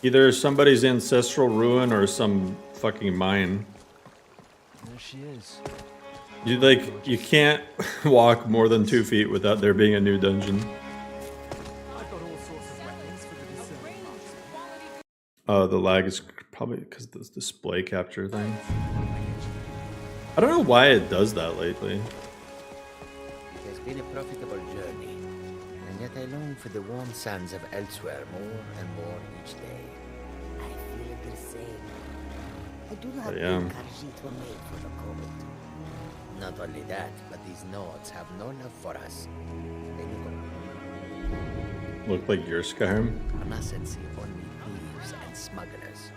Either somebody's ancestral ruin or some fucking mine. There she is. You can't walk more than 2 feet without there being a new dungeon. The lag is probably because of this display capture thing. I don't know why it does that lately. It has been a profitable journey, and yet I long for the warm sands of elsewhere more and more each day. I feel the same. I do not Yeah. think Khajiit were made for the cold. Not only that, but these Nords have no love for us. They Look like your Skyrim. mustn't see only thieves and smugglers.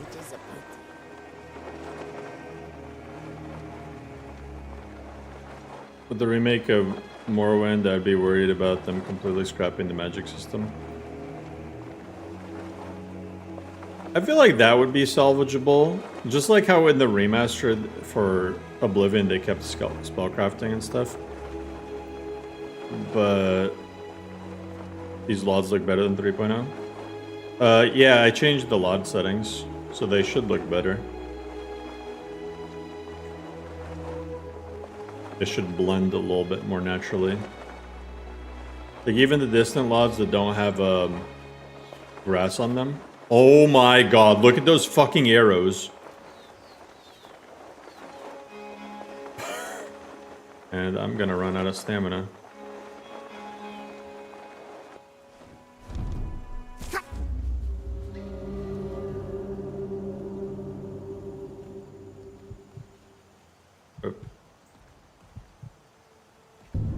It is a pity. With the remake of Morrowind, I'd be worried about them completely scrapping the magic system. I feel like that would be salvageable. Just like how in the Remastered for Oblivion they kept spellcrafting and stuff. But these LODs look better than 3.0. Yeah, I changed the LOD settings, so they should look better. It should blend a little bit more naturally. Like even the distant LODs that don't have grass on them. Oh my god, look at those fucking arrows. And I'm gonna run out of stamina.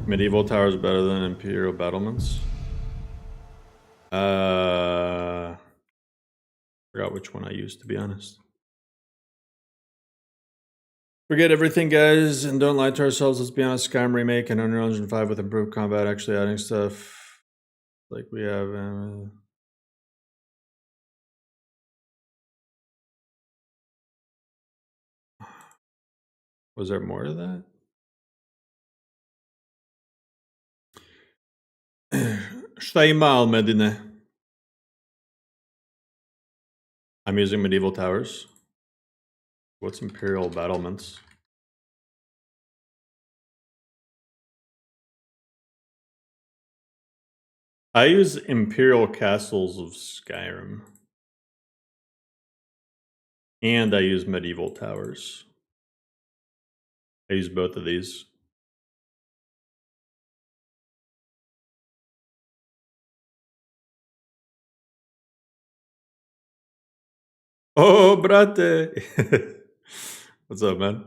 Medieval towers better than Imperial battlements. Forgot which one I used, to be honest. Forget everything, guys, and don't lie to ourselves. Let's be honest. Skyrim remake and Unreal Engine 5 with improved combat, actually adding stuff like we have. Was there more to that? Stai mal, Medine. I'm using medieval towers. What's Imperial battlements? I use Imperial castles of Skyrim. And I use medieval towers. I use both of these. Oh, brate! What's up, man?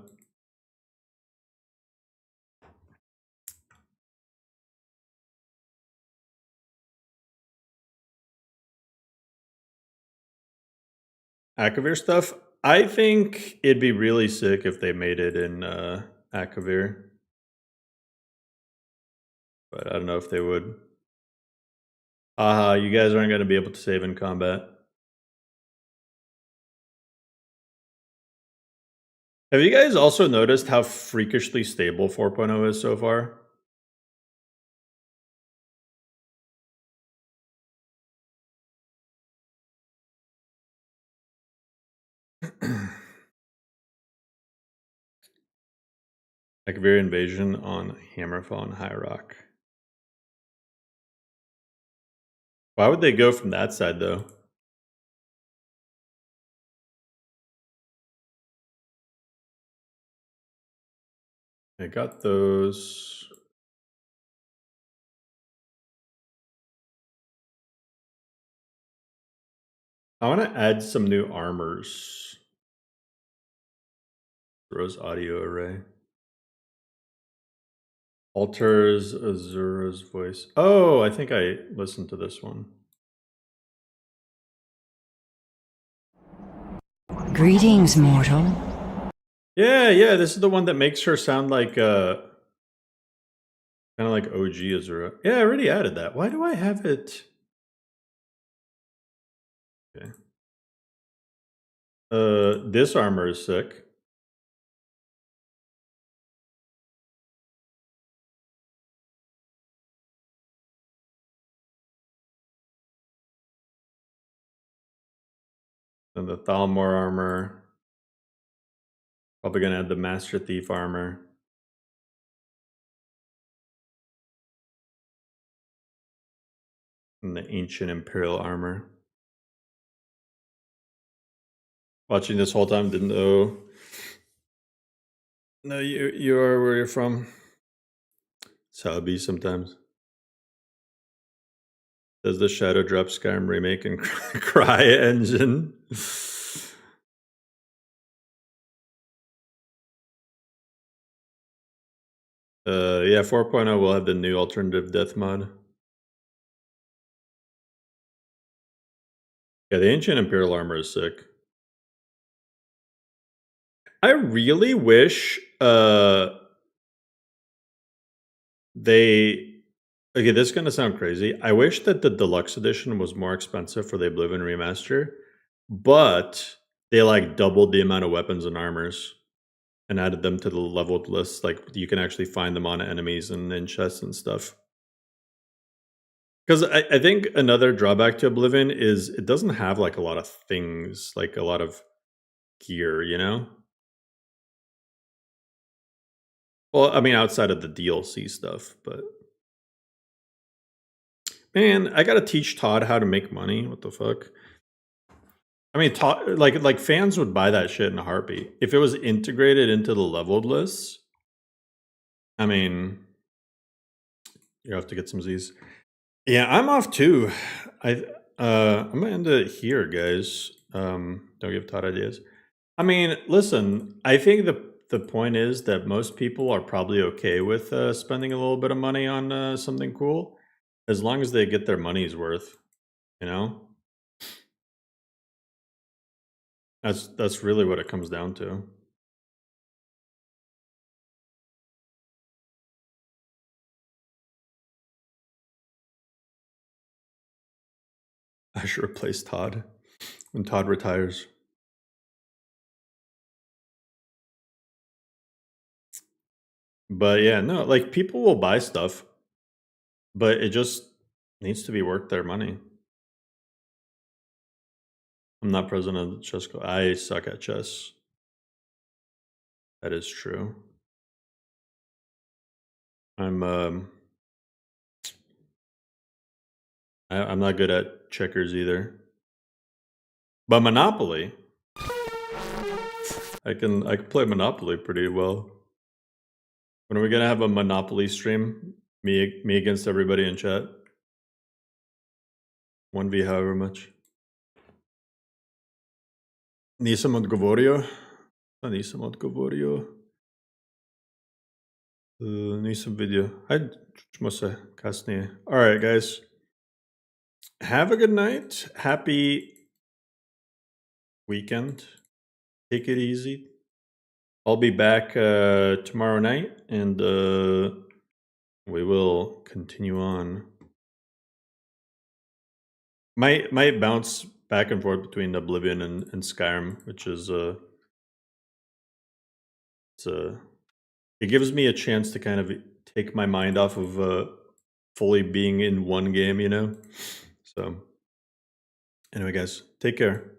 Akavir stuff? I think it'd be really sick if they made it in Akavir. But I don't know if they would. You guys aren't going to be able to save in combat. Have you guys also noticed how freakishly stable 4.0 is so far? Akavir invasion on Hammerfall and High Rock. Why would they go from that side though? I got those. I want to add some new armors. Rose audio array. Alters Azura's voice. Oh, I think I listened to this one. Greetings, mortal. Yeah, this is the one that makes her sound like kind of like OG Azura. Yeah, I already added that. Why do I have it? Okay. This armor is sick. And the Thalmor armor. Probably gonna add the Master Thief armor. And the Ancient Imperial armor. Watching this whole time, didn't know. No, you are where you're from. That's how it be sometimes. Does the Shadow Drop Skyrim remake and Cry engine? Yeah, 4.0 will have the new alternative death mod. Yeah, the Ancient Imperial armor is sick. I really wish they... Okay, this is going to sound crazy. I wish that the deluxe edition was more expensive for the Oblivion remaster, but they like doubled the amount of weapons and armors and added them to the leveled list. Like you can actually find them on enemies and in chests and stuff. Because I think another drawback to Oblivion is it doesn't have like a lot of things, like a lot of gear, you know? Well, I mean, outside of the DLC stuff, but... Man, I gotta teach Todd how to make money. What the fuck? I mean, Todd, like fans would buy that shit in a heartbeat. If it was integrated into the leveled lists, I mean... You have to get some Z's. Yeah, I'm off too. I'm gonna end it here, guys. Don't give Todd ideas. I mean, listen, I think the point is that most people are probably okay with spending a little bit of money on something cool, as long as they get their money's worth, you know? That's really what it comes down to. I should replace Todd when Todd retires. But yeah, no, like people will buy stuff, but it just needs to be worth their money. I'm not president of the chess club. I suck at chess. That is true. I'm not good at checkers either. But Monopoly, I can play Monopoly pretty well. When are we gonna have a Monopoly stream? Me against everybody in chat. 1v however much. Nisam odgovorio. Nisam odgovorio. Nisam video. Ćemo se kasnije. All right, guys. Have a good night. Happy weekend. Take it easy. I'll be back tomorrow night, and we will continue on. Might bounce back and forth between Oblivion and Skyrim, which is it gives me a chance to kind of take my mind off of fully being in one game, you know? So anyway, guys, take care.